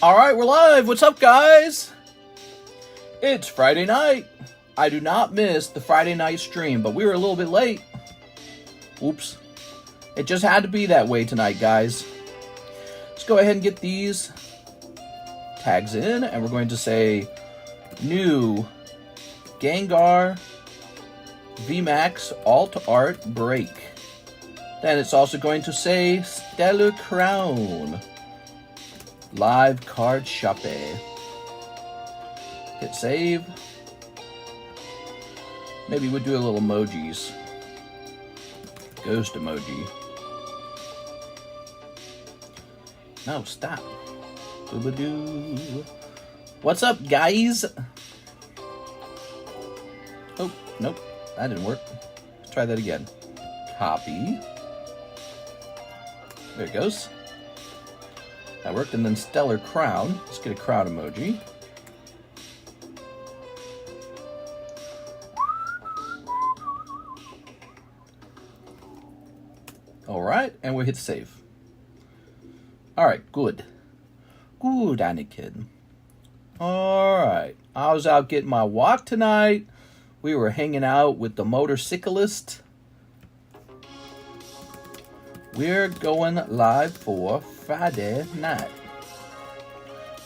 Alright, we're live! What's up, guys? It's Friday night. I do not miss the Friday night stream, but we were a little bit late. Oops. It just had to be that way tonight, guys. Let's go ahead and get these tags in, and we're going to say new Gengar Vmax Alt Art Break. Then it's also going to say Stellar Crown Live Card Shoppe. Hit save. Maybe we'll do a little emojis. Ghost emoji. No, stop. Boo-ba-doo. What's up, guys? Oh, nope. That didn't work. Let's try that again. Copy. There it goes. That worked. And then Stellar Crown. Let's get a crown emoji. Alright, and we'll hit save. Alright, good. Good, Anakin. Alright, I was out getting my walk tonight. We were hanging out with the motorcyclist. We're going live for Friday night.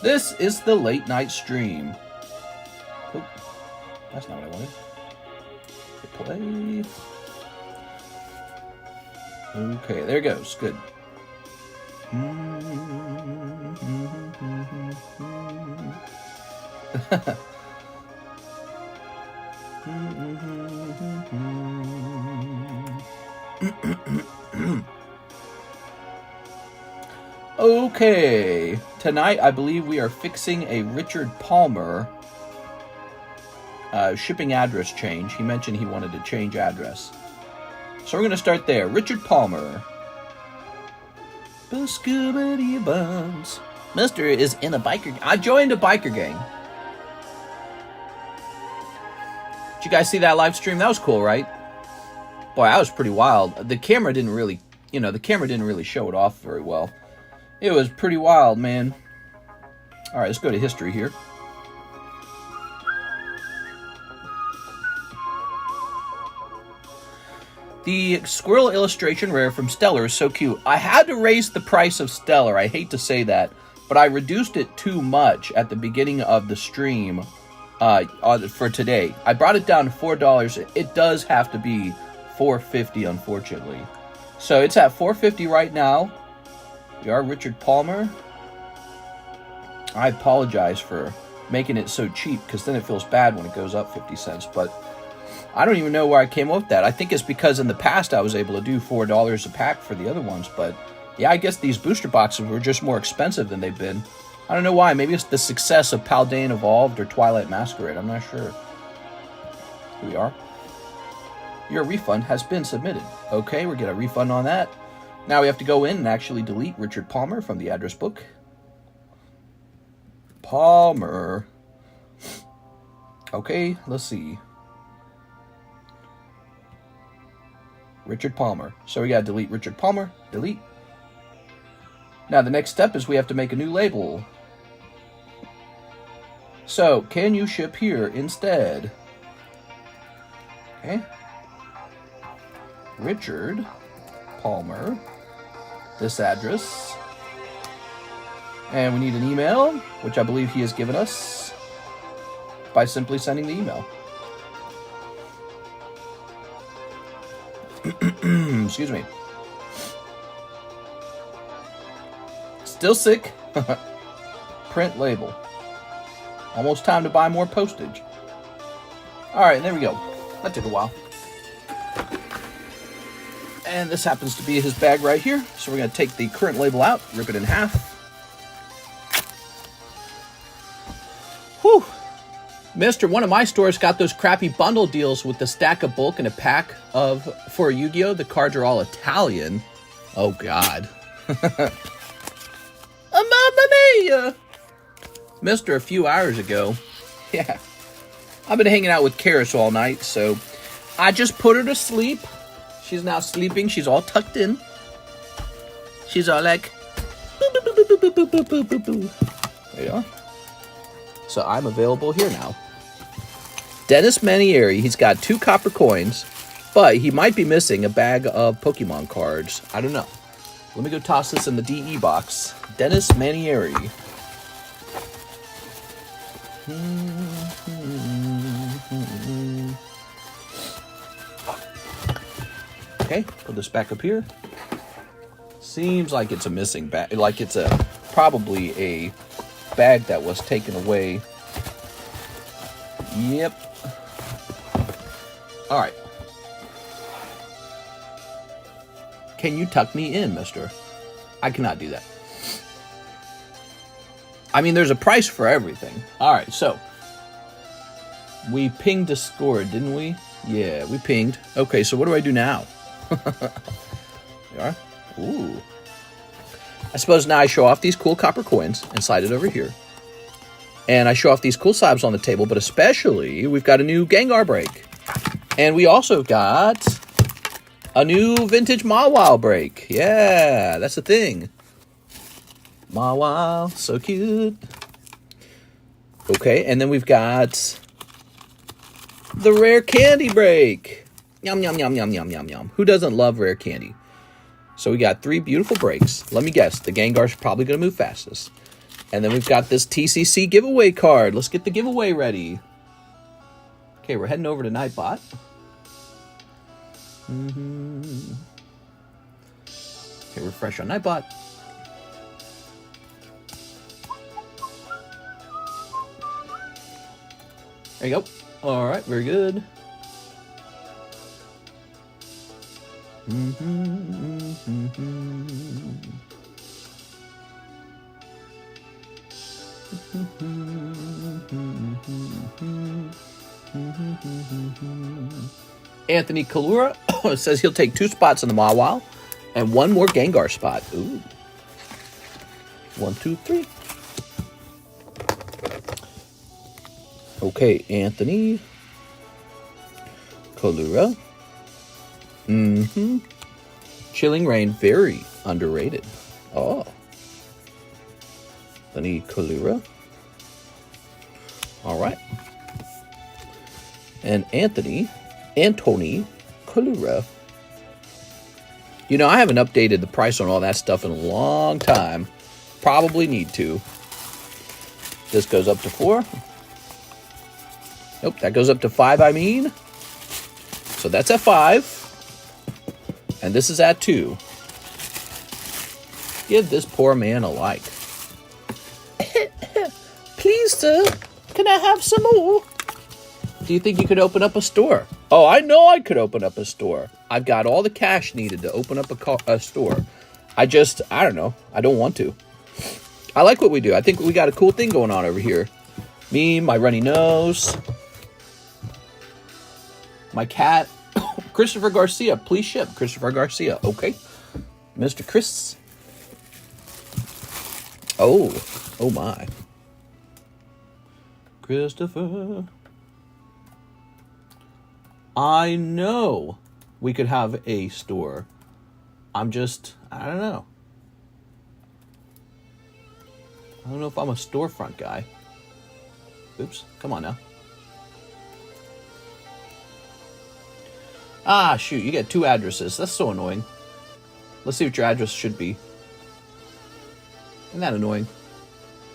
This is the late night stream. Oh, that's not what I wanted. Hit play. Okay, there it goes. Good. Okay, tonight I believe we are fixing a Richard Palmer shipping address change. He mentioned he wanted to change address. So we're going to start there. Richard Palmer. Buns. Mister is in a biker gang. I joined a biker gang. Did you guys see that live stream? That was cool, right? Boy, that was pretty wild. The camera didn't really, show it off very well. It was pretty wild, man. All right, let's go to history here. The squirrel illustration rare from Stellar is so cute. I had to raise the price of Stellar. I hate to say that, but I reduced it too much at the beginning of the stream for today. I brought it down to $4. It does have to be $4.50, unfortunately. So it's at $4.50 right now. We are Richard Palmer. I apologize for making it so cheap, because then it feels bad when it goes up 50 cents, but I don't even know where I came up with that. I think it's because in the past I was able to do $4 a pack for the other ones. But yeah, I guess these booster boxes were just more expensive than they've been. I don't know why. Maybe it's the success of Paldean Evolved or Twilight Masquerade. I'm not sure. Here we are. Your refund has been submitted. Okay, we'll get a refund on that. Now we have to go in and actually delete Richard Palmer from the address book. Palmer. Okay, let's see. Richard Palmer. So we gotta delete Richard Palmer. Delete. Now the next step is we have to make a new label. So, can you ship here instead? Okay. Richard Palmer. This address. And we need an email, which I believe he has given us by simply sending the email. Excuse me. Still sick. Print label. Almost time to buy more postage. Alright, there we go. That took a while. And this happens to be his bag right here. So we're going to take the current label out, rip it in half. Whew. Mister, one of my stores got those crappy bundle deals with the stack of bulk and a pack of, for Yu-Gi-Oh! The cards are all Italian. Oh, God. Mamma mia! Mister, a few hours ago. Yeah. I've been hanging out with Karis all night, so I just put her to sleep. She's now sleeping. She's all tucked in. She's all like, boo, boo, boo, boo, boo, boo, boo, boo, boo, boo. There you are. So I'm available here now. Dennis Manieri, he's got 2 copper coins, but he might be missing a bag of Pokemon cards. I don't know. Let me go toss this in the DE box. Dennis Manieri. Okay, put this back up here. Seems like it's a missing bag, like it's probably a bag that was taken away. Yep. All right. Can you tuck me in, mister? I cannot do that. I mean, there's a price for everything. All right, so we pinged Discord, didn't we? Yeah, we pinged. Okay, so what do I do now? There you are. Ooh. I suppose now I show off these cool copper coins and slide it over here. And I show off these cool slabs on the table, but especially we've got a new Gengar break. And we also got a new vintage Mawile break. Yeah, that's the thing. Mawile, so cute. Okay, and then we've got the rare candy break. Yum, yum, yum, yum, yum, yum, yum. Who doesn't love rare candy? So we got 3 beautiful breaks. Let me guess, the Gengar's probably going to move fastest. And then we've got this TCC giveaway card. Let's get the giveaway ready. Okay, we're heading over to Nightbot. Okay, refresh on Nightbot. There you go. All right, very good. Anthony Kalura says he'll take 2 spots in the Mawile and 1 more Gengar spot. Ooh. 1, 2, 3. Okay, Anthony Kalura. Chilling Rain, very underrated. Oh. Anthony Kalura. All right. And Anthony Kalura. You know, I haven't updated the price on all that stuff in a long time. Probably need to. This goes up to 4. Nope, that goes up to 5, I mean. So that's at 5. And this is at 2. Give this poor man a like. Please, sir, can I have some more? Do you think you could open up a store? Oh, I know I could open up a store. I've got all the cash needed to open up a store. I don't know. I don't want to. I like what we do. I think we got a cool thing going on over here. Me, my runny nose, my cat, Christopher Garcia. Please ship Christopher Garcia. Okay. Mr. Chris. Oh my. Christopher. I know we could have a store. I don't know. I don't know if I'm a storefront guy. Oops, come on now. Ah, shoot, you get 2 addresses. That's so annoying. Let's see what your address should be. Isn't that annoying?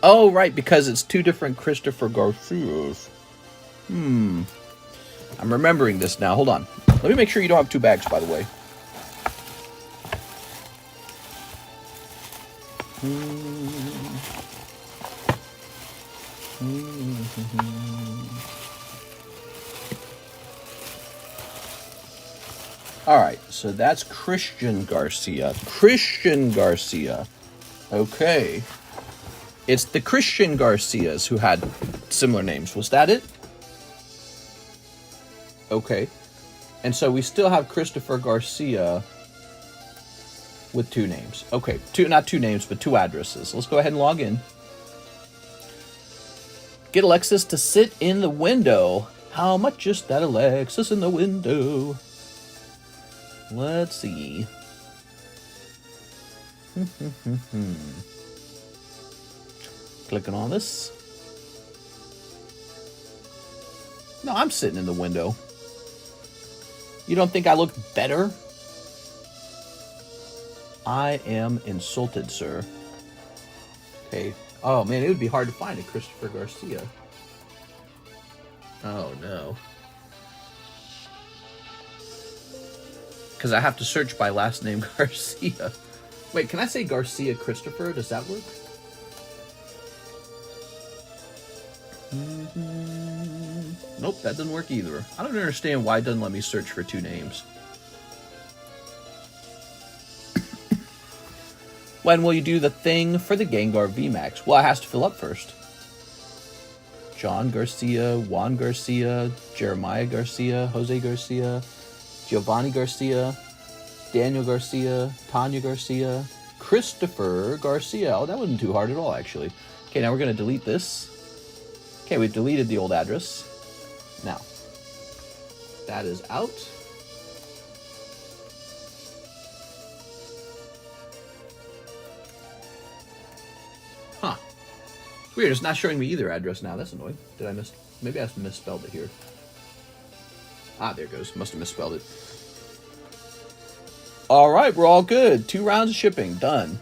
Oh, right, because it's 2 different Christopher Garcias. I'm remembering this now. Hold on. Let me make sure you don't have 2 bags, by the way. All right, so that's Christian Garcia. Christian Garcia. Okay. It's the Christian Garcias who had similar names. Was that it? Okay. And so we still have Christopher Garcia with 2 names. Okay, not 2 names, but 2 addresses. Let's go ahead and log in. Get Alexis to sit in the window. How much is that Alexis in the window? Let's see. Clicking on this. No, I'm sitting in the window. You don't think I look better? I am insulted, sir. Okay. Oh, man, it would be hard to find a Christopher Garcia. Oh, no. Because I have to search by last name Garcia. Wait, can I say Garcia Christopher? Does that work? Nope, that doesn't work either. I don't understand why it doesn't let me search for two names. When will you do the thing for the Gengar Vmax? Well, it has to fill up first. John Garcia, Juan Garcia, Jeremiah Garcia, Jose Garcia, Giovanni Garcia, Daniel Garcia, Tanya Garcia, Christopher Garcia. Oh, that wasn't too hard at all, actually. Okay, now we're going to delete this. Okay, we've deleted the old address. Now, that is out. Huh. Weird, it's not showing me either address now. That's annoying. Did I maybe I misspelled it here. Ah, there it goes. Must have misspelled it. Alright, we're all good. 2 rounds of shipping. Done.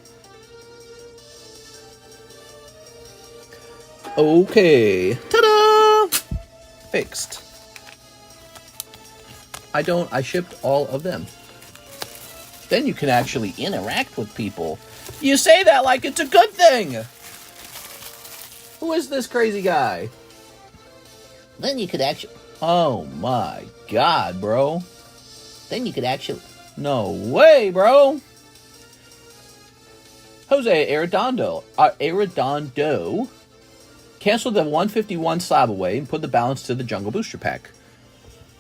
Okay. Ta-da! Fixed. I shipped all of them. Then you can actually interact with people. You say that like it's a good thing! Who is this crazy guy? Then you could actually... Oh my god, bro. Then you could actually... No way, bro! Jose Arredondo. Cancel the 151 Slabway and put the balance to the Jungle Booster Pack.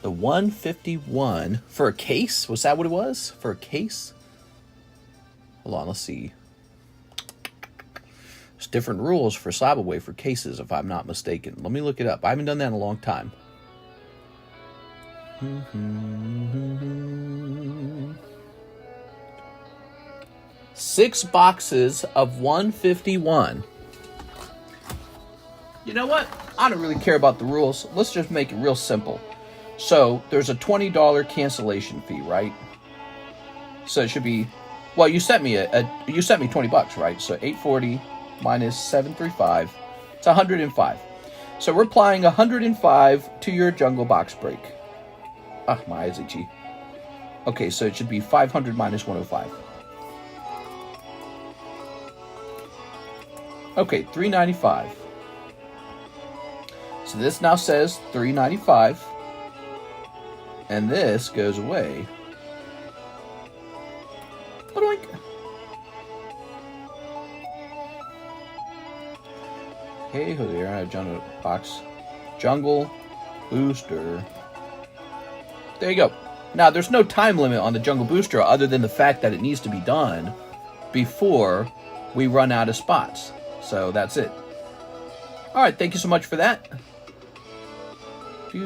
The 151 for a case? Was that what it was? For a case? Hold on, let's see. There's different rules for Slabway for cases, if I'm not mistaken. Let me look it up. I haven't done that in a long time. 6 boxes of 151. You know what? I don't really care about the rules. Let's just make it real simple. So, there's a $20 cancellation fee, right? So it should be... Well, you sent me you sent me 20 bucks, right? So 840 minus 735. It's 105. So we're applying 105 to your jungle box break. Ah, my eyes itchy. Okay, so it should be 500 minus 105. Okay, 395. So this now says 395. And this goes away. Ba-doink. Okay, here, jungle box. Jungle Booster. There you go. Now, there's no time limit on the Jungle Booster other than the fact that it needs to be done before we run out of spots. So, that's it. Alright, thank you so much for that. We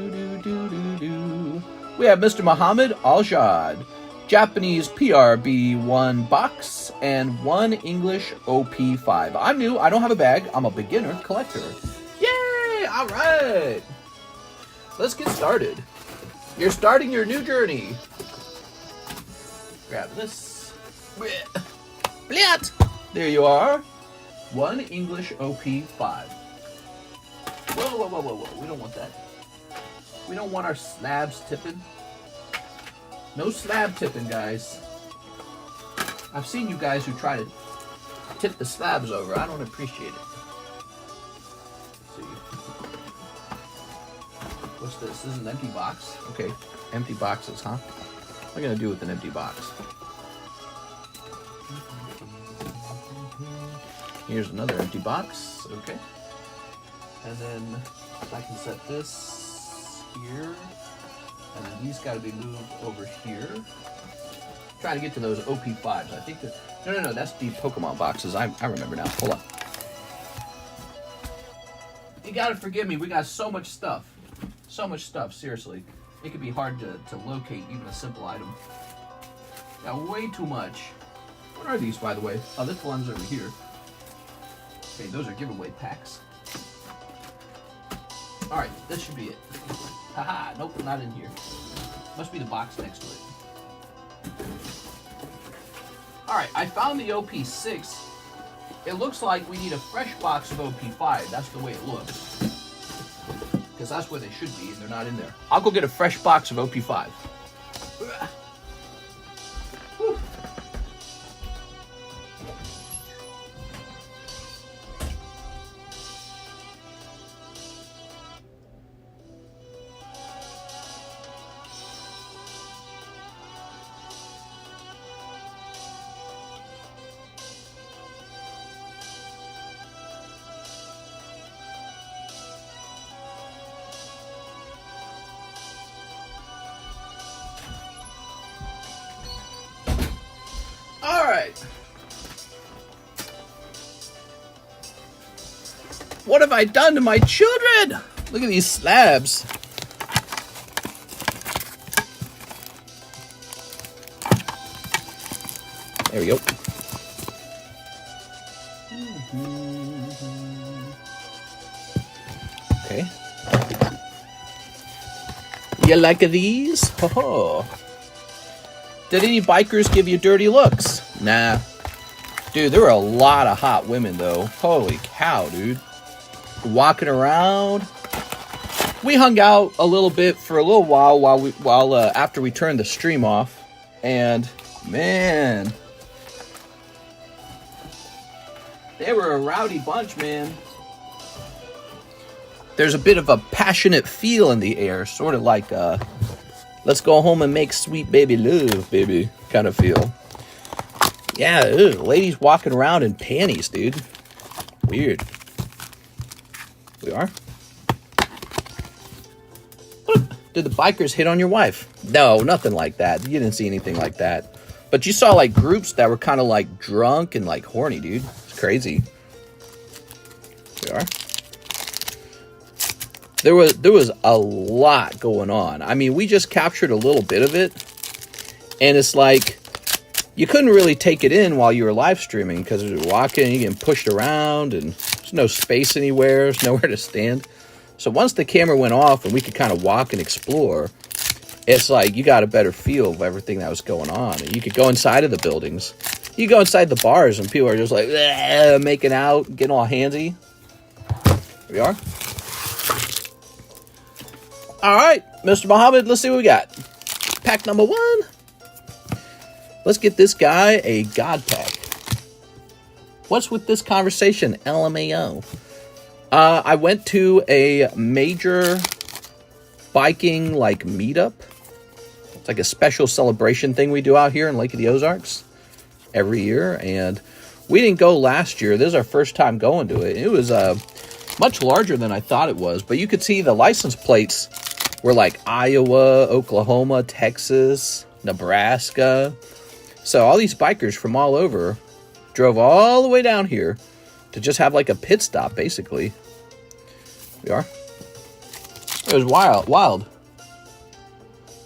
have Mr. Muhammad Al-Jad. Japanese PRB 1 box and 1 English OP5. I'm new. I don't have a bag. I'm a beginner collector. Yay! Alright. Let's get started. You're starting your new journey. Grab this. Blit! There you are. 1 English OP5. Whoa, whoa, whoa, whoa, whoa. We don't want that. We don't want our slabs tipping. No slab tipping, guys. I've seen you guys who try to tip the slabs over. I don't appreciate it. Let's see. What's this? This is an empty box? Okay. Empty boxes, huh? What am I going to do with an empty box? Here's another empty box. Okay. And then I can set this here. And then these got to be moved over here. Trying to get to those OP5s. I think that... No, that's the Pokemon boxes. I remember now. Hold on. You got to forgive me. We got so much stuff. So much stuff, seriously. It could be hard to locate even a simple item. Got way too much. What are these, by the way? Oh, this one's over here. Okay, those are giveaway packs. Alright, this should be it. Haha, nope, not in here. Must be the box next to it. Alright, I found the OP6. It looks like we need a fresh box of OP5. That's the way it looks. Because that's where they should be, and they're not in there. I'll go get a fresh box of OP5. Whew. Alright. What have I done to my children? Look at these slabs. There we go. Okay. You like these? Ho ho. Did any bikers give you dirty looks? Nah. Dude, there were a lot of hot women, though. Holy cow, dude. Walking around. We hung out a little bit for a little while after we turned the stream off. And, man. They were a rowdy bunch, man. There's a bit of a passionate feel in the air. Sort of like, let's go home and make sweet baby love, baby, kind of feel. Yeah, ladies walking around in panties, dude. Weird. We are? Did the bikers hit on your wife? No, nothing like that. You didn't see anything like that. But you saw, like, groups that were kind of, like, drunk and, like, horny, dude. It's crazy. We are? There was a lot going on. I mean, we just captured a little bit of it. And it's like, you couldn't really take it in while you were live streaming because you're walking, you're getting pushed around, and there's no space anywhere, there's nowhere to stand. So once the camera went off and we could kind of walk and explore, it's like you got a better feel of everything that was going on. And you could go inside of the buildings. You go inside the bars and people are just like, making out, getting all handsy. Here we are. All right, Mr. Muhammad, let's see what we got. Pack number 1. Let's get this guy a God pack. What's with this conversation? LMAO. I went to a major biking, like, meetup. It's like a special celebration thing we do out here in Lake of the Ozarks every year. And we didn't go last year. This is our first time going to it. It was much larger than I thought it was. But you could see the license plates were like Iowa, Oklahoma, Texas, Nebraska. So all these bikers from all over drove all the way down here to just have like a pit stop, basically. We are. It was wild.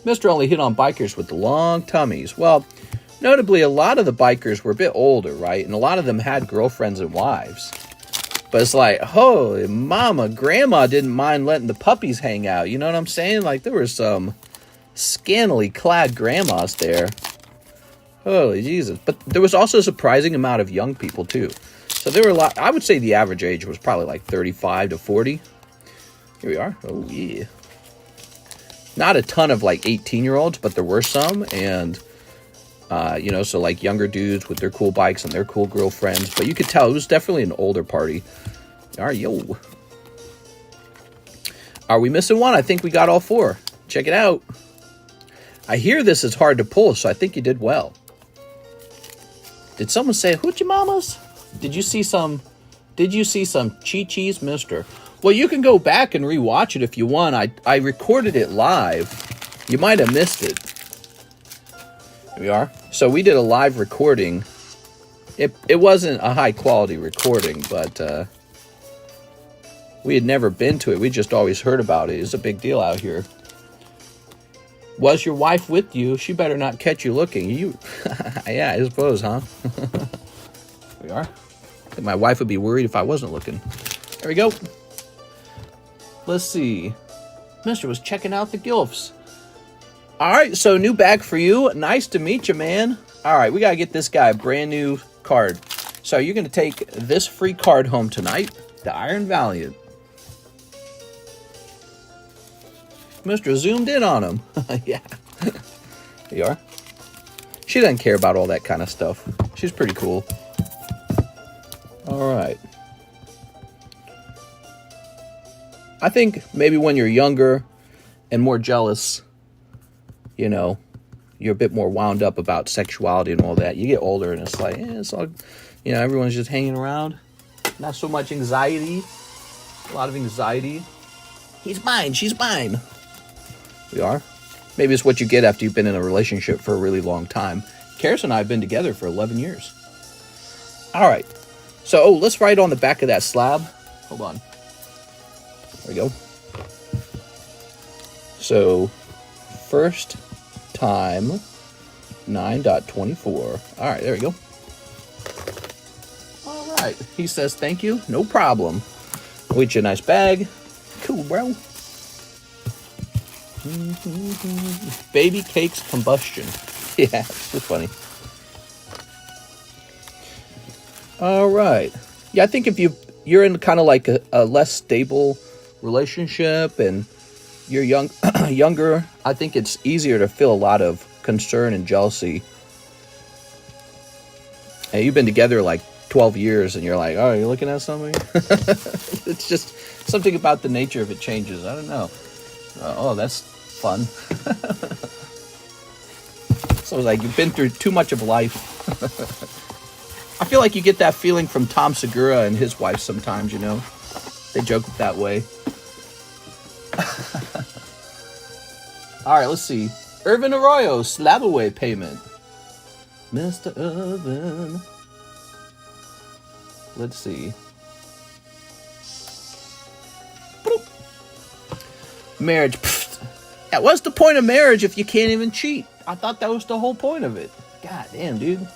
Mr. only hit on bikers with the long tummies. Well, notably, a lot of the bikers were a bit older, right? And a lot of them had girlfriends and wives. But it's like, holy mama, grandma didn't mind letting the puppies hang out. You know what I'm saying? Like, there were some scantily clad grandmas there. Holy Jesus. But there was also a surprising amount of young people, too. So there were a lot. I would say the average age was probably like 35 to 40. Here we are. Oh, yeah. Not a ton of like 18-year-olds, but there were some. And, you know, so like younger dudes with their cool bikes and their cool girlfriends. But you could tell it was definitely an older party. All right, yo. Are we missing one? I think we got all 4. Check it out. I hear this is hard to pull, so I think you did well. Did someone say hoochie mamas? Did you see some chi-chis, mister? Well, you can go back and rewatch it if you want. I recorded it live. You might have missed it. Here we are. So we did a live recording. It wasn't a high quality recording, but we had never been to it. We just always heard about it. It's a big deal out here. Was your wife with you? She better not catch you looking. You, yeah, I suppose, huh? Here we are. I think my wife would be worried if I wasn't looking. There we go. Let's see. Mister was checking out the gilfs. All right, so new bag for you. Nice to meet you, man. All right, we got to get this guy a brand new card. So you're going to take this free card home tonight. The Iron Valiant. Mr. zoomed in on him. Yeah. Here you are. She doesn't care about all that kind of stuff. She's pretty cool. All right. I think maybe when you're younger and more jealous, you know, you're a bit more wound up about sexuality and all that. You get older and it's like, it's all, you know, everyone's just hanging around. Not so much anxiety. A lot of anxiety. He's mine. She's mine. We are. Maybe it's what you get after you've been in a relationship for a really long time. Karis and I have been together for 11 years. All right. So, let's write on the back of that slab. Hold on. There we go. So, first time 9.24. All right, there we go. All right. He says thank you. No problem. We'll get you a nice bag. Cool, bro. Baby cakes combustion. Yeah, it's funny. All right. Yeah, I think if you're in kind of like a less stable relationship and you're younger, I think it's easier to feel a lot of concern and jealousy. And you've been together like 12 years and you're like, oh, you're looking at something? It's just something about the nature of it changes. I don't know. Oh, that's fun. So it's like you've been through too much of life. I feel like you get that feeling from Tom Segura and his wife sometimes, you know. They joke that way. All right, let's see. Irvin Arroyo, Slabway payment. Mr. Irvin. Let's see. Boop. Marriage. Yeah, what's the point of marriage if you can't even cheat? I thought that was the whole point of it. God damn, dude.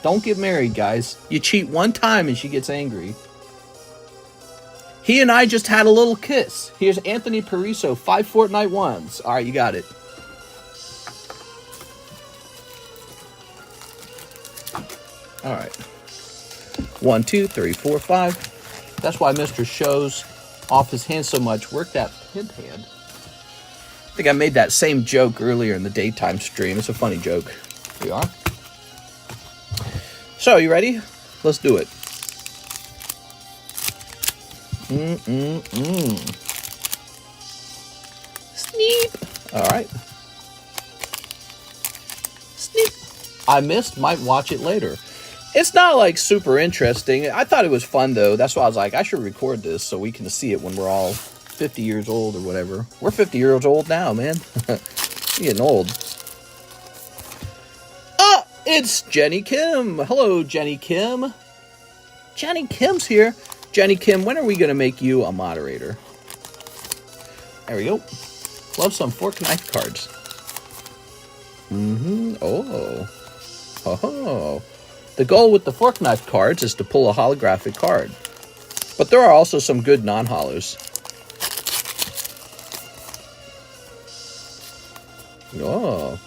Don't get married, guys. You cheat one time and she gets angry. He and I just had a little kiss. Here's Anthony Pariso, 5 Fortnite ones. All right, you got it. All right. 1, 2, 3, 4, 5. That's why Mr. shows off his hand so much. Work that pimp hand. I think I made that same joke earlier in the daytime stream. It's a funny joke. Here we are. So, you ready? Let's do it. Sneep. All right. Sneep. I missed. Might watch it later. It's not like super interesting. I thought it was fun though. That's why I was like, I should record this so we can see it when we're all 50 years old or whatever. We're 50 years old now, man. We're getting old. Oh, it's Jenny Kim. Hello, Jenny Kim. Jenny Kim's here. Jenny Kim, when are we going to make you a moderator? There we go. Love some fork knife cards. Oh. Oh. The goal with the fork knife cards is to pull a holographic card. But there are also some good non-holos. Oh.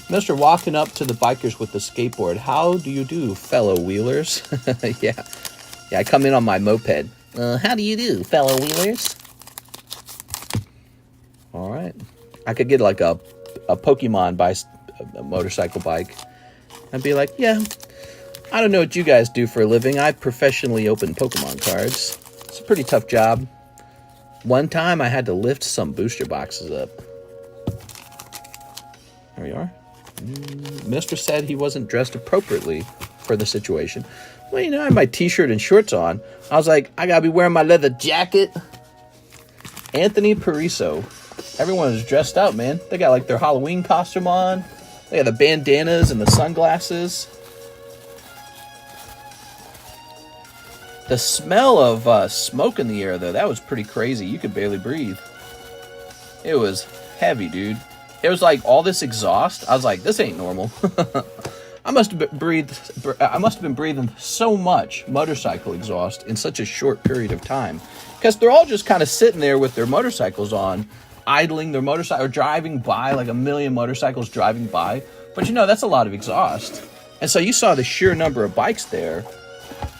Mr. walking up to the bikers with the skateboard. How do you do, fellow wheelers? Yeah, I come in on my moped. How do you do, fellow wheelers? All right. I could get like a Pokemon a motorcycle bike. I'd be like, yeah, I don't know what you guys do for a living. I professionally open Pokemon cards. It's a pretty tough job. One time I had to lift some booster boxes up. There we are. Mr. said he wasn't dressed appropriately for the situation. Well, you know, I had my t-shirt and shorts on. I was like, I gotta be wearing my leather jacket. Anthony Pariso. Everyone is dressed up, man. They got like their Halloween costume on. They got the bandanas and the sunglasses. The smell of smoke in the air, though, that was pretty crazy. You could barely breathe. It was heavy, dude. It was like all this exhaust. I was like, this ain't normal. I I must have been breathing so much motorcycle exhaust in such a short period of time, because they're all just kind of sitting there with their motorcycles on, idling their motorcycle, or driving by, like a million motorcycles driving by. But you know, that's a lot of exhaust. And so you saw the sheer number of bikes there,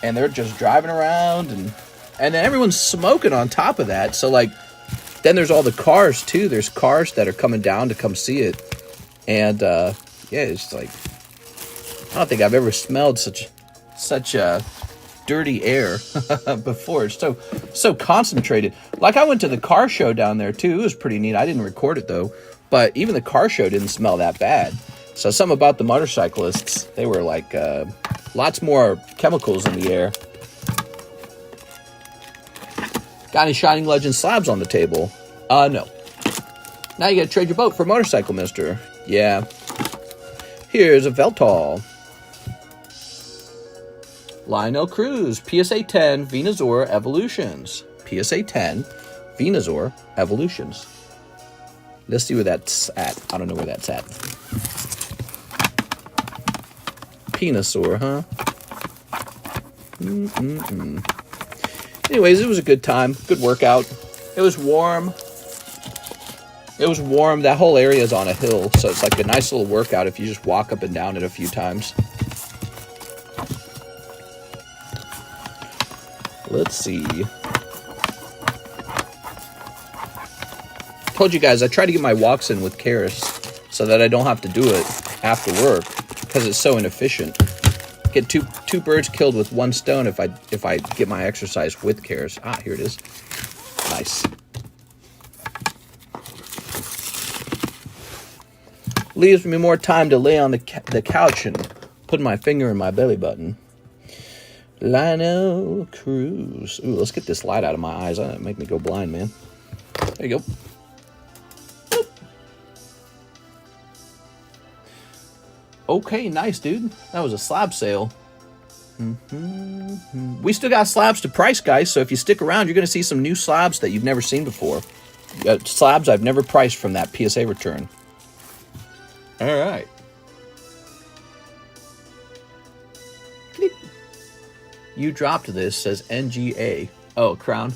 and they're just driving around, and then everyone's smoking on top of that. So like, then there's all the cars too. There's cars that are coming down to come see it. And yeah, it's like, I don't think I've ever smelled such dirty air before. It's so concentrated. Like, I went to the car show down there too. It was pretty neat. I didn't record it though, but even the car show didn't smell that bad. So something about the motorcyclists, they were like lots more chemicals in the air. Got any Shining Legend slabs on the table? No. Now you gotta trade your boat for Motorcycle Mister. Yeah. Here's a Veltal. Lionel Cruz, PSA 10, Venusaur Evolutions. PSA 10, Venusaur Evolutions. Let's see where that's at. I don't know where that's at. Venusaur, huh? Anyways, it was a good time. Good workout. It was warm. That whole area is on a hill, so it's like a nice little workout if you just walk up and down it a few times. Let's see. Told you guys, I try to get my walks in with Karis so that I don't have to do it after work, because it's so inefficient. Get two birds killed with one stone if I get my exercise with Karis. Ah, here it is. Nice. Leaves me more time to lay on the couch and put my finger in my belly button. Lionel Cruz. Ooh, let's get this light out of my eyes. That'll make me go blind, man. There you go. Boop. Okay, nice, dude. That was a slab sale. We still got slabs to price, guys, so if you stick around, you're going to see some new slabs that you've never seen before. Slabs I've never priced from that PSA return. All right. You dropped this, says NGA. Oh, crown.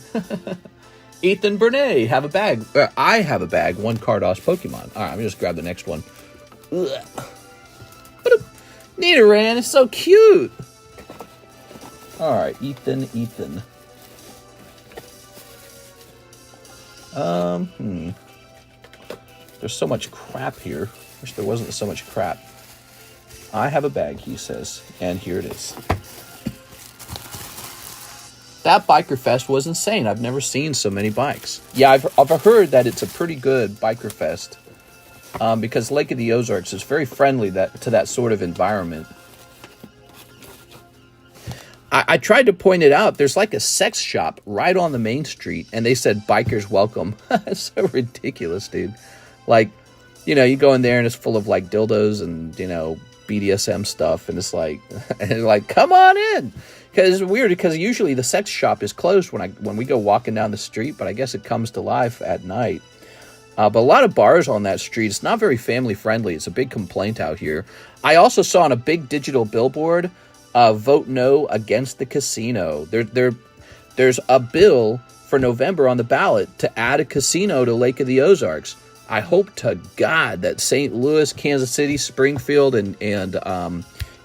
Ethan Bernay, have a bag. I have a bag, one Carddass Pokemon. All right, let me just grab the next one. Nidoran is so cute. All right, Ethan. There's so much crap here. Wish there wasn't so much crap. I have a bag, he says, and here it is. That biker fest was insane. I've never seen so many bikes. Yeah, I've heard that it's a pretty good biker fest because Lake of the Ozarks is very friendly to that sort of environment. I tried to point it out. There's like a sex shop right on the main street, and they said bikers welcome. It's so ridiculous, dude. Like, you know, you go in there and it's full of like dildos and, you know, BDSM stuff, and it's like, come on in. Because it's weird, because usually the sex shop is closed when we go walking down the street, but I guess it comes to life at night. But a lot of bars on that street. It's not very family friendly. It's a big complaint out here. I also saw on a big digital billboard, vote no against the casino. There's a bill for November on the ballot to add a casino to Lake of the Ozarks. I hope to God that St. Louis, Kansas City, Springfield, and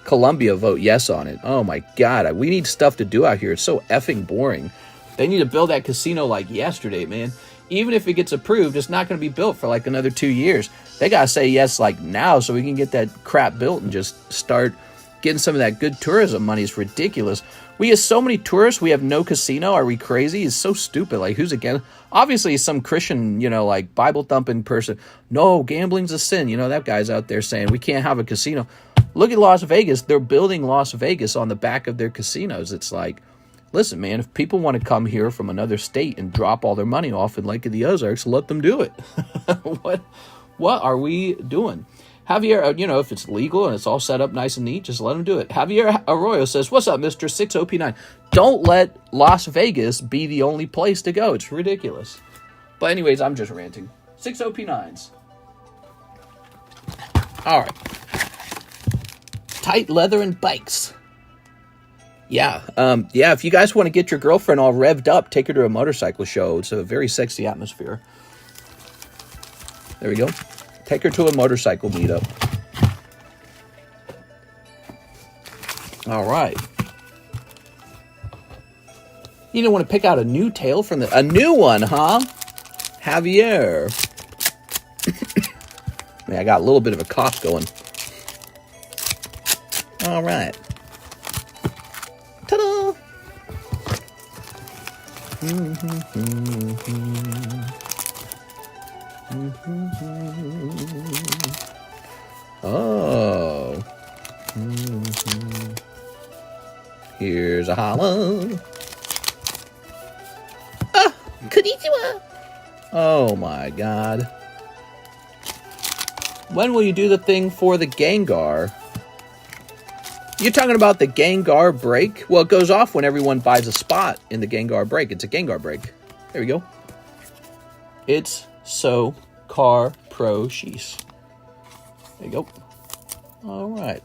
Columbia vote yes on it. Oh my God, we need stuff to do out here. It's so effing boring. They need to build that casino like yesterday, man. Even if it gets approved, it's not going to be built for like another 2 years. They got to say yes like now so we can get that crap built and just start getting some of that good tourism money. Is ridiculous. We have so many tourists, we have no casino. Are we crazy? It's so stupid. Like, who's again? Obviously, some Christian, you know, like Bible thumping person. No, gambling's a sin. You know, that guy's out there saying we can't have a casino. Look at Las Vegas. They're building Las Vegas on the back of their casinos. It's like, listen, man, if people want to come here from another state and drop all their money off in Lake of the Ozarks, let them do it. What are we doing? Javier, you know, if it's legal and it's all set up nice and neat, just let them do it. Javier Arroyo says, what's up, Mr. 6OP9? Don't let Las Vegas be the only place to go. It's ridiculous. But anyways, I'm just ranting. 6OP9s. All right. tight leather and bikes. Yeah, yeah, if you guys want to get your girlfriend all revved up, take her to a motorcycle show. It's a very sexy atmosphere. There we go. Take her to a motorcycle meetup. All right. You didn't want to pick out a new tail from a new one, huh? Javier. Man, I got a little bit of a cough going. All right. Ta-da! Oh. Here's a holo. Ah, konnichiwa. Oh my god. When will you do the thing for the Gengar? You're talking about the Gengar break? Well, it goes off when everyone buys a spot in the Gengar break. It's a Gengar break. There we go. It's so car pro sheesh. There you go. All right.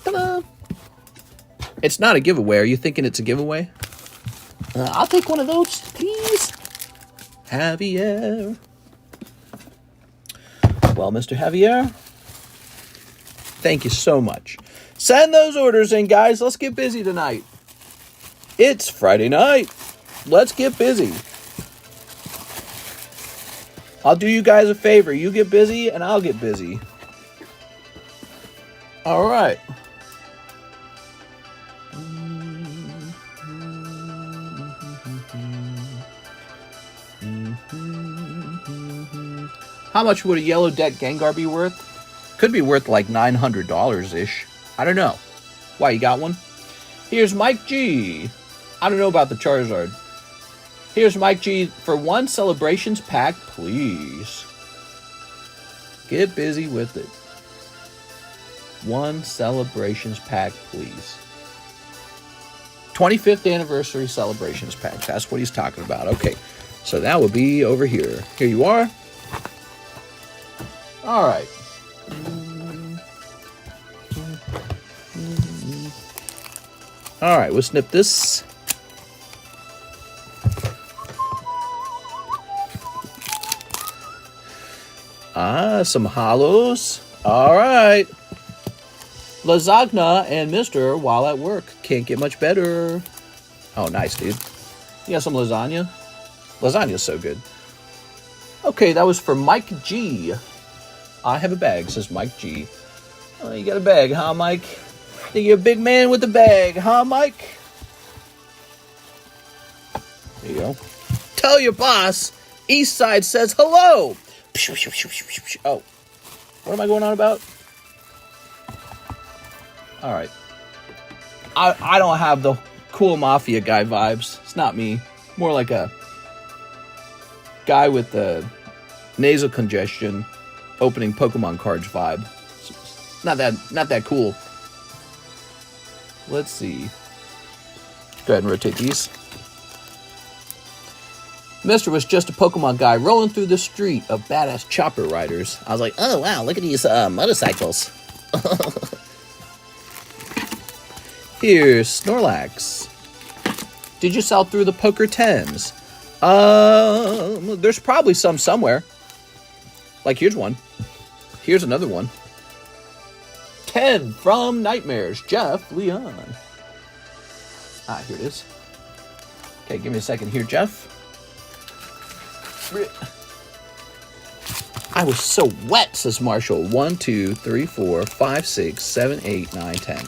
Ta-da! It's not a giveaway. Are you thinking it's a giveaway? I'll take one of those, please. Javier. Well, Mr. Javier, thank you so much. Send those orders in, guys. Let's get busy tonight. It's Friday night. Let's get busy. I'll do you guys a favor. You get busy, and I'll get busy. All right. How much would a yellow deck Gengar be worth? Could be worth like $900-ish. I don't know. Why, you got one? Here's Mike G. I don't know about the Charizard. Here's Mike G for one Celebrations pack, please. Get busy with it. One Celebrations pack, please. 25th anniversary Celebrations pack. That's what he's talking about. Okay, so that would be over here. Here you are. All right. All right, we'll snip this. Some holos. All right. Lasagna and Mr. while at work. Can't get much better. Oh, nice, dude. You got some lasagna? Lasagna's so good. Okay, that was for Mike G. I have a bag, says Mike G. Oh, you got a bag, huh, Mike? Think you're a big man with a bag, huh, Mike? There you go. Tell your boss, Eastside says hello. Oh, what am I going on about? All right. I don't have the cool mafia guy vibes. It's not me. More like a guy with the nasal congestion opening Pokemon cards vibe. It's not that cool. Let's see. Go ahead and rotate these. Mister was just a Pokemon guy rolling through the street of badass chopper riders. I was like, oh wow, look at these motorcycles. Here's Snorlax. Did you sell through the Poker 10s? There's probably some somewhere. Like, here's one. Here's another one. 10 from Nightmares, Jeff Leon. Here it is. Okay, give me a second here, Jeff. I was so wet, says Marshall. 1, 2, 3, 4, 5, 6, 7, 8, 9, 10.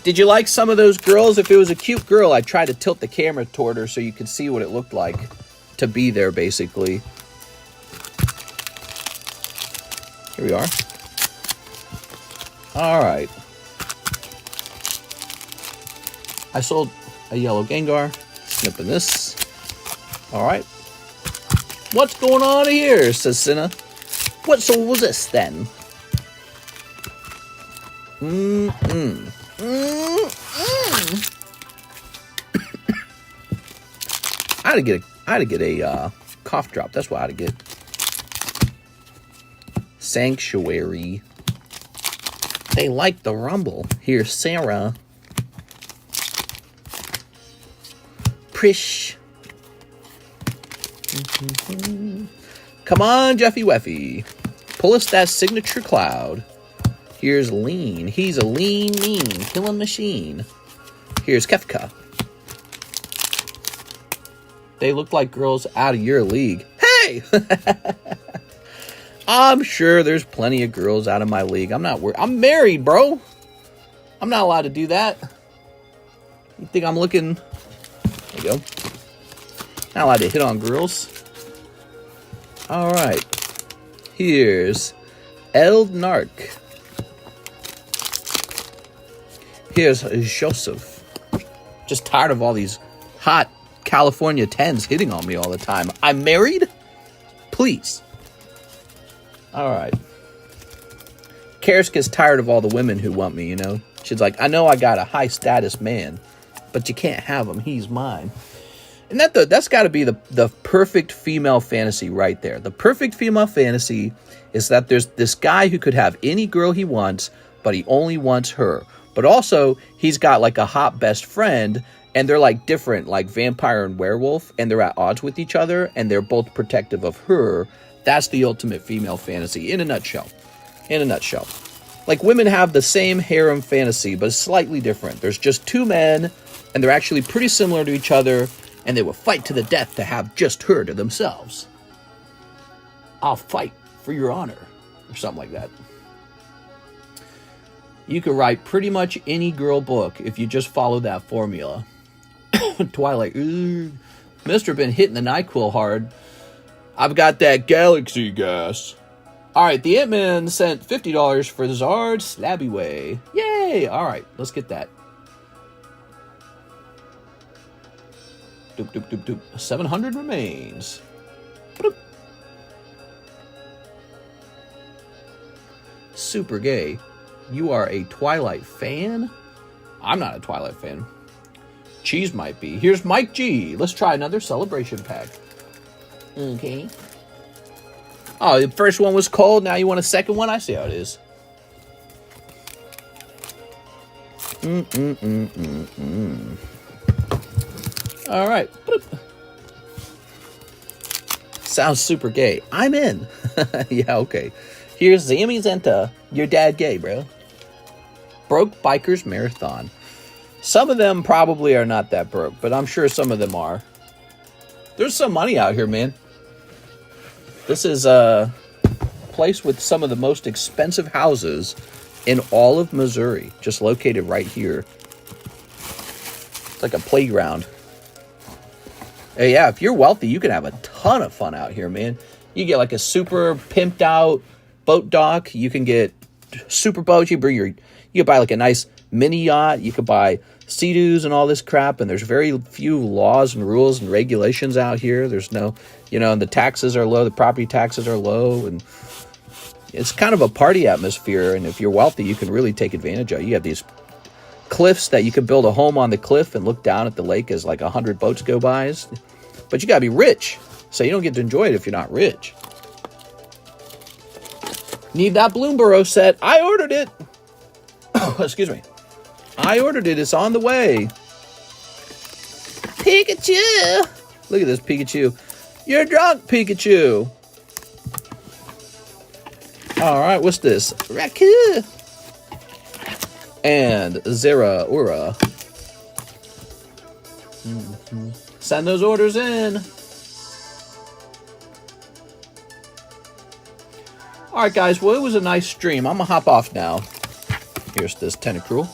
Did you like some of those girls? If it was a cute girl, I'd try to tilt the camera toward her so you could see what it looked like to be there, basically. Here we are. All right. I sold a yellow Gengar. Snipping this. All right. What's going on here, says Cinna. What soul was this, then? I had to get a cough drop. That's what I had to get. Sanctuary. They like the rumble. Here's Sarah. Prish. Come on, Jeffy Weffy. Pull us that signature cloud. Here's Lean. He's a lean, mean, killing machine. Here's Kefka. They look like girls out of your league. Hey! I'm sure there's plenty of girls out of my league. I'm not worried. I'm married, bro. I'm not allowed to do that. You think I'm looking... There you go. Not allowed to hit on girls. Alright. Here's Eldnark. Here's Joseph. Just tired of all these hot California 10s hitting on me all the time. I'm married? Please. Alright. Karis gets tired of all the women who want me, you know. She's like, I know I got a high status man, but you can't have him. He's mine. And that's got to be the perfect female fantasy right there. The perfect female fantasy is that there's this guy who could have any girl he wants, but he only wants her. But also, he's got like a hot best friend, and they're like different, like vampire and werewolf, and they're at odds with each other, and they're both protective of her. That's the ultimate female fantasy in a nutshell. In a nutshell. Like, women have the same harem fantasy, but slightly different. There's just two men, and they're actually pretty similar to each other, and they will fight to the death to have just her to themselves. I'll fight for your honor, or something like that. You could write pretty much any girl book if you just follow that formula. Twilight, Mr. been hitting the NyQuil hard. I've got that galaxy gas. Alright, the Ant-Man sent $50 for the Zard Slabway. Yay! Alright, let's get that. Doop, doop, doop, doop. 700 remains. Boop. Super gay. You are a Twilight fan? I'm not a Twilight fan. Cheese might be. Here's Mike G. Let's try another celebration pack. Okay. Oh, the first one was cold. Now you want a second one? I see how it is. All right. Boop. Sounds super gay. I'm in. Yeah, okay. Here's Zami Zenta. Your dad gay, bro. Broke Bikers Marathon. Some of them probably are not that broke, but I'm sure some of them are. There's some money out here, man. This is a place with some of the most expensive houses in all of Missouri, just located right here. It's like a playground. Hey, yeah, if you're wealthy, you can have a ton of fun out here, man. You get like a super pimped out boat dock. You can get super boats. You can buy like a nice mini yacht. You could buy Sea-Doos and all this crap, and there's very few laws and rules and regulations out here. There's no, and the taxes are low, the property taxes are low, and it's kind of a party atmosphere, and if you're wealthy, you can really take advantage of it. You have these cliffs that you can build a home on the cliff and look down at the lake as like 100 boats go by, but you gotta be rich, so you don't get to enjoy it if you're not rich. Need that Bloomborough set. I ordered it. Excuse me. I ordered it. It's on the way. Pikachu. Look at this Pikachu. You're drunk, Pikachu. All right, what's this? Raku. And Zeraora. Send those orders in. All right, guys. Well, it was a nice stream. I'm going to hop off now. Here's this Tentacruel.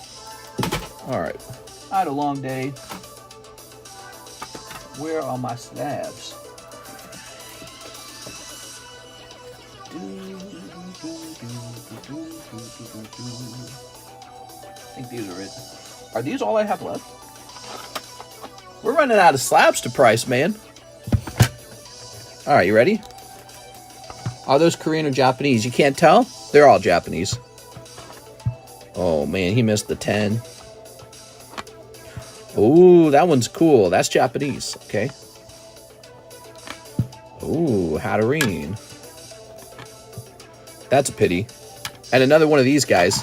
All right. I had a long day. Where are my slabs? I think these are it. Are these all I have left? We're running out of slabs to price, man. All right, you ready? Are those Korean or Japanese? You can't tell? They're all Japanese. Oh, man, he missed the 10. Ooh, that one's cool. That's Japanese. Okay. Ooh, Hatterene. That's a pity. And another one of these guys.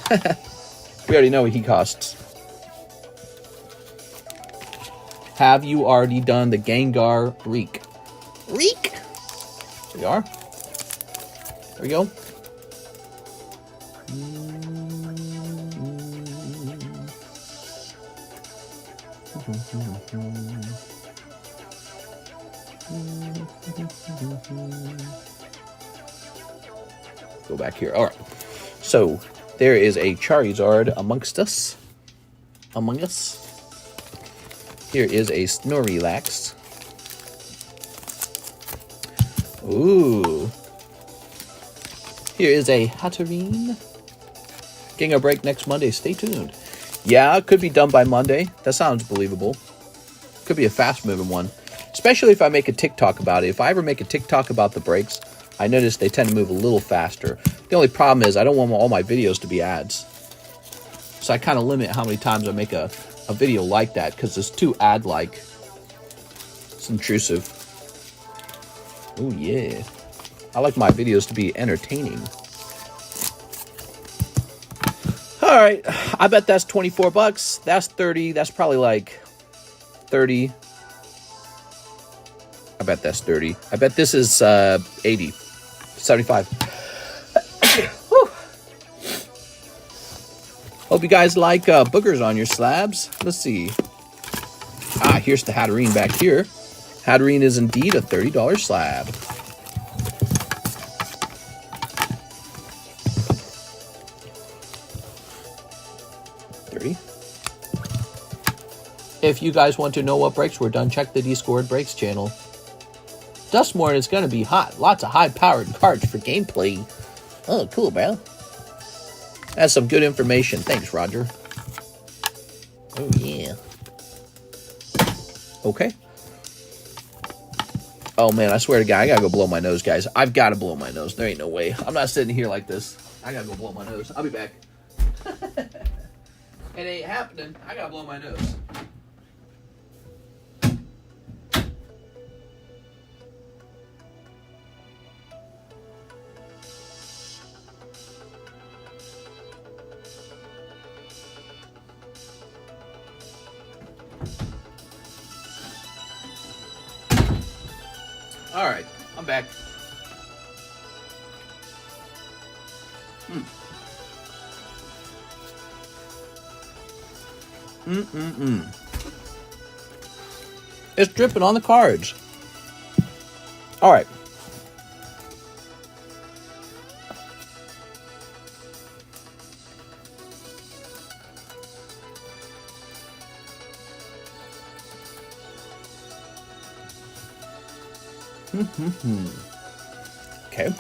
We already know what he costs. Have you already done the Gengar Reek? Reek! There we are. There we go. Go back here. All right. So there is a Charizard amongst us. Among us. Here is a Snorlax. Ooh. Here is a Hatterene. Getting a break next Monday. Stay tuned. Yeah, it could be done by Monday. That sounds believable. Could be a fast-moving one. Especially if I make a TikTok about it. If I ever make a TikTok about the breaks, I notice they tend to move a little faster. The only problem is I don't want all my videos to be ads. So I kind of limit how many times I make a video like that because it's too ad-like. It's intrusive. Oh, yeah. I like my videos to be entertaining. All right. I bet that's 24 bucks. That's 30. That's probably like 30. I bet that's 30. I bet this is 80. 75. Hope you guys like boogers on your slabs. Let's see. Ah, here's the Hatterene back here. Hatterene is indeed a $30 slab. If you guys want to know what breaks were done, check the Discord breaks channel. Dustmorn is going to be hot. Lots of high-powered cards for gameplay. Oh, cool, bro. That's some good information. Thanks, Roger. Oh, yeah. Okay. Oh, man, I swear to God, I got to go blow my nose, guys. I've got to blow my nose. There ain't no way. I'm not sitting here like this. I got to go blow my nose. I'll be back. It ain't happening. I got to blow my nose. All right, I'm back. It's dripping on the cards. All right. Okay.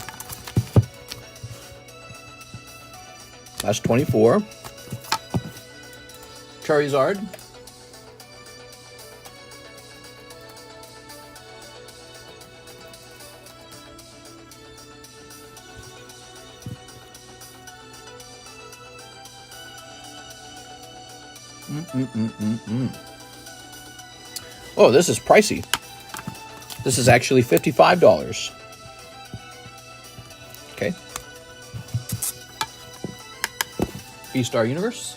That's 24. Charizard. Oh, this is pricey. This is actually $55. Okay. B-Star Universe.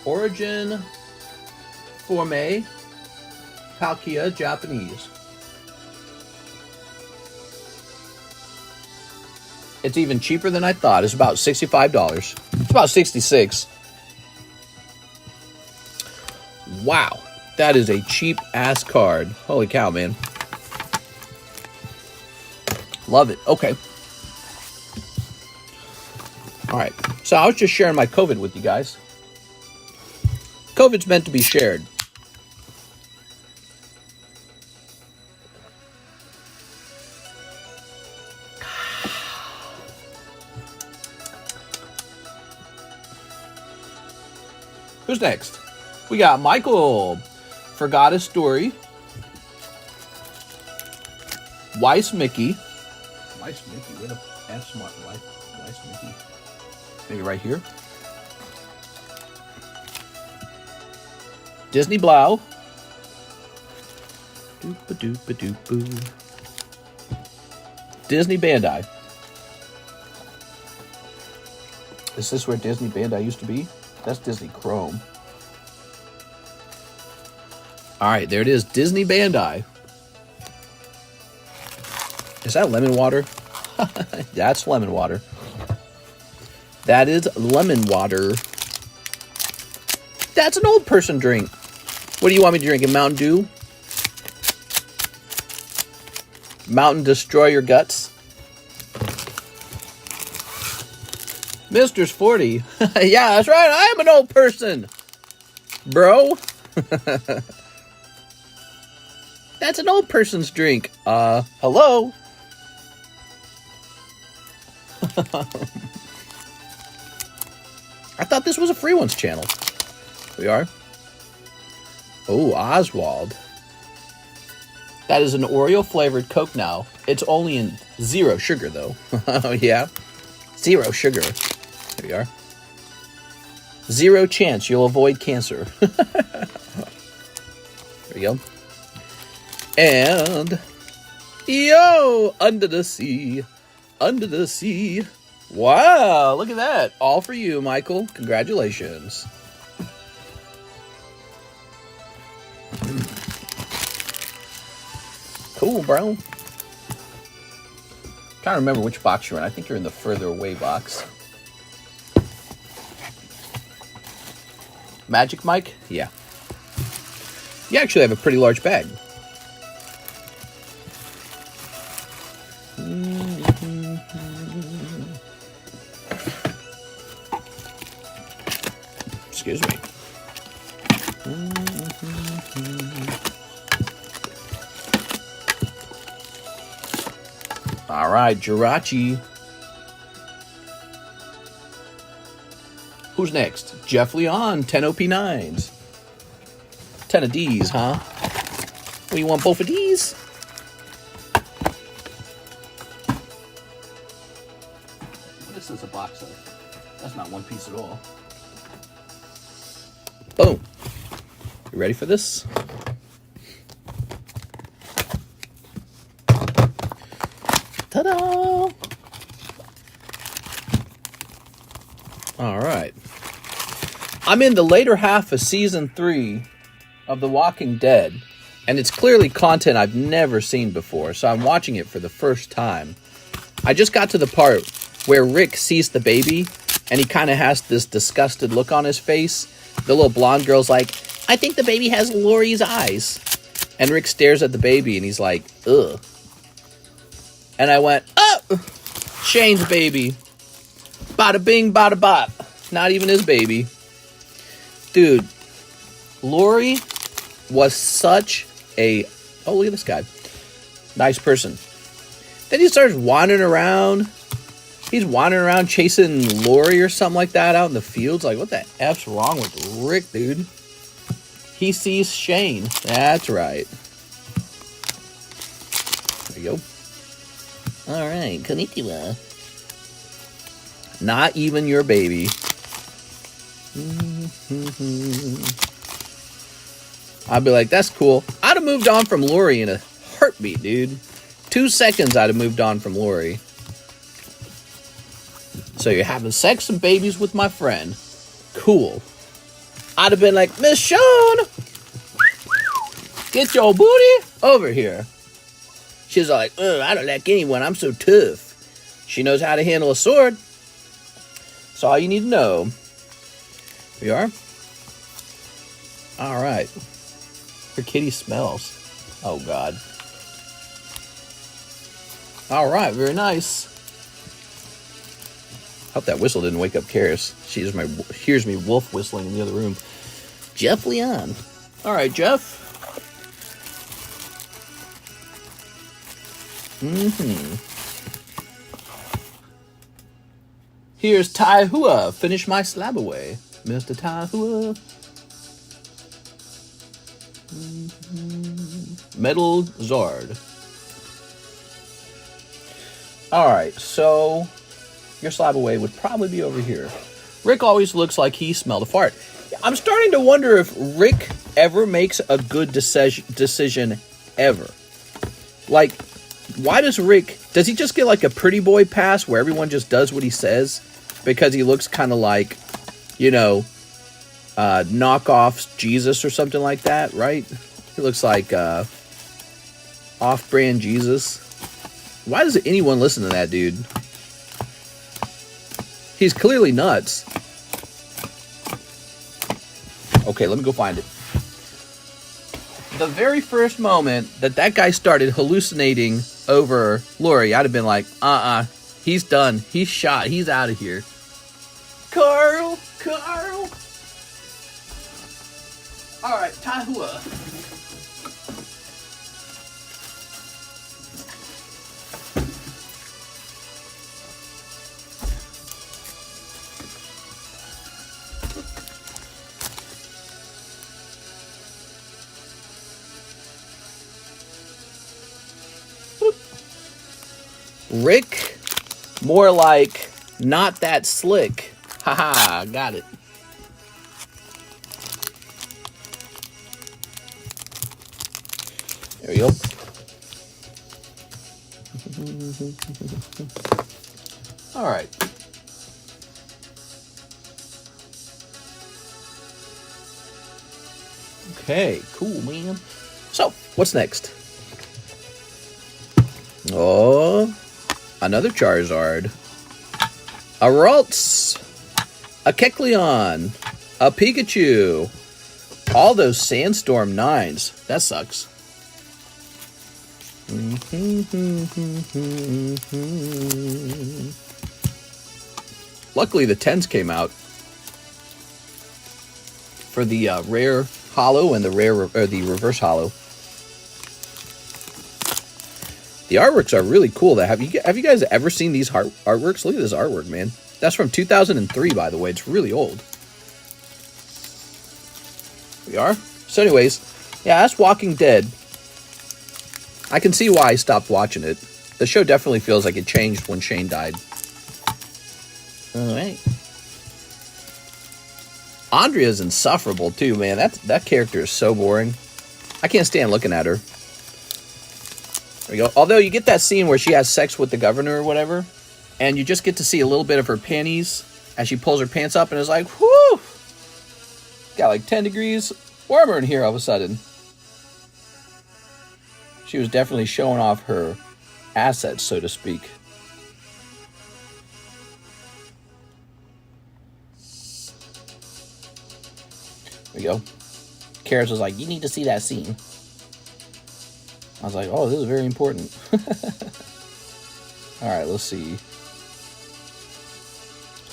Origin. Forme. Palkia, Japanese. It's even cheaper than I thought. It's about $65. It's about $66. Wow, that is a cheap ass card. Holy cow, man. Love it. Okay. All right. So I was just sharing my COVID with you guys. COVID's meant to be shared. Who's next? We got Michael. Forgot a Story. Weiss Mickey. Weiss Mickey. Where the F smart Weiss Mickey? Maybe right here. Disney Blau. Doop-a-doop-a-doop-boo. Disney Bandai. Is this where Disney Bandai used to be? That's Disney Chrome. Alright, there it is. Disney Bandai. Is that lemon water? That's lemon water. That is lemon water. That's an old person drink. What do you want me to drink? A Mountain Dew? Mountain Destroy Your Guts? Mister's 40. Yeah, that's right. I am an old person. Bro. That's an old person's drink. Hello? I thought this was a free ones channel. We are. Oh, Oswald. That is an Oreo flavored Coke now. It's only in 0 sugar though. Oh yeah. 0 sugar. There we are. 0 chance you'll avoid cancer. There we go. And yo, under the sea. Under the sea. Wow, look at that. All for you, Michael. Congratulations. Cool, bro. Trying to remember which box you're in. I think you're in the further away box. Magic Mike? Yeah. You actually have a pretty large bag. Excuse me. All right, Jirachi. Who's next? Jeff Leon, 10 OP9s. 10 of D's, huh? Well, you want both of these? This is a box of. That's not one piece at all. Boom. You ready for this? Ta-da! All right. I'm in the later half of season 3 of The Walking Dead, and it's clearly content I've never seen before, so I'm watching it for the first time. I just got to the part where Rick sees the baby, and he kind of has this disgusted look on his face. The little blonde girl's like, I think the baby has Lori's eyes. And Rick stares at the baby, and he's like, ugh. And I went, oh! Shane's baby. Bada bing, bada bop. Not even his baby. Dude, Lori was such a... Oh, look at this guy. Nice person. Then he starts wandering around. He's wandering around chasing Lori or something like that out in the fields. Like, what the F's wrong with Rick, dude? He sees Shane. That's right. There you go. All right, konnichiwa. Not even your baby. I'd be like, that's cool. I'd have moved on from Lori in a heartbeat, dude. 2 seconds I'd have moved on from Lori. So you're having sex and babies with my friend. Cool. I'd have been like, Miss Sean, get your booty over here. She's like, I don't like anyone. I'm so tough. She knows how to handle a sword. That's all you need to know. We are? All right. Her kitty smells. Oh, God. All right. Very nice. Hope that whistle didn't wake up Karis. She hears me wolf whistling in the other room. Jeff Leon. All right, Jeff. Here's Tai Hua. Finish my slab away. Mr. Tai Hua. Metal Zard. Alright, so your slab away would probably be over here. Rick always looks like he smelled a fart. I'm starting to wonder if Rick ever makes a good decision ever. Like, Why does Rick... Does he just get like a pretty boy pass where everyone just does what he says? Because he looks kind of like, you know, knockoff Jesus or something like that, right? He looks like off-brand Jesus. Why does anyone listen to that dude? He's clearly nuts. Okay, let me go find it. The very first moment that that guy started hallucinating over Lori, I'd have been like, he's done. He's shot. He's out of here. Carl! Alright, Tahua. Rick, more like not that slick. Haha, got it. There we go. All right. Okay, cool, man. So, what's next? Oh, another Charizard. A Ralts. A Kecleon. A Pikachu. All those Sandstorm 9s. That sucks. Luckily, the 10s came out for the rare holo and the the reverse holo. The artworks are really cool. Have you guys ever seen these artworks? Look at this artwork, man. That's from 2003, by the way. It's really old. We are. So, anyways, yeah, that's Walking Dead. I can see why I stopped watching it. The show definitely feels like it changed when Shane died. All right. Andrea's insufferable too, man. That character is so boring. I can't stand looking at her. There we go. Although you get that scene where she has sex with the governor or whatever, and you just get to see a little bit of her panties as she pulls her pants up, and it's like, whoo! Got like 10 degrees warmer in here all of a sudden. She was definitely showing off her assets, so to speak. There we go. Karis was like, you need to see that scene. I was like, oh, this is very important. Alright, let's see.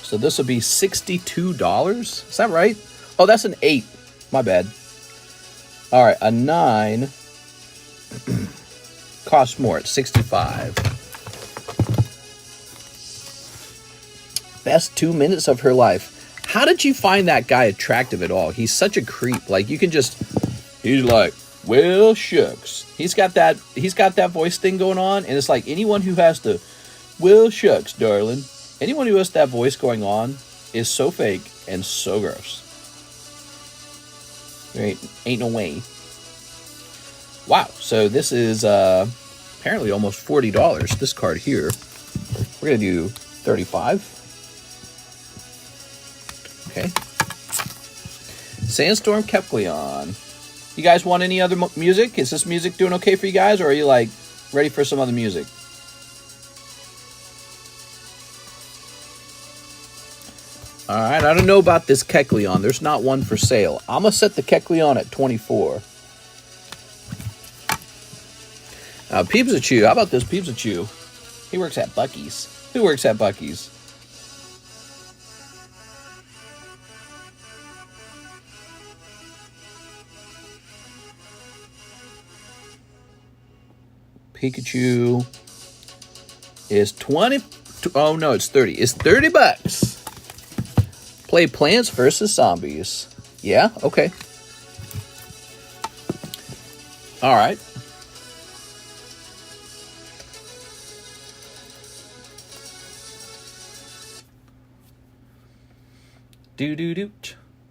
So this would be $62? Is that right? Oh, that's an 8. My bad. Alright, a 9 costs more at $65. Best 2 minutes of her life. How did you find that guy attractive at all? He's such a creep. Like, you can just... He's like, well, shucks. He's got that voice thing going on, and it's like anyone who has the, well, shucks, darling. Anyone who has that voice going on is so fake and so gross. There ain't no way. Wow, so this is apparently almost $40, this card here. We're going to do 35. Okay. Sandstorm Kecleon. You guys want any other music? Is this music doing okay for you guys, or are you, like, ready for some other music? Alright, I don't know about this Kecleon. There's not one for sale. I'm going to set the Kecleon at 24. Peepsachu. How about this Peepsachu? He works at Buc-ee's. Who works at Buc-ee's? Pikachu is 20. Oh no, it's 30. It's $30. Play Plants vs. Zombies. Yeah, okay. All right. Do do do.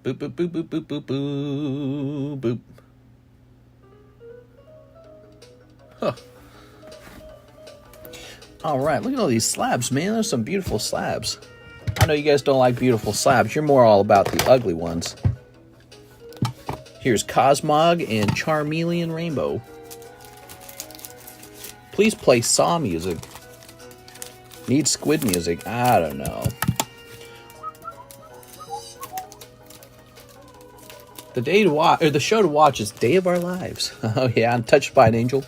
Boop boop boop boop boop boop boop boop. Huh. All right, look at all these slabs, man. There's some beautiful slabs. I know you guys don't like beautiful slabs. You're more all about the ugly ones. Here's Cosmog and Charmeleon Rainbow. Please play Saw music. Need squid music. I don't know. The day to watch, or the show to watch, is Day of Our Lives. Oh yeah, I'm touched by an angel.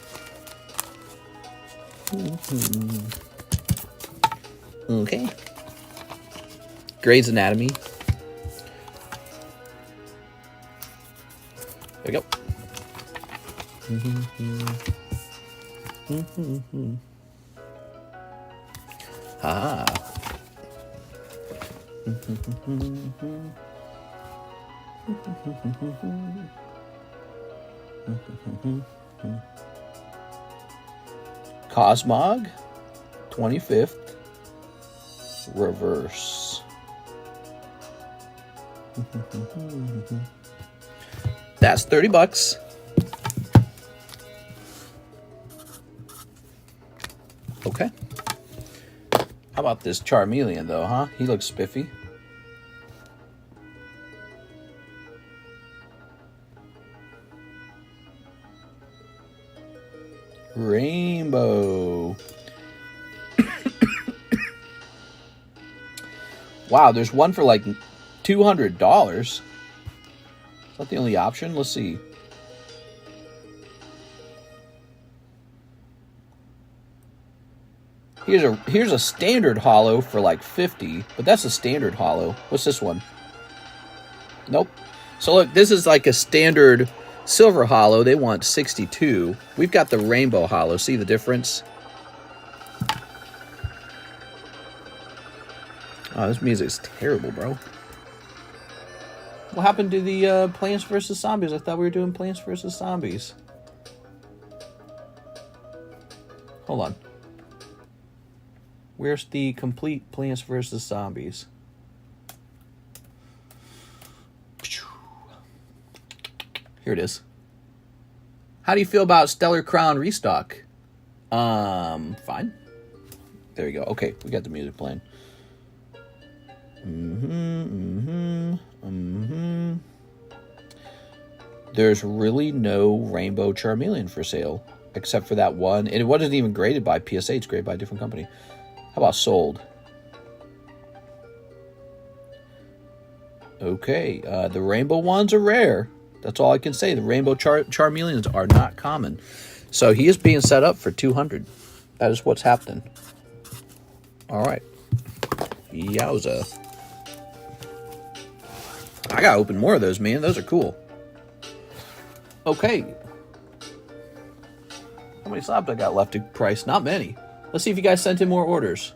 Okay. Grey's Anatomy. There we go. Ah. Cosmog, 25th, reverse. That's $30. Okay. How about this Charmeleon, though, huh? He looks spiffy. Rainbow. Wow, there's one for like $200. Is that the only option? Let's see. Here's a standard holo for like $50, but that's a standard holo. What's this one? Nope. So look, this is like a standard silver holo. They want $62. We've got the rainbow holo. See the difference? Oh, this music's terrible, bro. What happened to the Plants vs. Zombies? I thought we were doing Plants vs. Zombies. Hold on. Where's the complete Plants vs. Zombies? Here it is. How do you feel about Stellar Crown restock? Fine. There we go. Okay, we got the music playing. There's really no Rainbow Charmeleon for sale, except for that one. And it wasn't even graded by PSA. It's graded by a different company. How about sold? Okay, the rainbow ones are rare. That's all I can say. The rainbow Charmeleons are not common. So he is being set up for $200. That is what's happening. All right. Yowza. I gotta open more of those, man. Those are cool. Okay. How many slabs I got left to price? Not many. Let's see if you guys sent in more orders.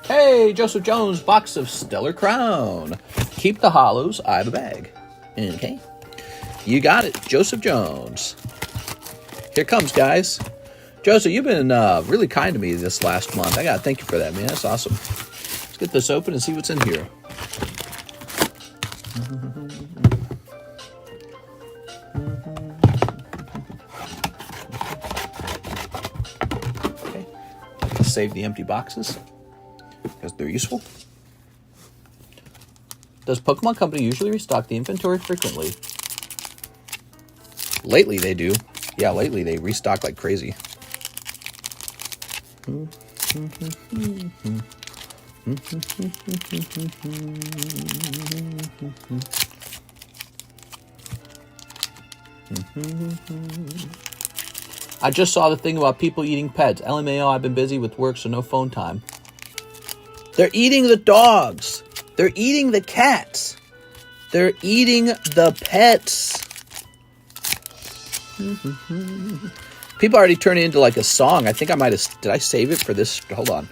Hey, Joseph Jones, box of Stellar Crown. Keep the holos, I have a bag. Okay. You got it, Joseph Jones. Here comes, guys. Joseph, you've been really kind to me this last month. I gotta thank you for that, man. That's awesome. Let's get this open and see what's in here. Okay. Let's save the empty boxes because they're useful. Does Pokemon Company usually restock the inventory frequently? Lately they do. Yeah, lately they restock like crazy. I just saw the thing about people eating pets. LMAO, I've been busy with work, so no phone time. They're eating the dogs. They're eating the cats. They're eating the pets. People already turned it into like a song. I think I might have... Did I save it for this? Hold on.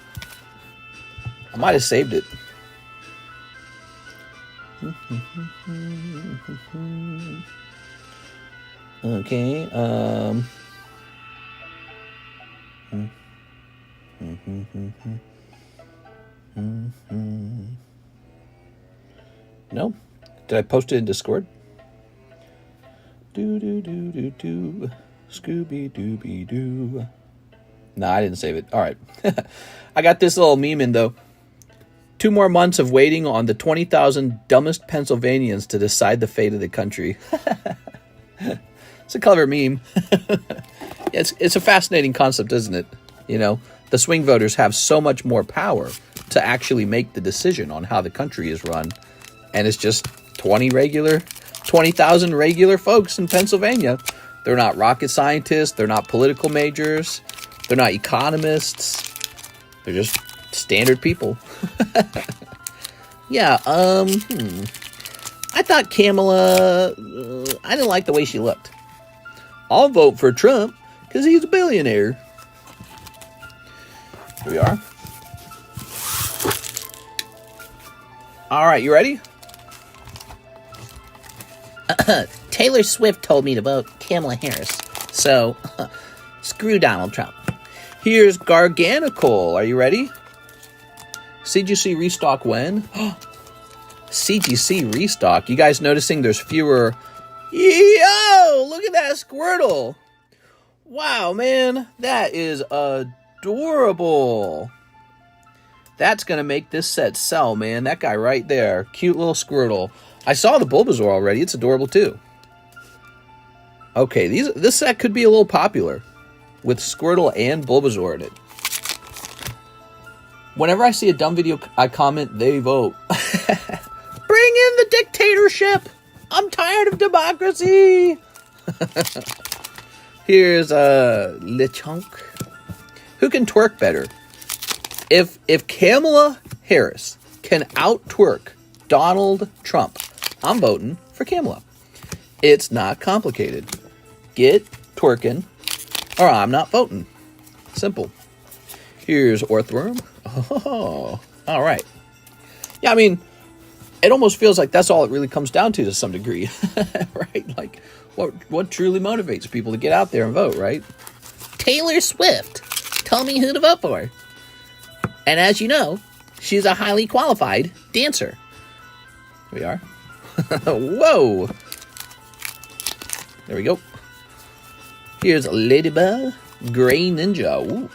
I might have saved it. Okay. No? Did I post it in Discord? Do do do do do. Scooby Dooby Doo. Nah, I didn't save it. All right. I got this little meme in, though. 2 more months of waiting on the 20,000 dumbest Pennsylvanians to decide the fate of the country. It's a clever meme. It's a fascinating concept, isn't it? You know, the swing voters have so much more power to actually make the decision on how the country is run. And it's just 20,000 regular folks in Pennsylvania. They're not rocket scientists. They're not political majors. They're not economists. They're just standard people. Yeah, I thought Kamala, I didn't like the way she looked. I'll vote for Trump because he's a billionaire. Here we are. All right, you ready? Taylor Swift told me to vote Kamala Harris, so screw Donald Trump. Here's Garganical. Are you ready? CGC restock when? CGC restock. You guys noticing there's fewer? Yo, look at that Squirtle. Wow, man. That is adorable. That's going to make this set sell, man. That guy right there. Cute little Squirtle. I saw the Bulbasaur already. It's adorable, too. Okay, this set could be a little popular with Squirtle and Bulbasaur in it. Whenever I see a dumb video, I comment, they vote. Bring in the dictatorship! I'm tired of democracy! Here's Lechonk. Who can twerk better? If Kamala Harris can out-twerk Donald Trump, I'm voting for Kamala. It's not complicated. Get twerking, or I'm not voting. Simple. Here's Orthworm. Oh, all right. Yeah, I mean, it almost feels like that's all it really comes down to some degree, right? Like, what truly motivates people to get out there and vote, right? Taylor Swift told me who to vote for. And as you know, she's a highly qualified dancer. Here we are. Whoa. There we go. Here's Ladybug, Gray Ninja. Ooh.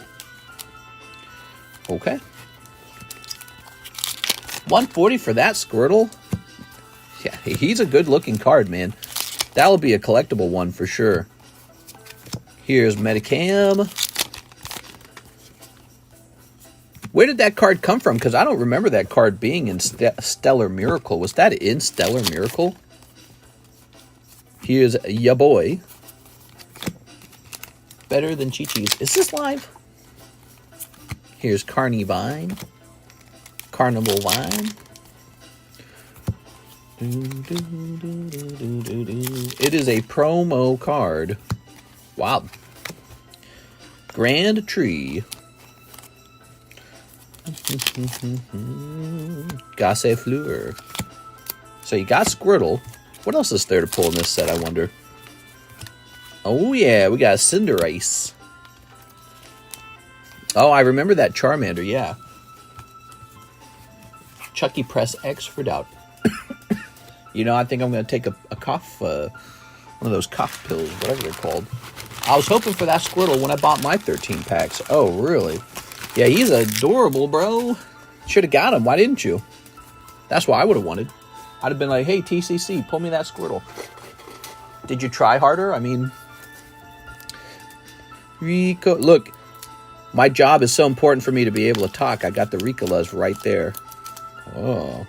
Okay. 140 for that Squirtle. Yeah, he's a good-looking card, man. That'll be a collectible one for sure. Here's Metacam. Where did that card come from? Because I don't remember that card being in Stellar Miracle. Was that in Stellar Miracle? Here's ya boy. Better than Chi-Chi's. Is this live? Here's Carnivine. Carnival Vine. It is a promo card. Wow. Grand Tree. Gossifleur. So you got Squirtle. What else is there to pull in this set, I wonder? Oh yeah, we got Cinderace. Oh, I remember that Charmander, yeah. Chucky, press X for doubt. You know, I think I'm going to take a cough, one of those cough pills, whatever they're called. I was hoping for that Squirtle when I bought my 13 packs. Oh, really? Yeah, he's adorable, bro. Should have got him. Why didn't you? That's what I would have wanted. I'd have been like, hey, TCC, pull me that Squirtle. Did you try harder? I mean, Rico. Look, my job is so important for me to be able to talk. I got the Ricolas right there. Oh.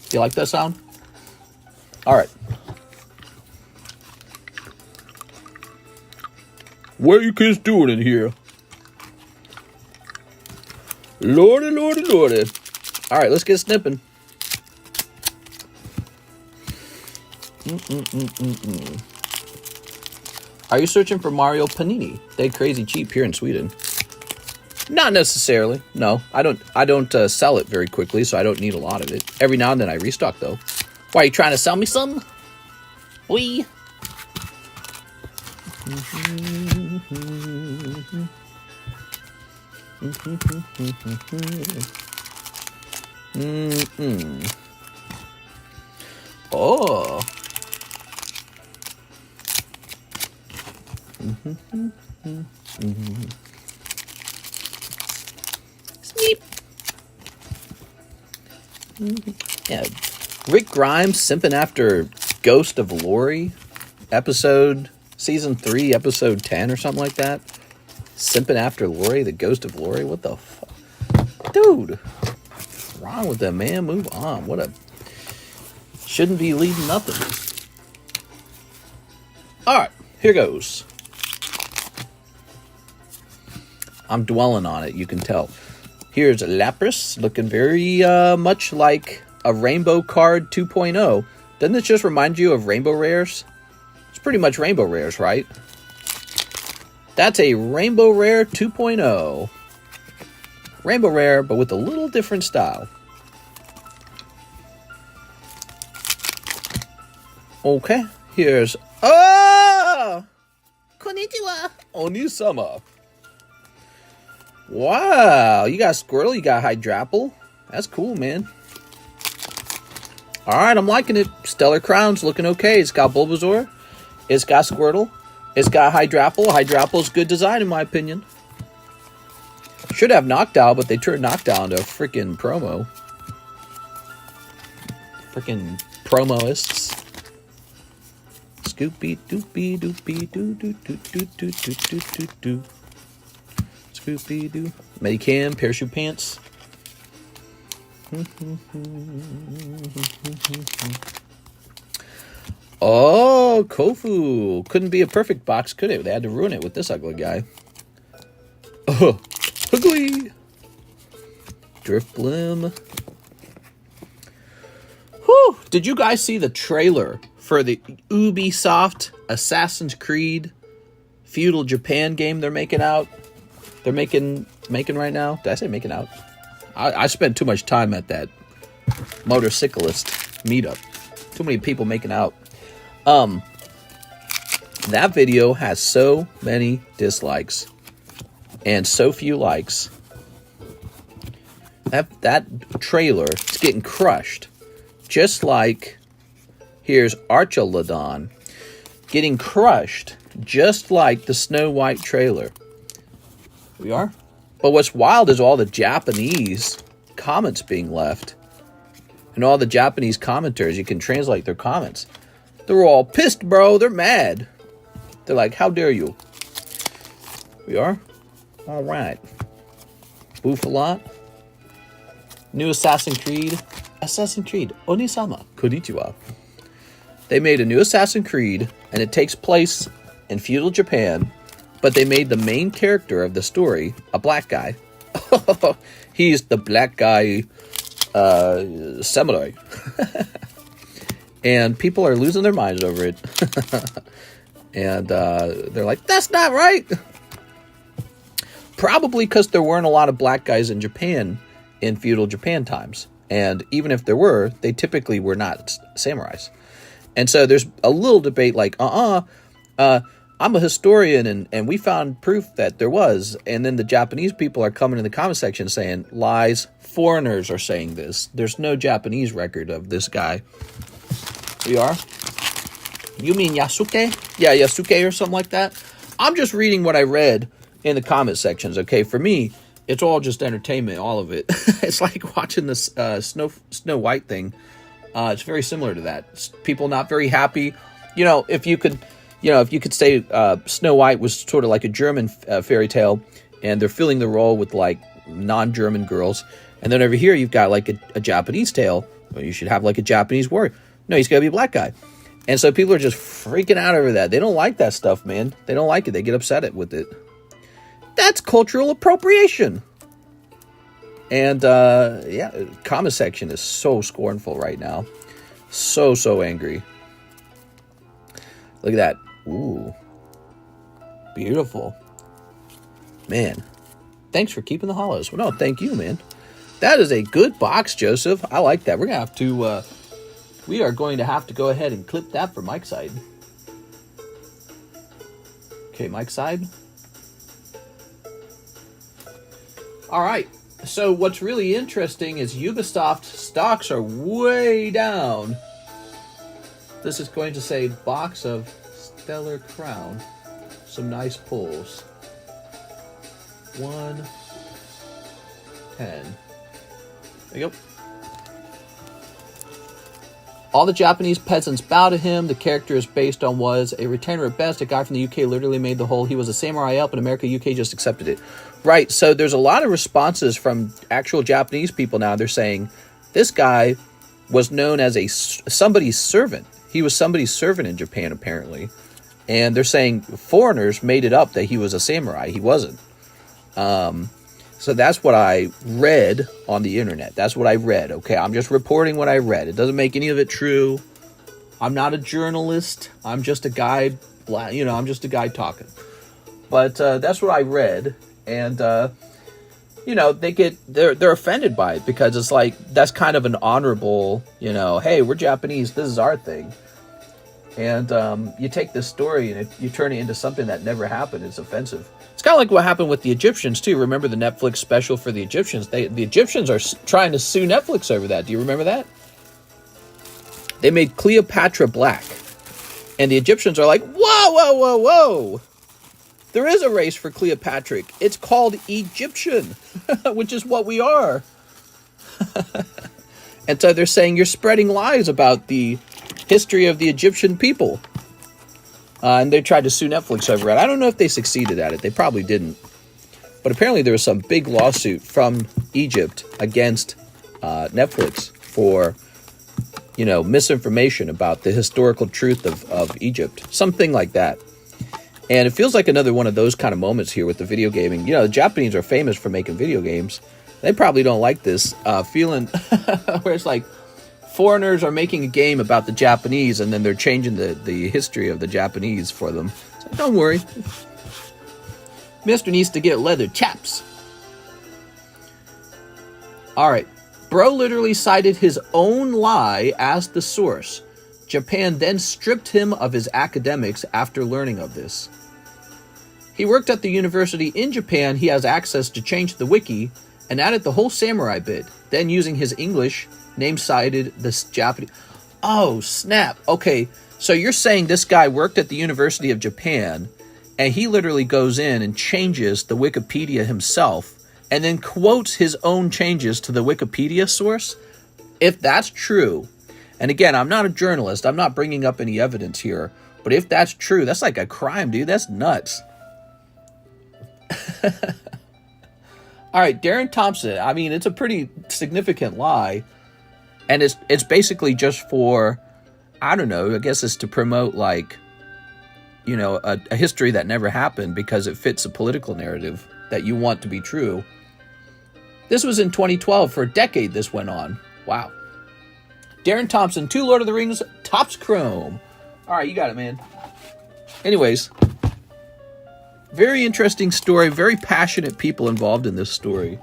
Do you like that sound? All right. What are you kids doing in here? Lordy, lordy, lordy. All right, let's get snipping. Are you searching for Mario Panini? They're crazy cheap here in Sweden. Not necessarily. No, I don't sell it very quickly, so I don't need a lot of it. Every now and then I restock, though. Why, are you trying to sell me some? We. Oh. Sneep. Yeah. Rick Grimes simping after Ghost of Lori season 3, episode 10 or something like that. Simping after Lori, the Ghost of Lori. What the fuck? Dude. What's wrong with them, man? Move on. Shouldn't be leading nothing. Alright, here goes. I'm dwelling on it, you can tell. Here's Lapras, looking very much like a Rainbow Card 2.0. Doesn't this just remind you of Rainbow Rares? It's pretty much Rainbow Rares, right? That's a Rainbow Rare 2.0. Rainbow Rare, but with a little different style. Okay, here's... Oh! Konnichiwa. Onisama. Wow, you got Squirtle, you got Hydrapple. That's cool, man. Alright, I'm liking it. Stellar Crown's looking okay. It's got Bulbasaur. It's got Squirtle. It's got Hydrapple. Hydrapple's good design, in my opinion. Should have Noctowl, but they turned Noctowl into a freaking promo. Freaking promoists. Scoopy doopy doopy doo doo doo doo doo doo doo doo doo. Scoopy doo. Medicam, parachute pants. Oh, Kofu. Couldn't be a perfect box, could it? They had to ruin it with this ugly guy. Oh, ugly. Drifblim. Whew. Did you guys see the trailer for the Ubisoft Assassin's Creed Feudal Japan game they're making out? They're making right now? Did I say making out? I spent too much time at that motorcyclist meetup. Too many people making out. That video has so many dislikes and so few likes. That trailer is getting crushed. Just like, here's Archelodon getting crushed, just like the Snow White trailer. We are. But what's wild is all the Japanese comments being left. And all the Japanese commenters, you can translate their comments. They're all pissed, bro. They're mad. They're like, how dare you? We are? All right. Boofalot. New Assassin's Creed. Onisama. Konnichiwa. They made a new Assassin's Creed, and it takes place in feudal Japan, but they made the main character of the story a black guy. He's the black guy samurai. And people are losing their minds over it. And they're like, that's not right. Probably because there weren't a lot of black guys in Japan in feudal Japan times. And even if there were, they typically were not samurais. And so there's a little debate like, I'm a historian and we found proof that there was. And then the Japanese people are coming in the comment section saying, lies, foreigners are saying this. There's no Japanese record of this guy. We are? You mean Yasuke? Yeah, Yasuke or something like that. I'm just reading what I read in the comment sections, okay? For me, it's all just entertainment, all of it. It's like watching this Snow White thing. It's very similar to that. It's people not very happy. If you could say Snow White was sort of like a German fairy tale, and they're filling the role with like non-German girls, and then over here you've got like a Japanese tale. Well, you should have like a Japanese warrior. No, he's got to be a black guy. And so people are just freaking out over that. They don't like that stuff, man. They don't like it. They get upset with it. That's cultural appropriation. And, comment section is so scornful right now. So angry. Look at that. Ooh. Beautiful. Man. Thanks for keeping the hollows. Well, no, thank you, man. That is a good box, Joseph. I like that. We're going to have to, we are going to have to go ahead and clip that for Mike's side. Okay, Mike's side. All right. So what's really interesting is Ubisoft stocks are way down. This is going to say box of Stellar Crown. Some nice pulls. 1, 10. There you go. All the Japanese peasants bow to him. The character is based on was a retainer at best. A guy from the UK literally made the whole. He was a samurai up in America. UK just accepted it. Right. So there's a lot of responses from actual Japanese people now. They're saying this guy was known as somebody's servant. He was somebody's servant in Japan, apparently. And they're saying foreigners made it up that he was a samurai. He wasn't. So that's what I read on the internet. That's what I read. Okay, I'm just reporting what I read. It doesn't make any of it true. I'm not a journalist. I'm just a guy, I'm just a guy talking. But that's what I read. And, they're offended by it because it's like, that's kind of an honorable, hey, we're Japanese. This is our thing. And you take this story and you turn it into something that never happened. It's offensive. It's kind of like what happened with the Egyptians, too. Remember the Netflix special for the Egyptians? The Egyptians are trying to sue Netflix over that. Do you remember that? They made Cleopatra black. And the Egyptians are like, whoa, whoa, whoa, whoa. There is a race for Cleopatra. It's called Egyptian, which is what we are. And so they're saying you're spreading lies about the history of the Egyptian people. And they tried to sue Netflix over it. I don't know if they succeeded at it. They probably didn't. But apparently there was some big lawsuit from Egypt against Netflix for, misinformation about the historical truth of Egypt. Something like that. And it feels like another one of those kind of moments here with the video gaming. The Japanese are famous for making video games. They probably don't like this feeling where it's like, foreigners are making a game about the Japanese, and then they're changing the history of the Japanese for them. So don't worry. Mister needs to get leather chaps. All right. Bro literally cited his own lie as the source. Japan then stripped him of his academics after learning of this. He worked at the university in Japan. He has access to change the wiki and added the whole samurai bit. Then using his English name cited this Japanese. Oh, snap. Okay, so you're saying this guy worked at the University of Japan, and he literally goes in and changes the Wikipedia himself, and then quotes his own changes to the Wikipedia source? If that's true, and again, I'm not a journalist, I'm not bringing up any evidence here, but if that's true, that's like a crime, dude. That's nuts. All right, Darren Thompson. I mean, it's a pretty significant lie. And it's basically just for, I don't know, I guess it's to promote, like, a history that never happened because it fits a political narrative that you want to be true. This was in 2012. For a decade this went on. Wow. Darren Thompson, 2 Lord of the Rings, Topps Chrome. All right, you got it, man. Anyways, very interesting story. Very passionate people involved in this story.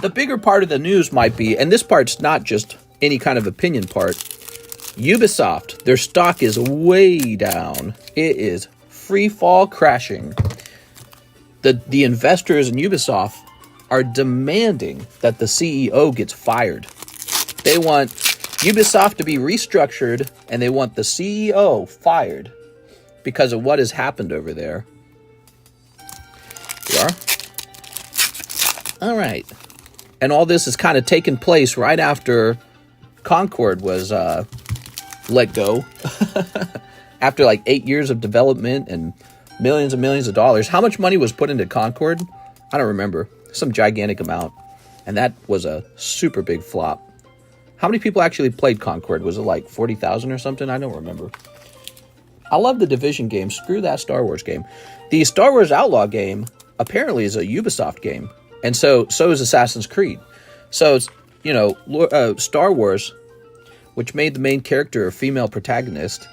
The bigger part of the news might be, and this part's not just any kind of opinion part, Ubisoft, their stock is way down. It is free fall crashing. The investors in Ubisoft are demanding that the CEO gets fired. They want Ubisoft to be restructured, and they want the CEO fired because of what has happened over there. We are. All right. And all this has kind of taken place right after Concord was let go. After like 8 years of development and millions of dollars. How much money was put into Concord? I don't remember. Some gigantic amount. And that was a super big flop. How many people actually played Concord? Was it like 40,000 or something? I don't remember. I love the Division game. Screw that Star Wars game. The Star Wars Outlaw game apparently is a Ubisoft game. And so is Assassin's Creed. So it's, Star Wars, which made the main character a female protagonist,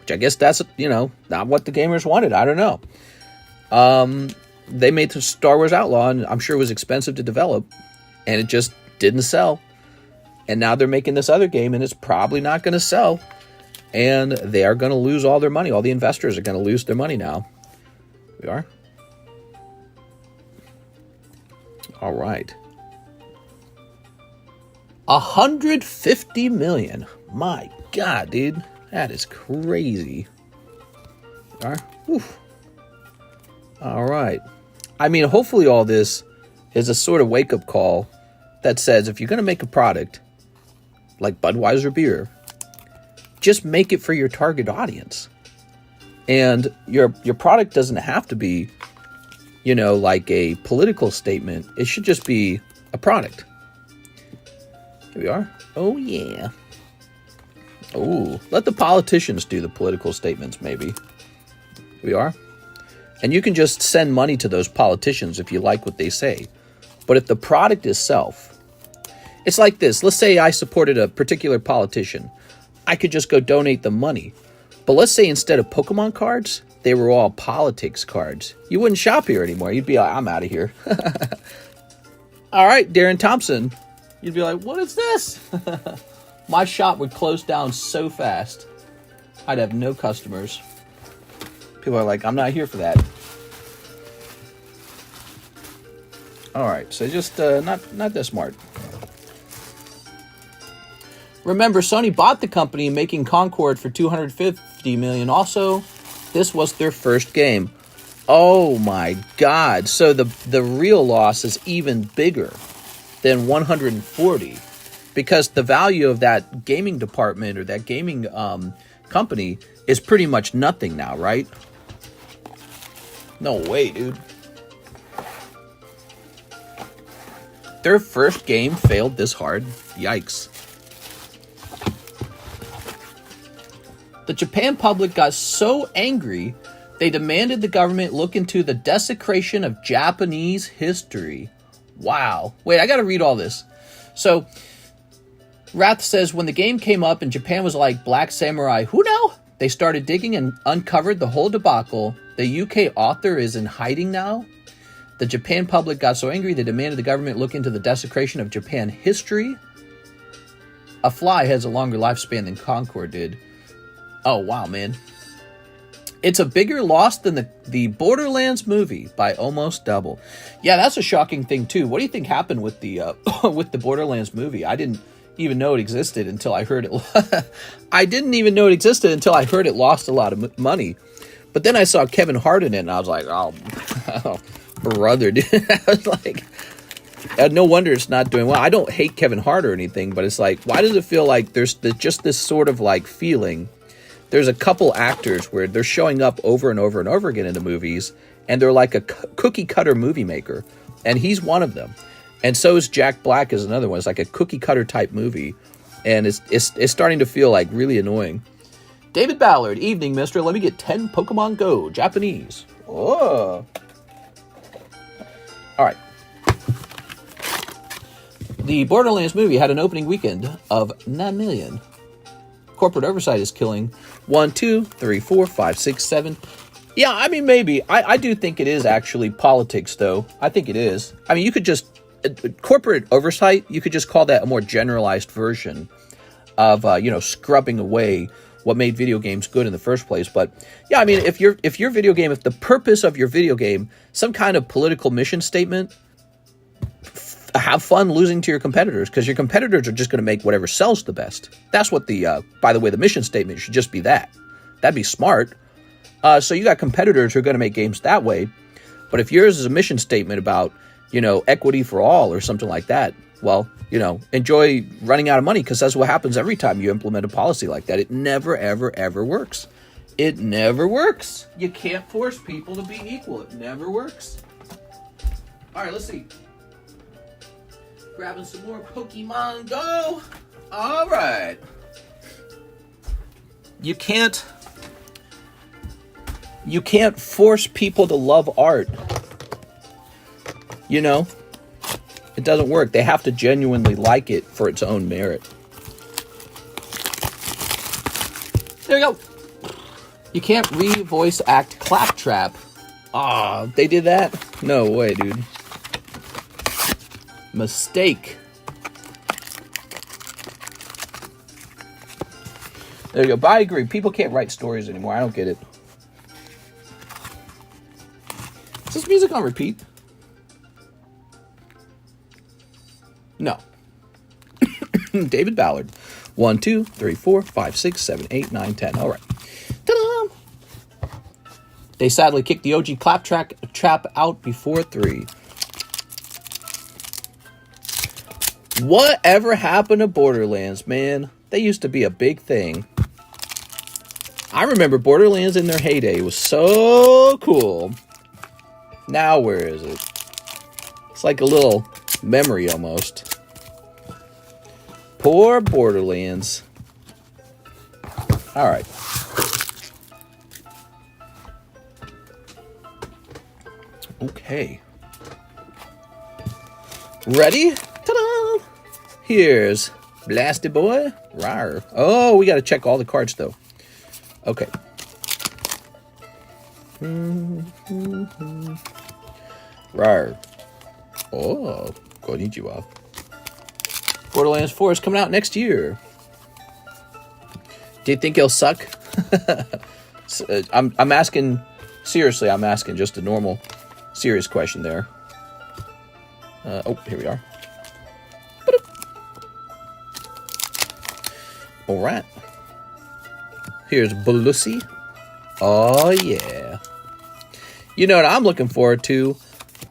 which I guess that's, not what the gamers wanted. I don't know. They made the Star Wars Outlaw, and I'm sure it was expensive to develop, and it just didn't sell. And now they're making this other game, and it's probably not going to sell. And they are going to lose all their money. All the investors are going to lose their money now. We are. All right. $150 million. My God, dude. That is crazy. All right. Oof. All right. I mean, hopefully all this is a sort of wake-up call that says if you're going to make a product like Budweiser beer, just make it for your target audience. And your product doesn't have to be, you know, like a political statement. It should just be a product. Here we are. Oh, yeah. Oh, let the politicians do the political statements, maybe. Here we are. And you can just send money to those politicians if you like what they say. But if the product itself, it's like this. Let's say I supported a particular politician. I could just go donate them money. But let's say instead of Pokemon cards, they were all politics cards. You wouldn't shop here anymore. You'd be like, I'm out of here. All right, Darren Thompson. You'd be like, what is this? My shop would close down so fast. I'd have no customers. People are like, I'm not here for that. All right, so just not that smart. Remember, Sony bought the company making Concord for $250 million. Also, this was their first game. Oh my God! So the real loss is even bigger than 140, because the value of that gaming department or that gaming company is pretty much nothing now, right? No way, dude. Their first game failed this hard. Yikes. The Japan public got so angry, they demanded the government look into the desecration of Japanese history. Wow. Wait, I gotta read all this. So, Wrath says, when the game came up and Japan was like, Black Samurai, who now? They started digging and uncovered the whole debacle. The UK author is in hiding now. The Japan public got so angry, they demanded the government look into the desecration of Japan history. A fly has a longer lifespan than Concord did. Oh, wow, man. It's a bigger loss than the Borderlands movie by almost double. Yeah, that's a shocking thing, too. What do you think happened with the with the Borderlands movie? I didn't even know it existed until I heard it. I didn't even know it existed until I heard it lost a lot of money. But then I saw Kevin Hart in it, and I was like, oh brother, dude. I was like, no wonder it's not doing well. I don't hate Kevin Hart or anything, but it's like, why does it feel like there's just this sort of like feeling? There's a couple actors where they're showing up over and over and over again in the movies, and they're like a cookie cutter movie maker, and he's one of them. And so is Jack Black is another one. It's like a cookie cutter type movie, and it's starting to feel like really annoying. David Ballard, evening, mister. Let me get 10 Pokemon Go, Japanese. Oh. All right. The Borderlands movie had an opening weekend of 9 million. Corporate oversight is killing 1, 2, 3, 4, 5, 6, 7. Yeah, I mean, maybe. I do think it is actually politics, though. I think it is. I mean, you could just... corporate oversight, you could just call that a more generalized version of, scrubbing away what made video games good in the first place. But, yeah, I mean, if the purpose of your video game, some kind of political mission statement, have fun losing to your competitors, because your competitors are just going to make whatever sells the best. That's what by the way, the mission statement should just be that. That'd be smart. So you got competitors who are going to make games that way. But if yours is a mission statement about, equity for all or something like that, well, enjoy running out of money, because that's what happens every time you implement a policy like that. It never, ever, ever works. It never works. You can't force people to be equal. It never works. All right, let's see. Grabbing some more Pokemon Go. All right. You can't force people to love art. It doesn't work. They have to genuinely like it for its own merit. There you go. You can't re-voice act Claptrap. Ah, they did that? No way, dude. Mistake. There you go. But I agree. People can't write stories anymore. I don't get it. Is this music on repeat? No. David Ballard. 1, 2, 3, 4, 5, 6, 7, 8, 9, 10. All right. Ta-da! They sadly kicked the OG Claptrap out before 3. Whatever happened to Borderlands, man? They used to be a big thing. I remember Borderlands in their heyday was so cool. Now where is it? It's like a little memory almost. Poor Borderlands. All right. Okay. Ready? Ta-da! Here's Blasty Boy. Rawr. Oh, we got to check all the cards, though. Okay. Rawr. Oh, konnichiwa. Borderlands 4 is coming out next year. Do you think it'll suck? I'm asking, seriously, I'm asking just a normal, serious question there. Oh, here we are. All right. Here's Belusi. Oh, yeah. You know what I'm looking forward to?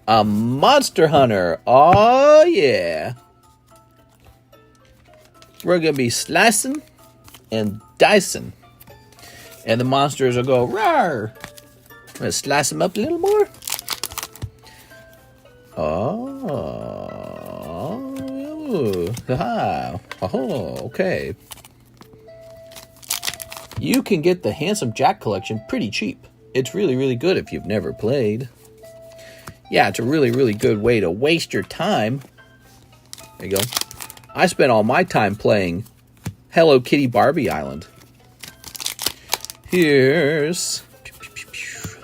A Monster Hunter. Oh, yeah. We're going to be slicing and dicing. And the monsters will go, rawr. I'm going to slice them up a little more. Oh, okay. You can get the Handsome Jack collection pretty cheap. It's really, really good if you've never played. Yeah, it's a really, really good way to waste your time. There you go. I spent all my time playing Hello Kitty Barbie Island. Here's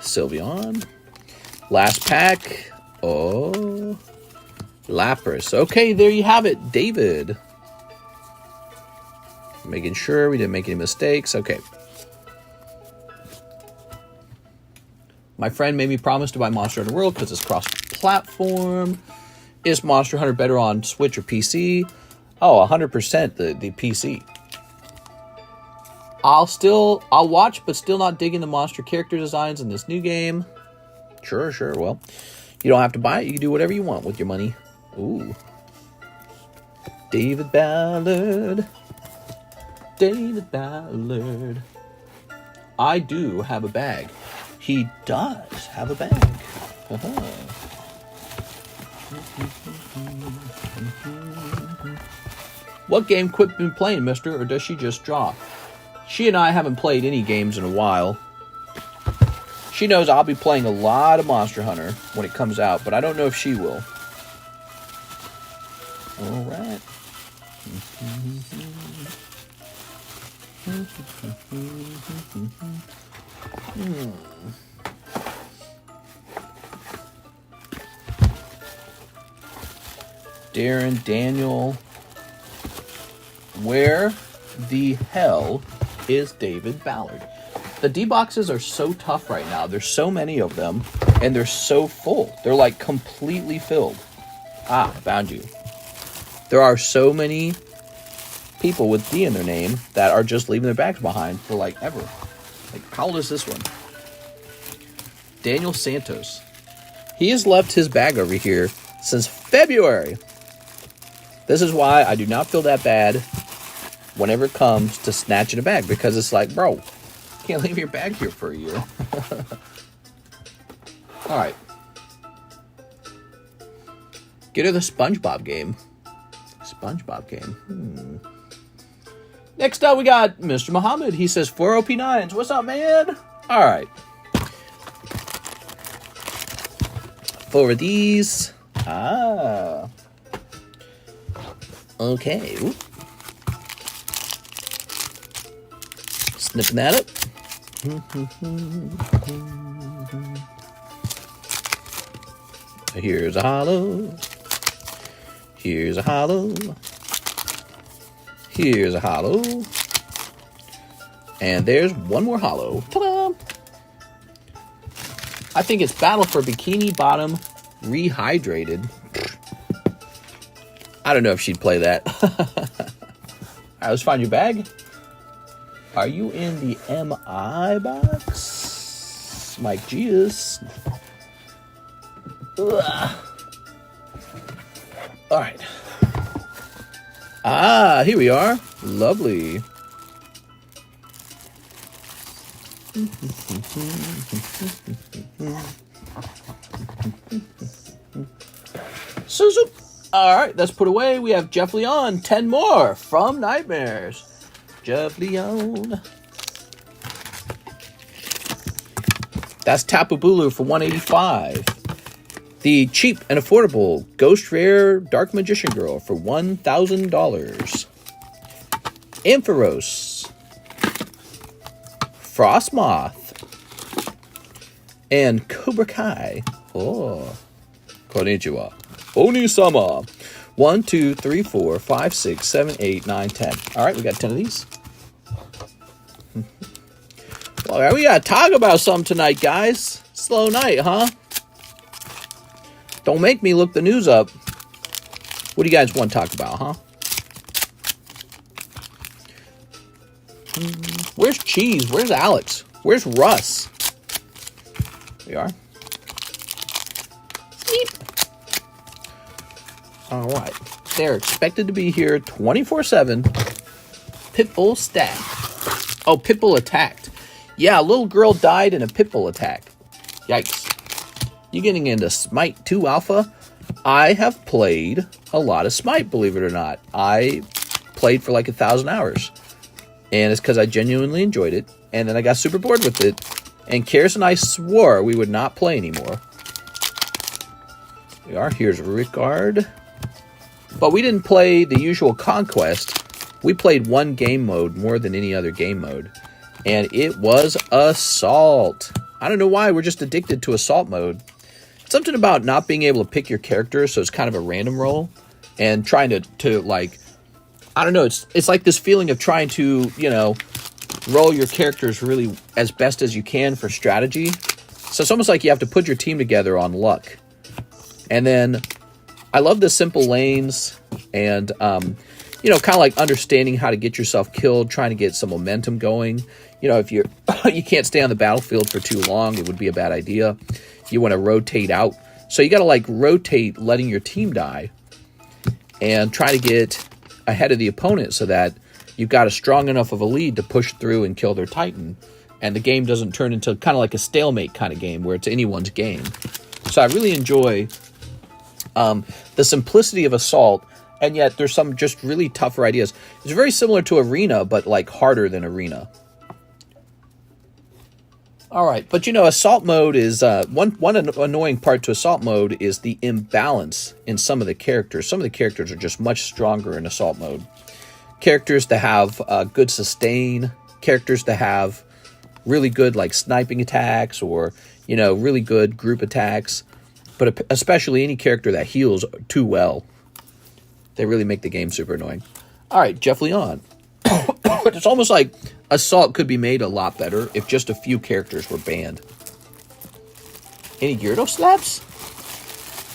Sylveon. Last pack. Oh, Lapras. Okay, there you have it, David. Making sure we didn't make any mistakes. Okay. My friend made me promise to buy Monster Hunter World because it's cross-platform. Is Monster Hunter better on Switch or PC? Oh, 100% the PC. I'll watch, but still not digging the monster character designs in this new game. Sure. Well, you don't have to buy it. You can do whatever you want with your money. Ooh. David Ballard. I do have a bag. He does have a bag. What game Quip been playing, mister, or does she just draw? She and I haven't played any games in a while. She knows I'll be playing a lot of Monster Hunter when it comes out, but I don't know if she will. All right. Darren Daniel. Where the hell is David Ballard? The D-boxes are so tough right now. There's so many of them, and they're so full. They're like completely filled. Ah, found you. There are so many people with D in their name that are just leaving their bags behind for like ever. Like, how old is this one? Daniel Santos. He has left his bag over here since February. This is why I do not feel that bad whenever it comes to snatching a bag, because it's like, bro, you can't leave your bag here for a year. All right. Get her the SpongeBob game. Next up, we got Mr. Muhammad. He says 4 OP9s. What's up, man? All right. For these. Okay. Oop. Snipping that up. Here's a holo. Here's a holo. Here's a holo. And there's one more holo. Ta-da! I think it's Battle for Bikini Bottom Rehydrated. I don't know if she'd play that. Alright, let's find your bag. Are you in the MI box? Mike Jesus. Alright. Ah, here we are. Lovely. Alright, that's put away. We have Jeff Leon. 10 more from Nightmares. Jeff Leon. That's Tapu Bulu for $185. The cheap and affordable Ghost Rare Dark Magician Girl for $1,000. Ampharos. Frostmoth. And Cobra Kai. Oh. Konnichiwa. Oni-sama. 1, 2, 3, 4, 5, 6, 7, 8, 9, 10. Alright, we got 10 of these. Well, we gotta talk about something tonight, guys. Slow night, huh? Don't make me look the news up. What do you guys want to talk about, huh? Where's Cheese? Where's Alex? Where's Russ? There you are. Sleep. Alright. They're expected to be here 24/7. Pitbull stat. Oh, Pitbull attacked. Yeah, a little girl died in a Pitbull attack. Yikes. You getting into Smite 2 Alpha? I have played a lot of Smite, believe it or not. I played for like 1,000 hours. And it's because I genuinely enjoyed it. And then I got super bored with it. And Karis and I swore we would not play anymore. We are. Here's Rickard. But we didn't play the usual Conquest. We played one game mode more than any other game mode. And it was Assault. I don't know why, we're just addicted to Assault mode. Something about not being able to pick your character, so it's kind of a random roll. And trying to like, I don't know, it's like this feeling of trying to, you know, roll your characters really as best as you can for strategy. So it's almost like you have to put your team together on luck. And then I love the simple lanes and, you know, kind of like understanding how to get yourself killed, trying to get some momentum going. You know, if you can't stay on the battlefield for too long, it would be a bad idea. You want to rotate out. So you got to like rotate letting your team die and try to get ahead of the opponent so that you've got a strong enough of a lead to push through and kill their Titan. And the game doesn't turn into kind of like a stalemate kind of game where it's anyone's game. So I really enjoy the simplicity of Assault, and yet there's some just really tougher ideas. It's very similar to Arena, but like harder than Arena. All right, but you know, Assault mode is one annoying part to Assault mode is the imbalance in some of the characters. Some of the characters are just much stronger in Assault mode. Characters that have good sustain, characters that have really good like sniping attacks or, you know, really good group attacks, but especially any character that heals too well. They really make the game super annoying. All right, Jeff Leon. It's almost like Assault could be made a lot better if just a few characters were banned. Any Gyarados slabs?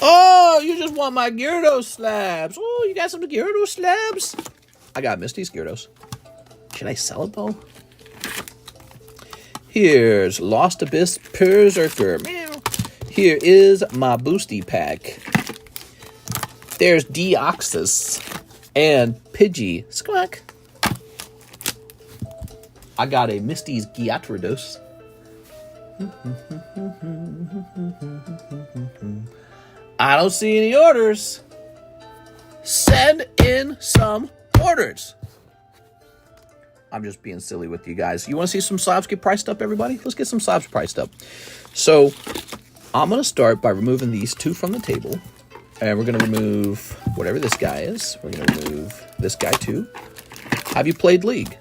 Oh, you just want my Gyarados slabs. Oh, you got some Gyarados slabs? I got Misty's Gyarados. Should I sell it, though? Here's Lost Abyss Berserker. Meow. Here is my Boosty pack. There's Deoxys and Pidgey. Squawk. I got a Misty's Gyarados. I don't see any orders. Send in some orders. I'm just being silly with you guys. You want to see some slabs get priced up, everybody? Let's get some slabs priced up. So I'm going to start by removing these two from the table. And we're going to remove whatever this guy is. We're going to remove this guy too. Have you played League?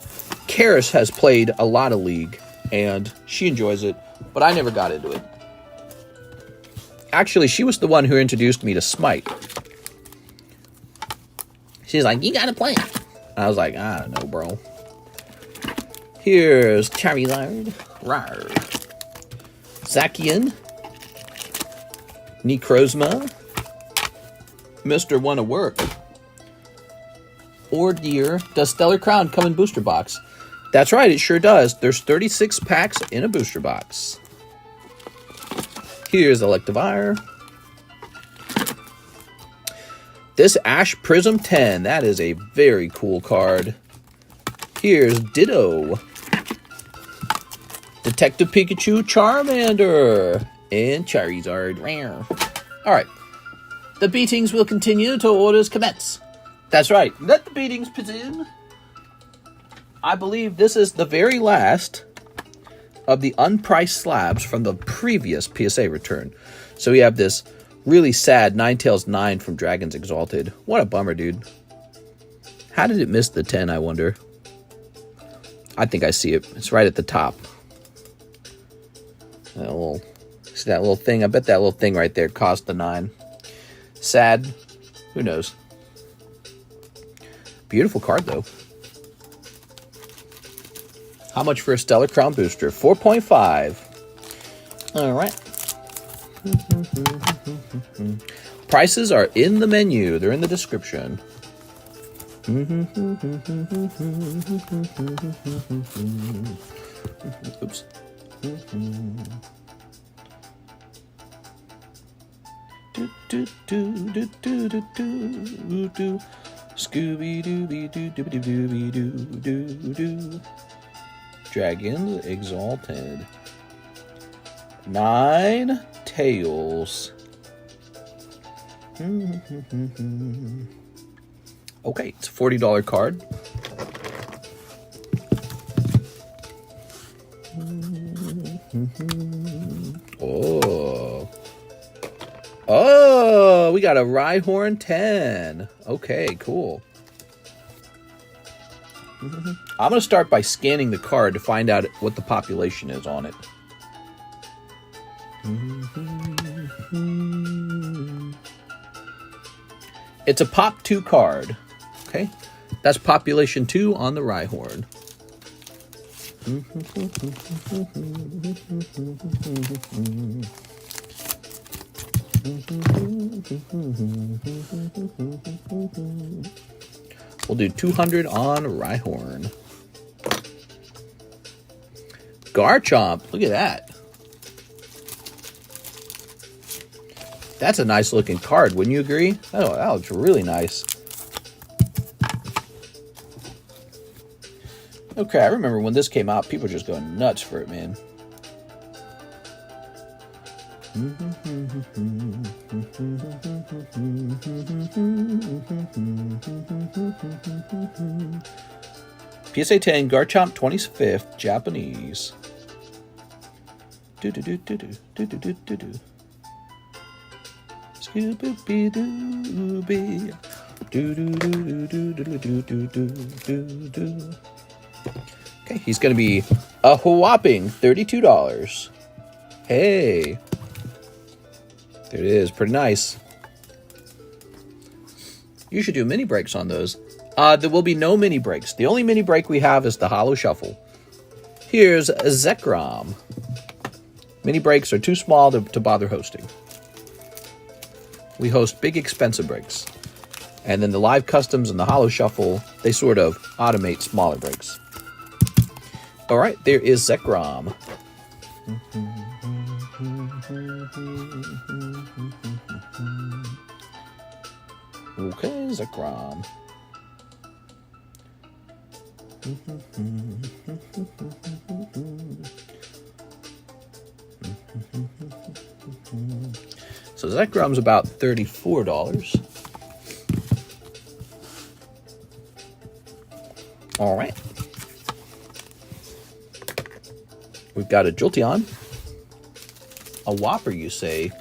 Karis has played a lot of League, and she enjoys it, but I never got into it. Actually, she was the one who introduced me to Smite. She's like, you gotta play it. I was like, I don't know, bro. Here's Charizard, Rar, Zacian, Necrozma, Mr. Wanna Work, or dear, does Stellar Crown come in booster box? That's right, it sure does. There's 36 packs in a booster box. Here's Electivire. This Ash Prism 10, that is a very cool card. Here's Ditto. Detective Pikachu, Charmander, and Charizard. Alright. The beatings will continue till orders commence. That's right. Let the beatings begin. I believe this is the very last of the unpriced slabs from the previous PSA return. So we have this really sad Ninetales 9 from Dragons Exalted. What a bummer, dude. How did it miss the 10, I wonder? I think I see it. It's right at the top. See that little thing? I bet that little thing right there cost the 9. Sad. Who knows? Beautiful card, though. How much for a Stellar Crown booster? 4.5. All right. Prices are in the menu. They're in the description. Oops. Scooby Dooby Dooby Dooby Doo Doo. Dragons Exalted. 9 tails. Okay, it's a $40 card. Oh, we got a Rhyhorn 10. Okay, cool. I'm going to start by scanning the card to find out what the population is on it. It's a Pop 2 card. Okay, that's population 2 on the Rhyhorn. We'll do 200 on Rhyhorn. Garchomp, look at that. That's a nice looking card, wouldn't you agree? Oh, that looks really nice. Okay, I remember when this came out, people were just going nuts for it, man. PSA 10, Garchomp 25th, Japanese. Do-do-do-do-do-do-do-do-do. Scooby-Dooby. Do-do-do-do-do-do-do-do-do. Okay, he's going to be a whopping $32. Hey. There it is. Pretty nice. You should do mini breaks on those. There will be no mini breaks. The only mini break we have is the Holo Shuffle. Here's Zekrom. Mini breaks are too small to bother hosting. We host big, expensive breaks. And then the live customs and the Holo Shuffle, they sort of automate smaller breaks. All right, there is Zekrom. Okay, Zekrom. So Zekrom's about $34. All right. We've got a Jolteon. A Whopper, you say?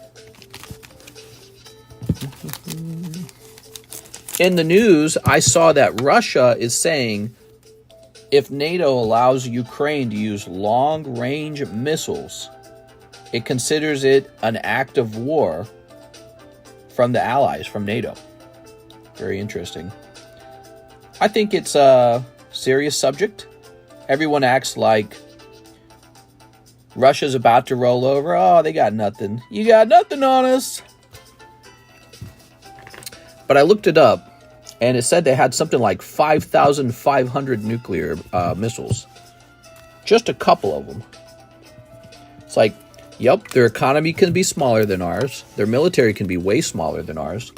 In the news, I saw that Russia is saying if NATO allows Ukraine to use long-range missiles, it considers it an act of war from the allies, from NATO. Very interesting. I think it's a serious subject. Everyone acts like Russia's about to roll over. Oh, they got nothing. You got nothing on us. But I looked it up, And it said they had something like 5,500 nuclear missiles. Just a couple of them. It's like, yep, their economy can be smaller than ours. Their military can be way smaller than ours.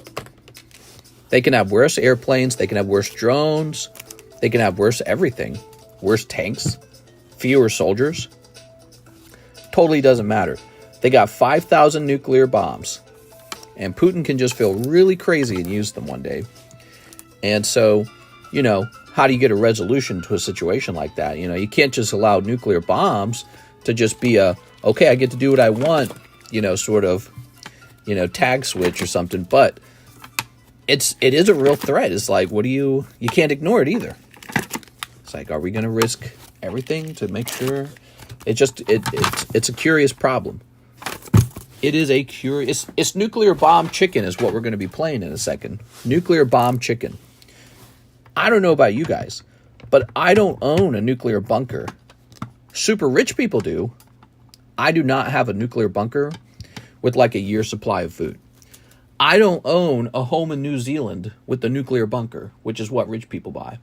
They can have worse airplanes. They can have worse drones. They can have worse everything. Worse tanks. Fewer soldiers. Totally doesn't matter. They got 5,000 nuclear bombs. And Putin can just feel really crazy and use them one day. And so, you know, how do you get a resolution to a situation like that? You know, you can't just allow nuclear bombs to just be a, okay, I get to do what I want, you know, sort of, you know, tag switch or something. But it is a real threat. It's like, you can't ignore it either. It's like, are we going to risk everything to make sure? It's a curious problem. It is a curious, it's nuclear bomb chicken is what we're going to be playing in a second. Nuclear bomb chicken. I don't know about you guys, but I don't own a nuclear bunker. Super rich people do. I do not have a nuclear bunker with like a year's supply of food. I don't own a home in New Zealand with the nuclear bunker, which is what rich people buy.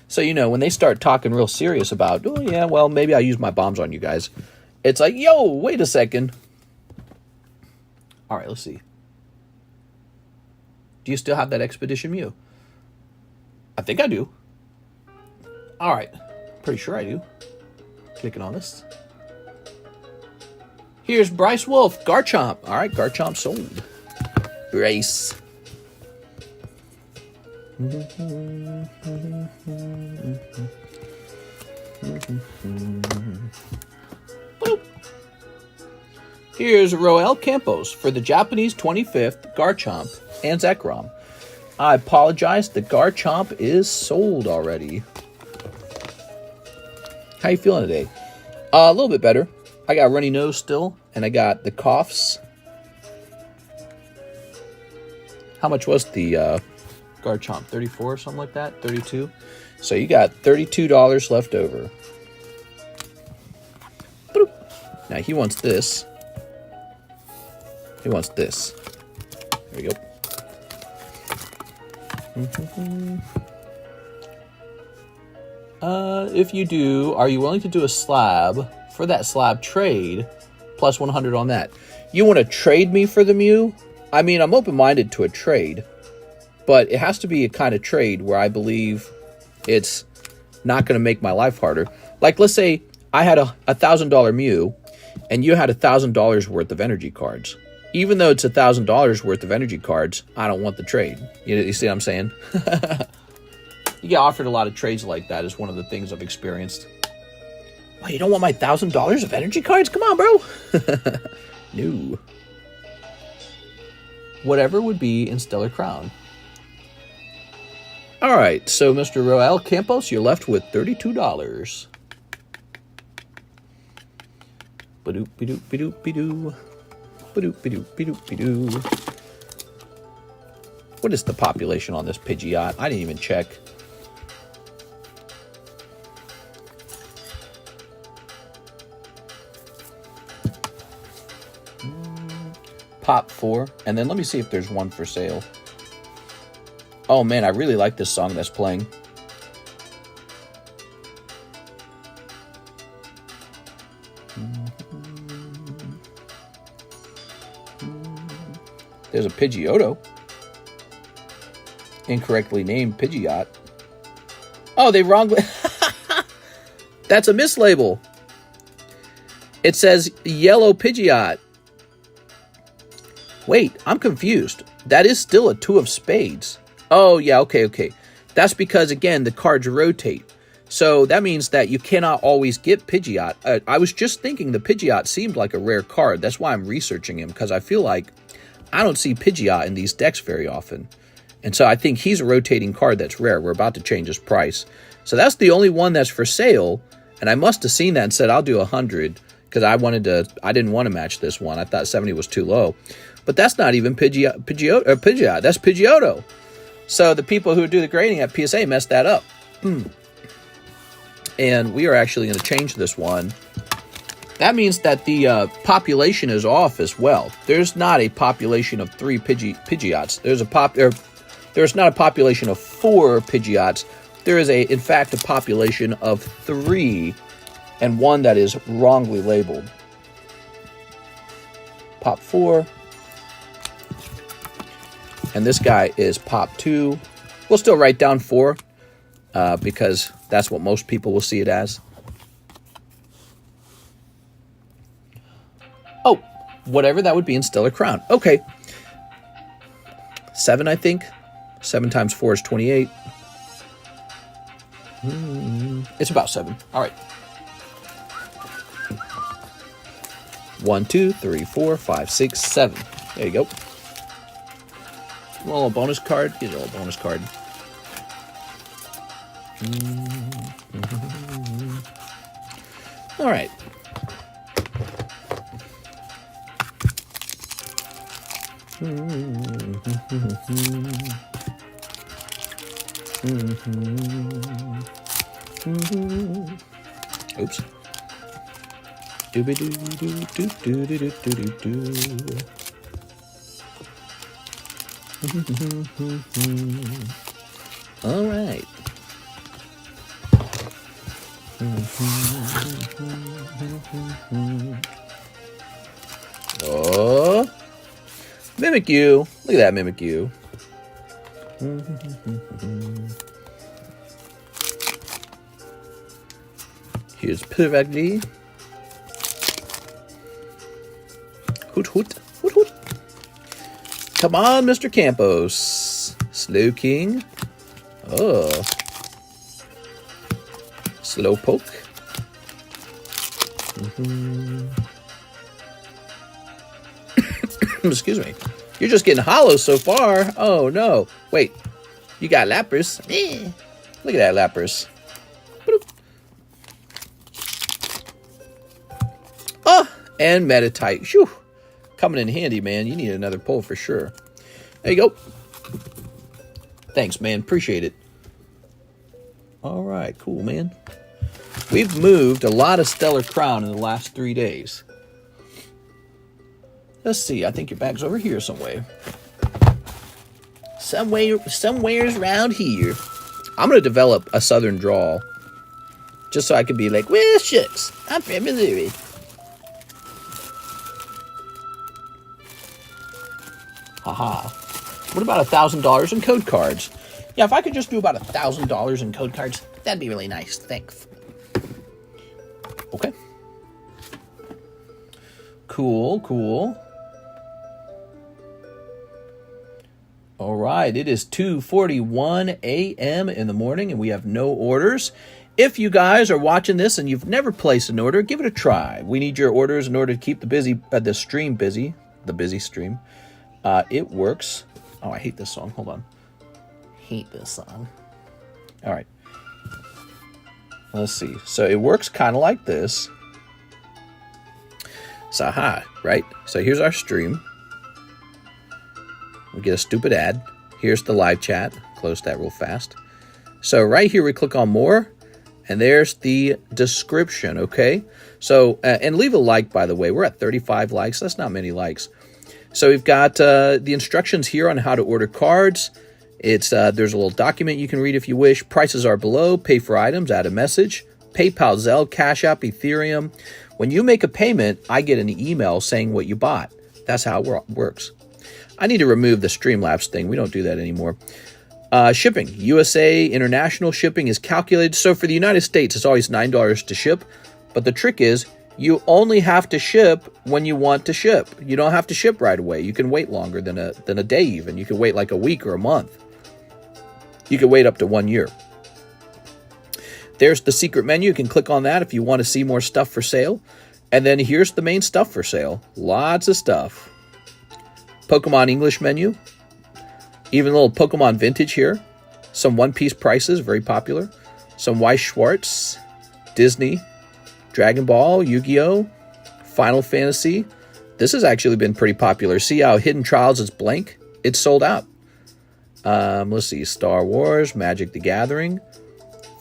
So, you know, when they start talking real serious about, oh yeah, well, maybe I'll use my bombs on you guys. It's like, yo, wait a second. All right, let's see. Do you still have that Expedition Mew? I think I do. All right. Pretty sure I do. Clicking on this. Here's Bryce Wolf, Garchomp. All right, Garchomp sold. Bryce. Boop. Here's Roel Campos for the Japanese 25th, Garchomp, and Zekrom. I apologize, the Garchomp is sold already. How you feeling today? A little bit better. I got a runny nose still, and I got the coughs. How much was the Garchomp? 34 or something like that? 32? So you got $32 left over. Boop. Now he wants this. He wants this. There we go. If you do, are you willing to do a slab for that slab trade plus 100 on that? You want to trade me for the Mew? I mean, I'm open-minded to a trade, but it has to be a kind of trade where I believe it's not going to make my life harder. Like, let's say I had a $1,000 Mew and you had $1,000 worth of energy cards. Even though it's $1,000 worth of energy cards, I don't want the trade. You see what I'm saying? You get offered a lot of trades like that is one of the things I've experienced. Well, you don't want my $1,000 of energy cards? Come on, bro. No. Whatever would be in Stellar Crown. All right, so Mr. Roel Campos, you're left with $32. Ba-doop-be-doop-be-doop-be-doo. Ba-doop-be-doop-be-doop-be-doo. What is the population on this Pidgeot? I didn't even check. Pop 4. And then let me see if there's one for sale. Oh man, I really like this song that's playing. There's a Pidgeotto. Incorrectly named Pidgeot. Oh, they wrongly... That's a mislabel. It says yellow Pidgeot. Wait, I'm confused. That is still a 2 of spades. Oh, yeah, okay. That's because, again, the cards rotate. So that means that you cannot always get Pidgeot. I was just thinking the Pidgeot seemed like a rare card. That's why I'm researching him, because I feel like I don't see Pidgeot in these decks very often. And so I think he's a rotating card that's rare. We're about to change his price. So that's the only one that's for sale. And I must have seen that and said, I'll do 100 because I didn't want to match this one. I thought 70 was too low. But that's not even Pidgeot. That's Pidgeotto. So the people who do the grading at PSA messed that up. And we are actually going to change this one. That means that the population is off as well. There's not a population of 3 Pidgeots. There's There's not a population of 4 Pidgeots. There is, in fact, a population of 3, and one that is wrongly labeled. Pop 4. And this guy is Pop 2. We'll still write down 4, because that's what most people will see it as. Oh, whatever that would be in Stellar Crown. Okay. 7, I think. 7 times 4 is 28. It's about 7. All right. 1, 2, 3, 4, 5, 6, 7. There you go. A little bonus card. Get a little bonus card. All right. Oops. All right. Oh, Mimikyu. Look at that Mimikyu. Here's Puragly. Hoot hoot. Hoot hoot. Come on, Mr. Campos. Slowking. Oh. Slowpoke. Excuse me. You're just getting hollow so far. Oh, no. Wait. You got Lapras. Look at that Lapras. Oh, and Meditite. Shoo. Coming in handy, man. You need another pull for sure. There you go. Thanks, man. Appreciate it. All right. Cool, man. We've moved a lot of Stellar Crown in the last 3 days. Let's see. I think your bag's over here somewhere. Somewhere's around here. I'm going to develop a southern drawl. Just so I can be like, well, shucks. I'm from Missouri. Haha. What about $1,000 in code cards? Yeah, if I could just do about $1,000 in code cards, that'd be really nice. Thanks. Okay. Cool, cool. All right, it is 2:41 a.m. in the morning, and we have no orders. If you guys are watching this and you've never placed an order, give it a try. We need your orders in order to keep the stream busy. The busy stream. It works. Oh, I hate this song. Hold on. Hate this song. All right. Let's see. So it works kind of like this. Saha, right? So here's our stream. We get a stupid ad. Here's the live chat. Close that real fast. So right here we click on more. And there's the description, okay? So, and leave a like, by the way. We're at 35 likes. That's not many likes. So we've got the instructions here on how to order cards. There's a little document you can read if you wish. Prices are below. Pay for items. Add a message. PayPal, Zelle, CASHAPP, Ethereum. When you make a payment, I get an email saying what you bought. That's how it works. I need to remove the Streamlabs thing. We don't do that anymore. Shipping. USA international shipping is calculated. So for the United States, it's always $9 to ship. But the trick is, you only have to ship when you want to ship. You don't have to ship right away. You can wait longer than a day even. You can wait like a week or a month. You can wait up to 1 year. There's the secret menu. You can click on that if you want to see more stuff for sale. And then here's the main stuff for sale. Lots of stuff. Pokemon English menu. Even a little Pokemon vintage here. Some One Piece prices, very popular. Some Weiss Schwarz. Disney. Dragon Ball, Yu-Gi-Oh, Final Fantasy. This has actually been pretty popular. See how Hidden Trials is blank? It's sold out. Let's see. Star Wars, Magic the Gathering,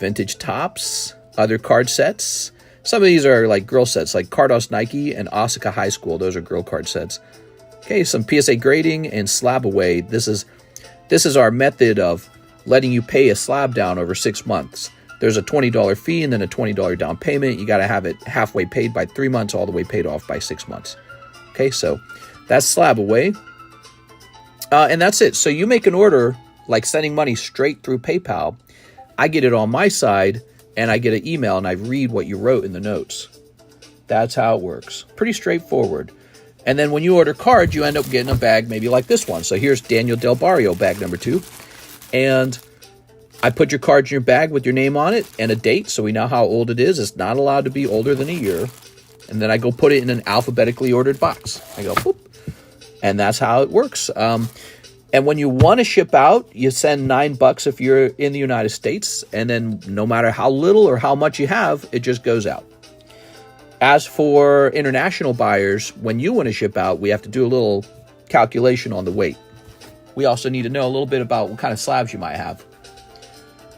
Vintage Tops, other card sets. Some of these are like girl sets, like Carddass Nike and Osaka High School. Those are girl card sets. Okay, some PSA grading and Slabway. This is This is our method of letting you pay a slab down over 6 months. There's a $20 fee and then a $20 down payment. You got to have it halfway paid by 3 months, all the way paid off by 6 months. Okay, so that's Slabway. And that's it. So you make an order, like sending money straight through PayPal. I get it on my side, and I get an email, and I read what you wrote in the notes. That's how it works. Pretty straightforward. And then when you order cards, you end up getting a bag maybe like this one. So here's Daniel Del Barrio, bag number 2. And I put your cards in your bag with your name on it and a date, so we know how old it is. It's not allowed to be older than a year. And then I go put it in an alphabetically ordered box. I go, boop. And that's how it works. And when you want to ship out, you send $9 if you're in the United States. And then no matter how little or how much you have, it just goes out. As for international buyers, when you want to ship out, we have to do a little calculation on the weight. We also need to know a little bit about what kind of slabs you might have.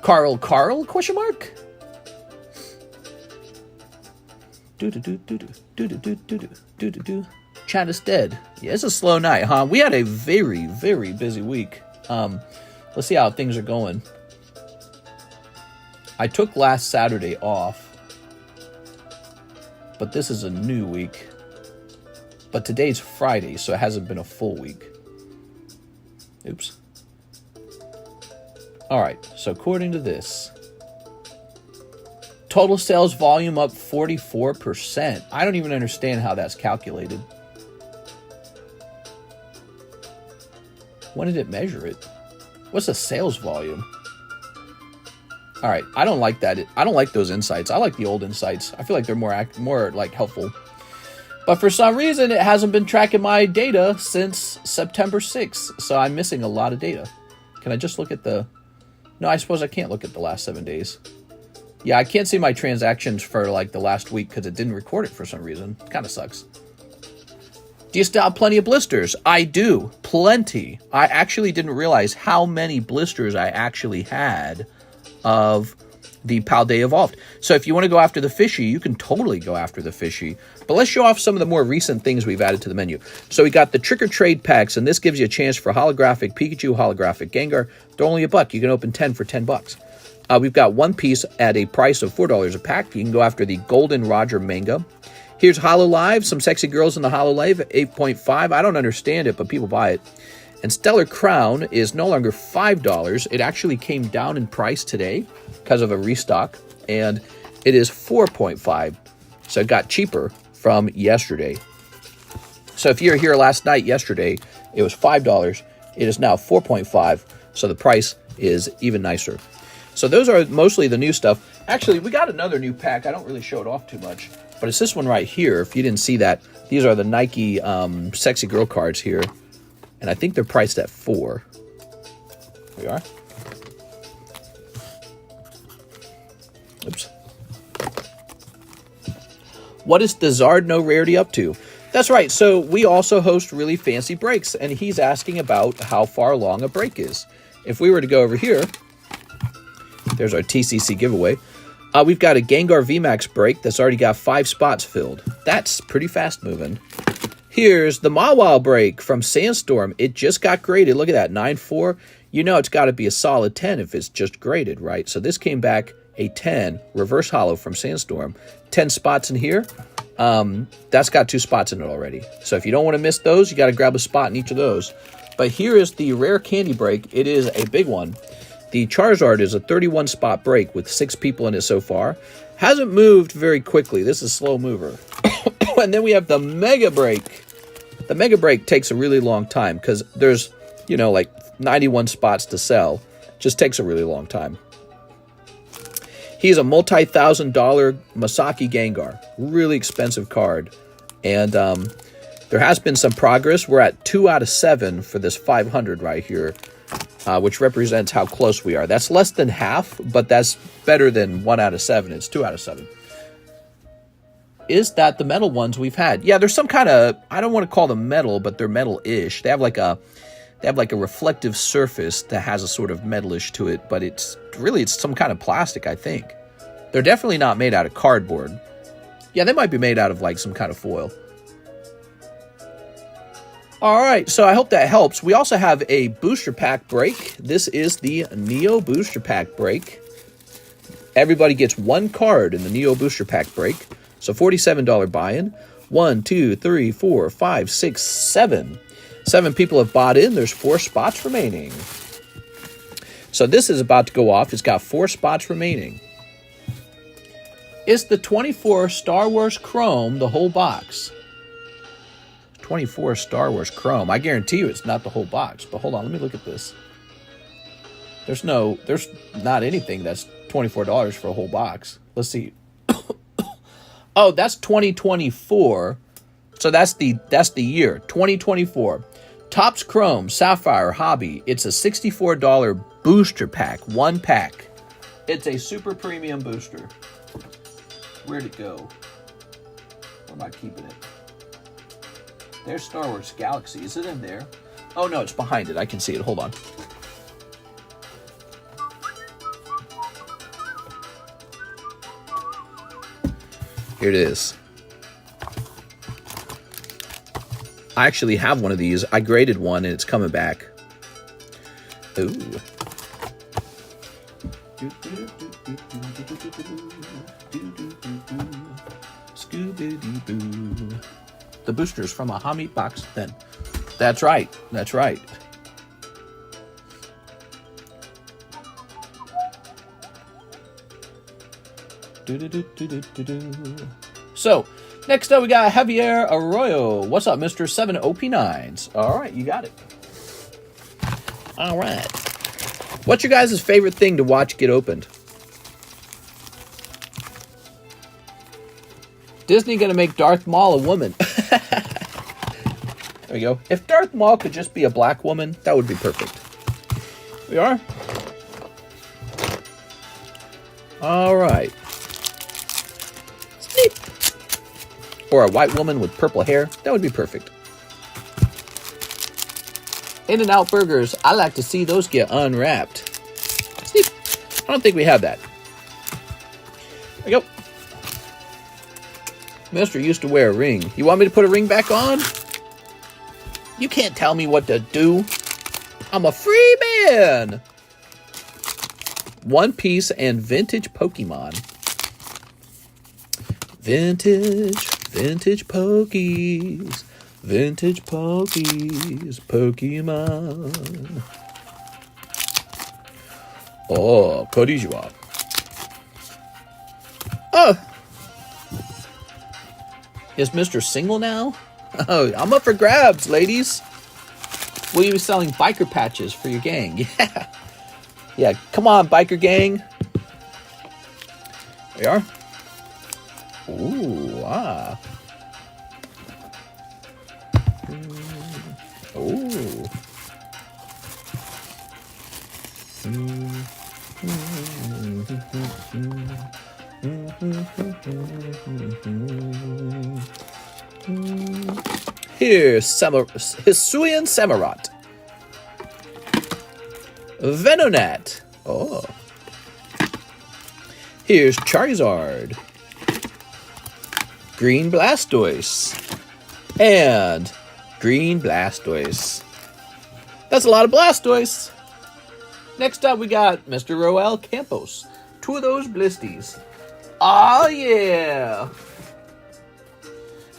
Carl, question mark? China's dead. Yeah, it's a slow night, huh? We had a very, very busy week. Let's see how things are going. I took last Saturday off, but this is a new week. But today's Friday, so it hasn't been a full week. Oops. All right, so according to this, total sales volume up 44%. I don't even understand how that's calculated. When did it measure it? What's the sales volume? All right, I don't like that. I don't like those insights. I like the old insights. I feel like they're more like helpful. But for some reason, it hasn't been tracking my data since September 6th. So I'm missing a lot of data. Can I just look at the... No, I suppose I can't look at the last 7 days. Yeah, I can't see my transactions for like the last week because it didn't record it for some reason. Kind of sucks. Do you still have plenty of blisters? I do. Plenty. I actually didn't realize how many blisters I actually had of the Paldea Evolved. So if you want to go after the fishy, you can totally go after the fishy. But let's show off some of the more recent things we've added to the menu. So we got the Trick or Trade packs, and this gives you a chance for holographic Pikachu, holographic Gengar. They're only $1. You can open 10 for $10. We've got one piece at a price of $4 a pack. You can go after the Golden Roger manga. Here's Holo Live, some sexy girls in the Holo Live at 8.5. I don't understand it, but people buy it. And Stellar Crown is no longer $5. It actually came down in price today because of a restock, and it is 4.5. So it got cheaper from yesterday. So if you were here last night, yesterday, it was $5. It is now 4.5. So the price is even nicer. So those are mostly the new stuff. Actually, we got another new pack. I don't really show it off too much, but it's this one right here. If you didn't see that, these are the Nike Sexy Girl cards here. And I think they're priced at $4. Here we are. Oops. What is the Zard No Rarity up to? That's right. So we also host really fancy breaks, and he's asking about how far along a break is. If we were to go over here, there's our TCC giveaway. We've got a Gengar Vmax break that's already got 5 spots filled. That's pretty fast moving. Here's the Mawile break from Sandstorm. It just got graded. Look at that, 9.4. You know it's got to be a solid 10 if it's just graded, right? So this came back a 10, reverse holo from Sandstorm. 10 spots in here. That's got 2 spots in it already. So if you don't want to miss those, you got to grab a spot in each of those. But here is the rare candy break. It is a big one. The Charizard is a 31 spot break with 6 people in it so far. Hasn't moved very quickly. This is a slow mover. And then we have the Mega Break. The Mega Break takes a really long time because there's, like 91 spots to sell. Just takes a really long time. He's a multi-$1,000 Masaki Gengar. Really expensive card. And there has been some progress. We're at 2 out of 7 for this 500 right here, which represents how close we are. That's less than half, but that's better than 1 out of 7. It's 2 out of 7. Is that the metal ones we've had? Yeah, there's some kind of, I don't want to call them metal, but they're metal-ish. They have like a reflective surface that has a sort of metalish to it, but it's some kind of plastic, I think. They're definitely not made out of cardboard. Yeah, they might be made out of like some kind of foil. All right, so I hope that helps. We also have a booster pack break. This is the Neo booster pack break. Everybody gets one card in the Neo booster pack break. So $47 buy-in. 1, 2, 3, 4, 5, 6, 7. 7 people have bought in. There's 4 spots remaining. So this is about to go off. It's got 4 spots remaining. It's the 24 Star Wars Chrome, the whole box. 24 Star Wars Chrome. I guarantee you it's not the whole box. But hold on, let me look at this. There's not anything that's $24 for a whole box. Let's see. Oh, that's 2024. So that's the year, 2024. Topps Chrome Sapphire Hobby. It's a $64 booster pack, 1 pack. It's a super premium booster. Where'd it go? Where am I keeping it? There's Star Wars Galaxy. Is it in there? Oh no, it's behind it. I can see it. Hold on. Here it is. I actually have one of these. I graded one and it's coming back. Ooh. Scooby-Doo. The boosters from a Hami box then. That's right. That's right. So, next up we got Javier Arroyo. What's up, Mr. 7 OP9s? All right, you got it. All right. What's your guys' favorite thing to watch get opened? Disney gonna make Darth Maul a woman. There we go. If Darth Maul could just be a black woman, that would be perfect. We are. All right. Sneak. Or a white woman with purple hair. That would be perfect. In-N-Out Burgers. I like to see those get unwrapped. Sneak. I don't think we have that. There we go. Mister used to wear a ring. You want me to put a ring back on? You can't tell me what to do. I'm a free man. One Piece and vintage Pokemon. Vintage Pokies. Vintage Pokies. Pokemon. Oh, konnichiwa. Oh. Is Mr. single now? Oh, I'm up for grabs, ladies. Will you be selling biker patches for your gang? Yeah. Yeah, come on, biker gang. There we are. Ooh, ah. Ooh. Here's Hisuian Samurott. Venonat. Oh. Here's Charizard. Green Blastoise. And Green Blastoise. That's a lot of Blastoise. Next up, we got Mr. Roel Campos. 2 of those blisties. Oh, yeah.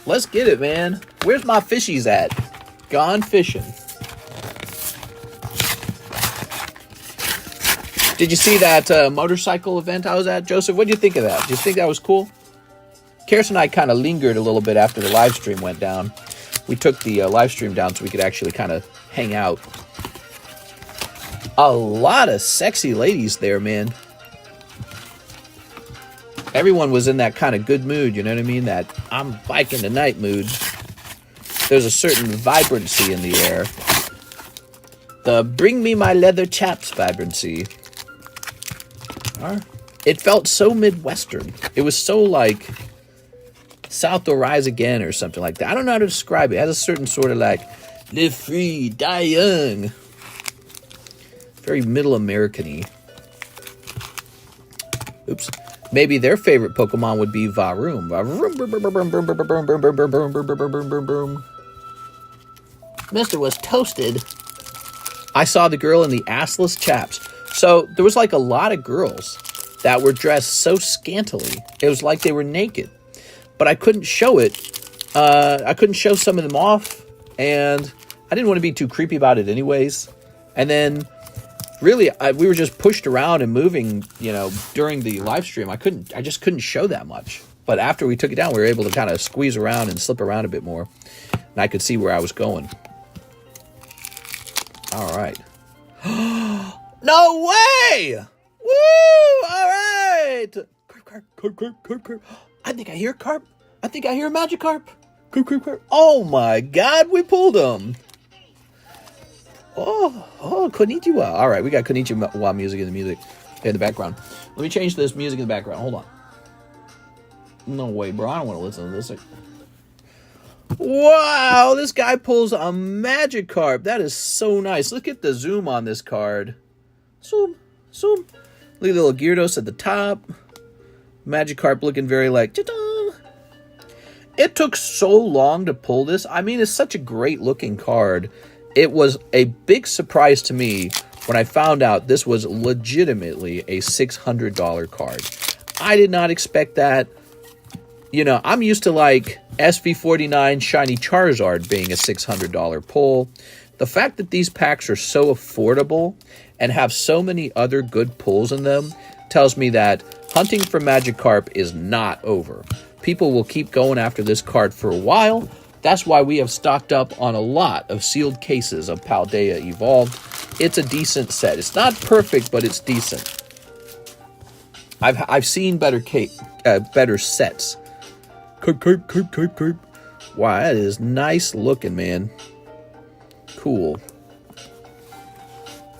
Let's get it, man. Where's my fishies at? Gone fishing. Did you see that motorcycle event I was at, Joseph? What did you think of that? Did you think that was cool? Karis and I kind of lingered a little bit after the live stream went down. We took the live stream down so we could actually kind of hang out. A lot of sexy ladies there, man. Everyone was in that kind of good mood, you know what I mean? That I'm biking tonight mood. There's a certain vibrancy in the air. The bring me my leather chaps vibrancy. It felt so Midwestern. It was so like South will Rise Again or something like that. I don't know how to describe it. It has a certain sort of like live free, die young. Very middle American-y. Oops. Maybe their favorite Pokemon would be Varoom. Mr. was toasted. I saw the girl in the assless chaps. So there was like a lot of girls that were dressed so scantily. It was like they were naked. But I couldn't show it. I couldn't show some of them off. And I didn't want to be too creepy about it anyways. And then really, we were just pushed around and moving, you know, during the live stream. I just couldn't show that much. But after we took it down, we were able to kind of squeeze around and slip around a bit more. And I could see where I was going. All right. No way! Woo! All right! Carp. I think I hear carp. I think I hear a Magikarp. Carp. Oh my god, we pulled him. Oh, konnichiwa. All right, we got konnichiwa music in the background. Let me change this music in the background. Hold on. No way, bro. I don't want to listen to this. Wow, this guy pulls a Magikarp. That is so nice. Look at the zoom on this card. Zoom. Look at the little Gyarados at the top. Magikarp looking very like... Ta-da! It took so long to pull this. I mean, it's such a great looking card. It was a big surprise to me when I found out this was legitimately a $600 card. I did not expect that. You know, I'm used to like SV49 Shiny Charizard being a $600 pull. The fact that these packs are so affordable and have so many other good pulls in them tells me that hunting for Magikarp is not over. People will keep going after this card for a while. That's why we have stocked up on a lot of sealed cases of Paldea Evolved. It's a decent set. It's not perfect, but it's decent. I've seen better sets. Carp. Wow, that is nice looking, man. Cool.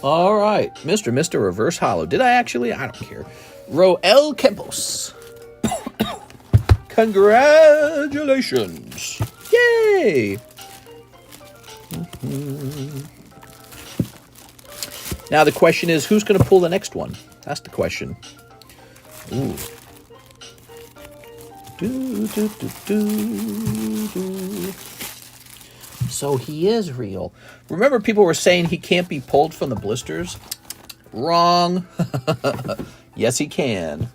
All right, Mr. Reverse Holo. Did I actually? I don't care. Roel Campos. Congratulations. Yay. Now the question is, who's going to pull the next one? That's the question. Ooh. So he is real. Remember people were saying he can't be pulled from the blisters? Wrong. Yes, he can.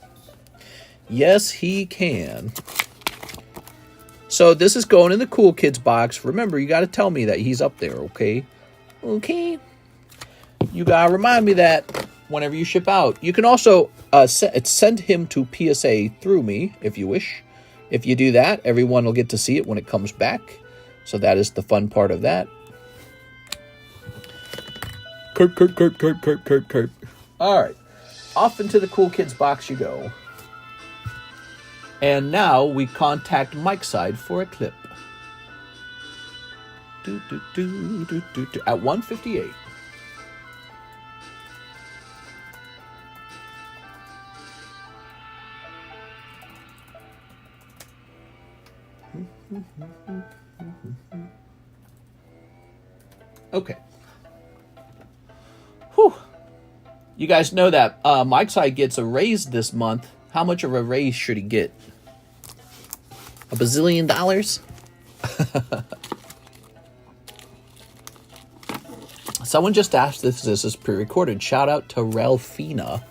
Yes, he can. So this is going in the Cool Kids box. Remember, you got to tell me that he's up there, okay? Okay. You got to remind me that whenever you ship out. You can also send him to PSA through me, if you wish. If you do that, everyone will get to see it when it comes back. So that is the fun part of that. Carp. All right. Off into the Cool Kids box you go. And now we contact Mike's side for a clip. At 158. Okay. Whew. You guys know that Mike's side gets a raise this month. How much of a raise should he get? $1 bazillion? Someone just asked if this is pre-recorded. Shout out to Ralphina.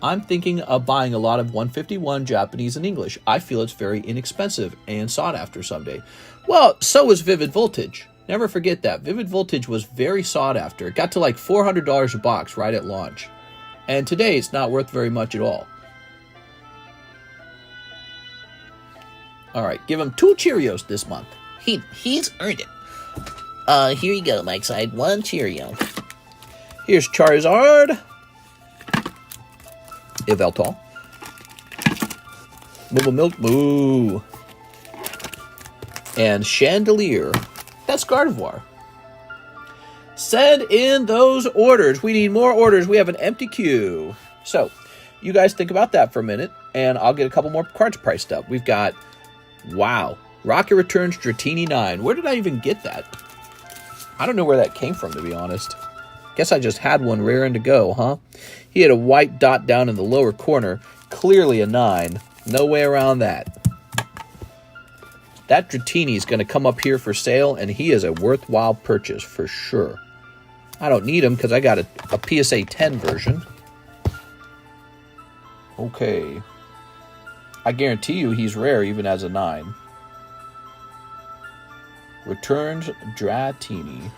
I'm thinking of buying a lot of 151 Japanese and English. I feel it's very inexpensive and sought after someday. Well, so is Vivid Voltage. Never forget that. Vivid Voltage was very sought after. It got to like $400 a box right at launch. And today it's not worth very much at all. Alright, give him 2 Cheerios this month. He's earned it. Here you go, Mike's side. 1 Cheerio. Here's Charizard. Yveltal. Milk. Moo. And Chandelier. That's Gardevoir. Send in those orders. We need more orders. We have an empty queue. So, you guys think about that for a minute, and I'll get a couple more cards priced up. We've got, wow, Rocket Returns Dratini 9. Where did I even get that? I don't know where that came from, to be honest. Guess I just had one raring to go, huh? He had a white dot down in the lower corner. Clearly a 9. No way around that. that Dratini is going to come up here for sale, and he is a worthwhile purchase for sure. I don't need him because I got a PSA 10 version. Okay. I guarantee you he's rare even as a 9. Returns Dratini.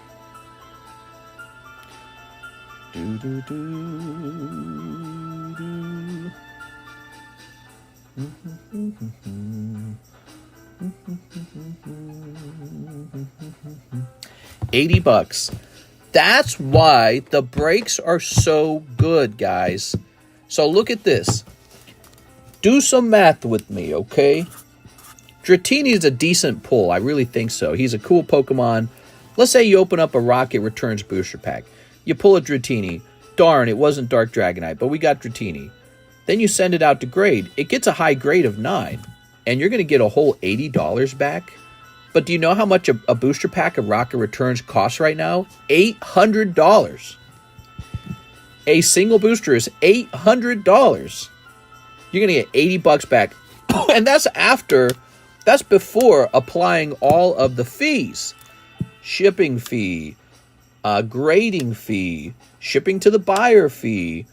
$80. That's why the breaks are so good, guys. So look at this. Do some math with me, okay? Dratini is a decent pull. I really think so. He's a cool Pokemon. Let's say you open up a Rocket Returns booster pack. You pull a Dratini. Darn, it wasn't Dark Dragonite, but we got Dratini. Then you send it out to grade. It gets a high grade of 9. And you're going to get a whole $80 back. But do you know how much a booster pack of Rocket Returns costs right now? $800. A single booster is $800. You're going to get $80 back. And that's before applying all of the fees. Shipping fee, grading fee, shipping to the buyer fee,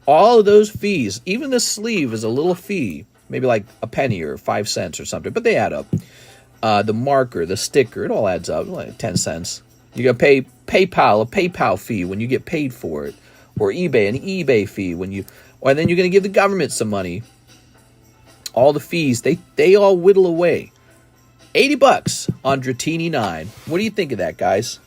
all of those fees. Even the sleeve is a little fee, maybe like a penny or 5 cents or something, but they add up. The marker, the sticker, it all adds up, like 10 cents. You got to pay PayPal, a PayPal fee when you get paid for it, or eBay, an eBay fee and then you're going to give the government some money. All the fees, they all whittle away. $80 on Dratini 9. What do you think of that, guys?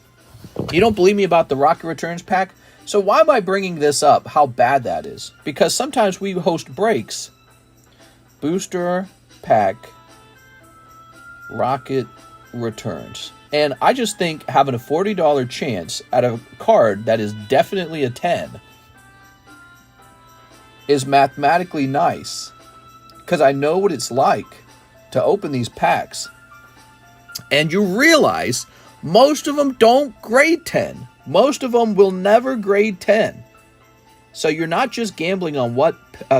You don't believe me about the Rocket Returns pack? So why am I bringing this up, how bad that is? Because sometimes we host breaks. Booster pack Rocket Returns. And I just think having a $40 chance at a card that is definitely a 10 is mathematically nice. Because I know what it's like to open these packs. And you realize most of them don't grade 10. Most of them will never grade 10. So you're not just gambling on what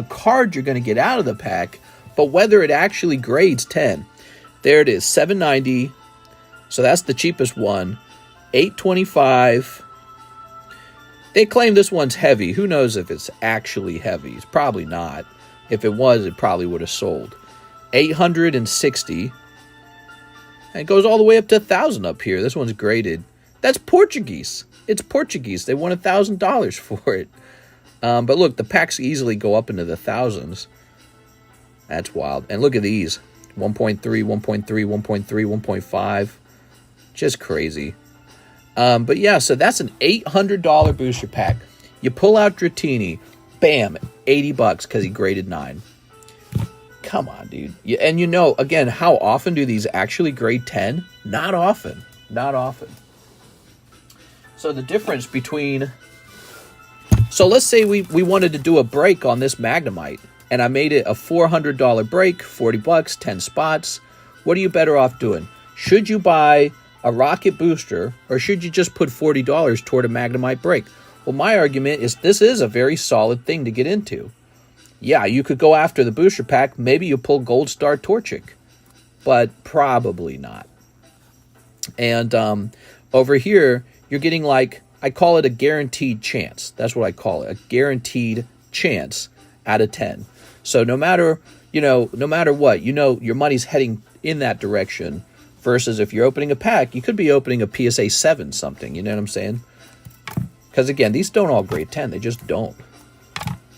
card you're going to get out of the pack, but whether it actually grades 10. There it is, $7.90. So that's the cheapest one. $8.25. They claim this one's heavy. Who knows if it's actually heavy? It's probably not. If it was, it probably would have sold. $860. And it goes all the way up to $1,000 up here. This one's graded. That's Portuguese. It's Portuguese. They want $1,000 for it. But look, the packs easily go up into the thousands. That's wild. And look at these. 1.3, 1.3, 1.3, 1.5. Just crazy. But yeah, so that's an $800 booster pack. You pull out Dratini. Bam. $80 because he graded 9. Come on, dude. And you know, again, how often do these actually grade 10? Not often. Not often. So the difference between... So let's say we wanted to do a break on this Magnemite, and I made it a $400 break, $40, 10 spots. What are you better off doing? Should you buy a Rocket Booster, or should you just put $40 toward a Magnemite break? Well, my argument is this is a very solid thing to get into. Yeah, you could go after the booster pack. Maybe you pull Gold Star Torchic, but probably not. And over here, you're getting like, I call it a guaranteed chance. That's what I call it, a guaranteed chance out of 10. So no matter what, your money's heading in that direction. Versus if you're opening a pack, you could be opening a PSA 7 something. You know what I'm saying? Because again, these don't all grade 10. They just don't.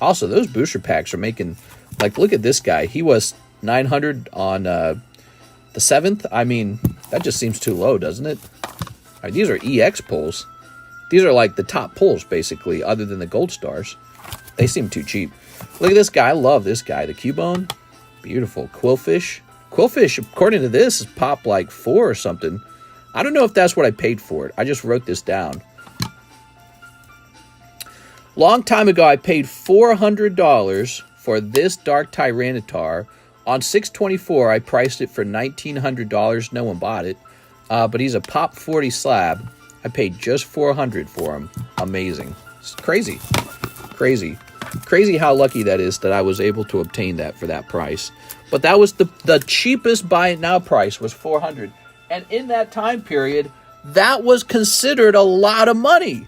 Also, those booster packs are making, like, look at this guy. He was 900 on the 7th. I mean, that just seems too low, doesn't it? Right, these are EX pulls. These are like the top pulls, basically, other than the gold stars. They seem too cheap. Look at this guy. I love this guy. The Cubone. Beautiful. Quillfish. Quillfish, according to this, is pop like 4 or something. I don't know if that's what I paid for it. I just wrote this down. Long time ago, I paid $400 for this Dark Tyranitar. On 6/24, I priced it for $1,900. No one bought it. But he's a Pop 40 slab. I paid just $400 for him. Amazing. It's crazy. Crazy. Crazy how lucky that is that I was able to obtain that for that price. But that was the cheapest buy it now price was $400. And in that time period, that was considered a lot of money.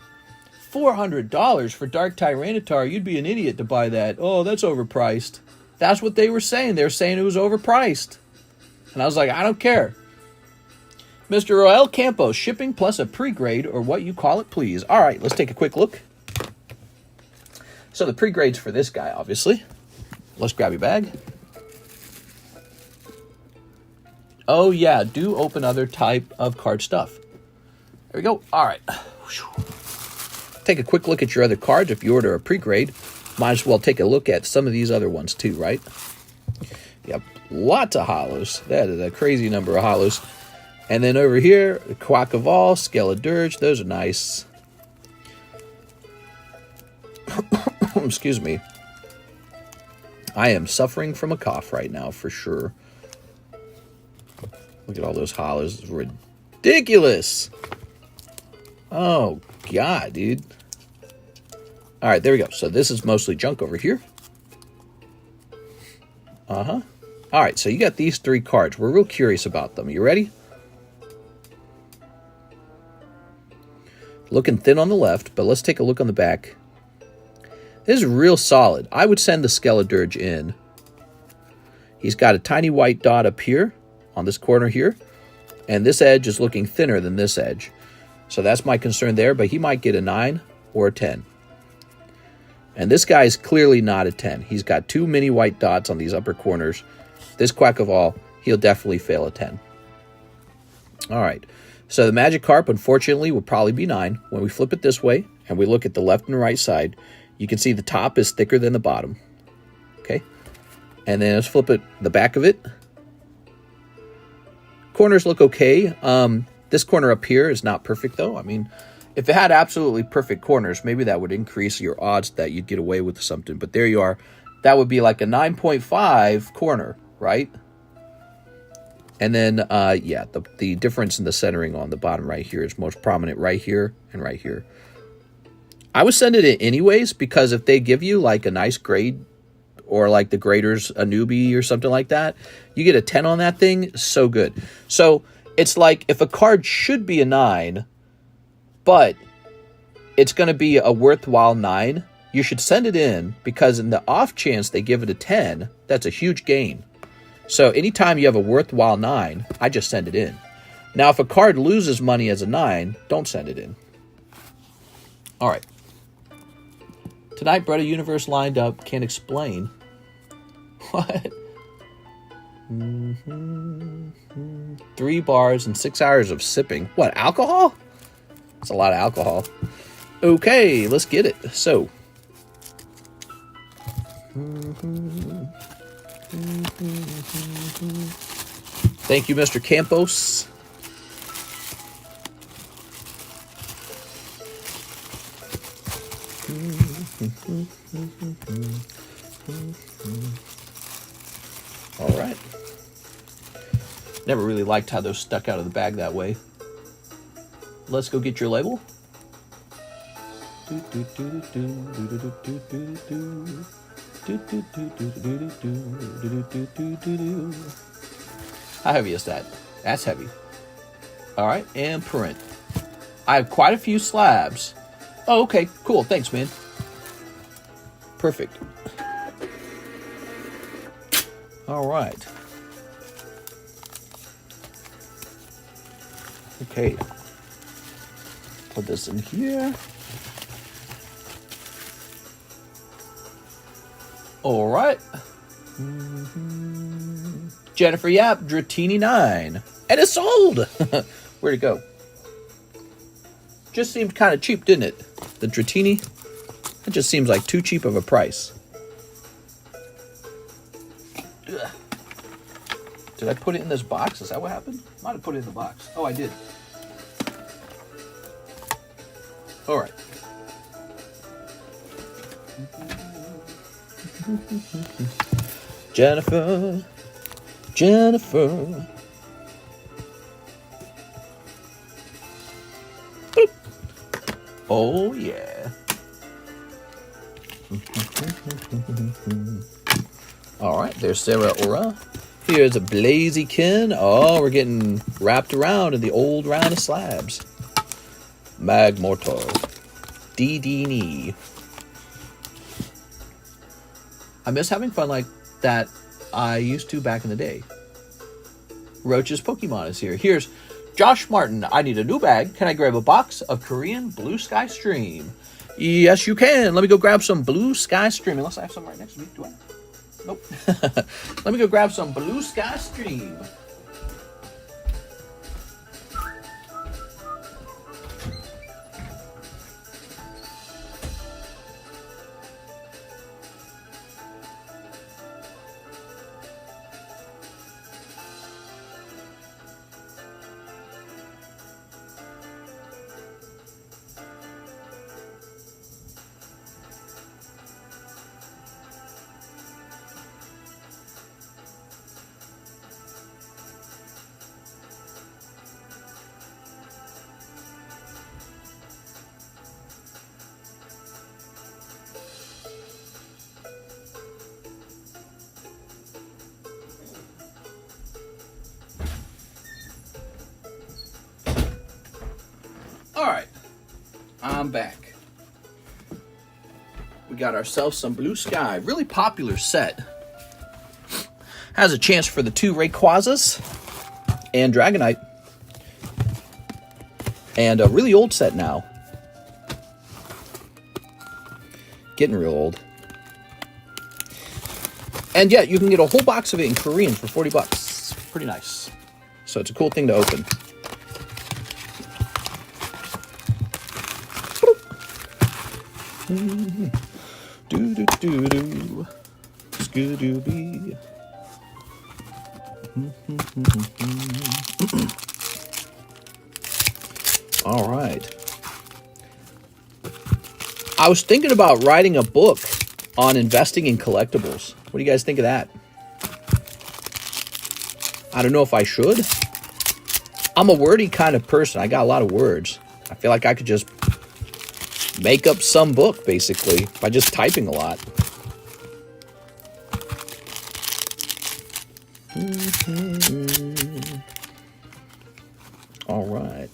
$400 for Dark Tyranitar. You'd be an idiot to buy that. Oh, that's overpriced. That's what they were saying. They were saying it was overpriced. And I was like, I don't care. Mr. Roel Campos, shipping plus a pre-grade or what you call it, please. All right, let's take a quick look. So the pre-grade's for this guy, obviously. Let's grab your bag. Oh, yeah, do open other type of card stuff. There we go. All right. Take a quick look at your other cards. If you order a pre-grade, might as well take a look at some of these other ones too, right? Yep, lots of holos. That is a crazy number of holos. And then over here, Quackaval, Skeledirge, those are nice. Excuse me. I am suffering from a cough right now, for sure. Look at all those holos. It's ridiculous. Oh, God, dude. All right, there we go. So this is mostly junk over here. Uh-huh. All right, so you got these 3 cards. We're real curious about them. You ready? Looking thin on the left, but let's take a look on the back. This is real solid. I would send the Skeledirge in. He's got a tiny white dot up here on this corner here, and this edge is looking thinner than this edge. So that's my concern there, but he might get a 9 or a 10. And this guy is clearly not a 10. He's got 2 mini white dots on these upper corners. This Quackaval, he'll definitely fail a 10. All right. So the Magikarp, unfortunately, will probably be 9. When we flip it this way and we look at the left and right side, you can see the top is thicker than the bottom. Okay. And then let's flip it, the back of it. Corners look okay. This corner up here is not perfect, though. I mean, if it had absolutely perfect corners, maybe that would increase your odds that you'd get away with something. But there you are. That would be like a 9.5 corner, right? And then, yeah, the difference in the centering on the bottom right here is most prominent right here and right here. I would send it in anyways, because if they give you like a nice grade or like the graders a newbie or something like that, you get a 10 on that thing, so good. So it's like if a card should be a 9, but it's going to be a worthwhile 9, you should send it in, because in the off chance they give it a 10, that's a huge gain. So anytime you have a worthwhile 9, I just send it in. Now, if a card loses money as a 9, don't send it in. All right. Tonight, Bretta Universe lined up. Can't explain. What? 3 bars and 6 hours of sipping. What, alcohol? That's a lot of alcohol. Okay, let's get it. So. Thank you, Mr. Campos. All right. Never really liked how those stuck out of the bag that way. Let's go get your label. How heavy is that? That's heavy. All right, and print. I have quite a few slabs. Oh, okay, cool. Thanks, man. Perfect. All right. Okay. Put this in here. All right. Jennifer Yap, Dratini 9. And it's sold! Where'd it go? Just seemed kind of cheap, didn't it? The Dratini? It just seems like too cheap of a price. Ugh. Did I put it in this box? Is that what happened? Might have put it in the box. Oh, I did. All right. Jennifer. Jennifer. Boop. Oh, yeah. All right, there's Sarah Aura. Here's a Blaziken. Oh, we're getting wrapped around in the old round of slabs. Magmortar. Dedenne. I miss having fun like that I used to back in the day. Roach's Pokemon is here. Here's Josh Martin. I need a new bag. Can I grab a box of Korean Blue Sky Stream? Yes, you can. Let me go grab some Blue Sky Stream. Unless I have some right next to me. Do I? Nope. Let me go grab some Blue Sky Stream. Alright, I'm back. We got ourselves some Blue Sky. Really popular set. Has a chance for the 2 Rayquazas and Dragonite. And a really old set now. Getting real old. And yet, you can get a whole box of it in Korean for 40 bucks. Pretty nice. So it's a cool thing to open. Do do do do, Scooby. All right. I was thinking about writing a book on investing in collectibles. What do you guys think of that? I don't know if I should. I'm a wordy kind of person. I got a lot of words. I feel like I could just make up some book, basically, by just typing a lot. All right.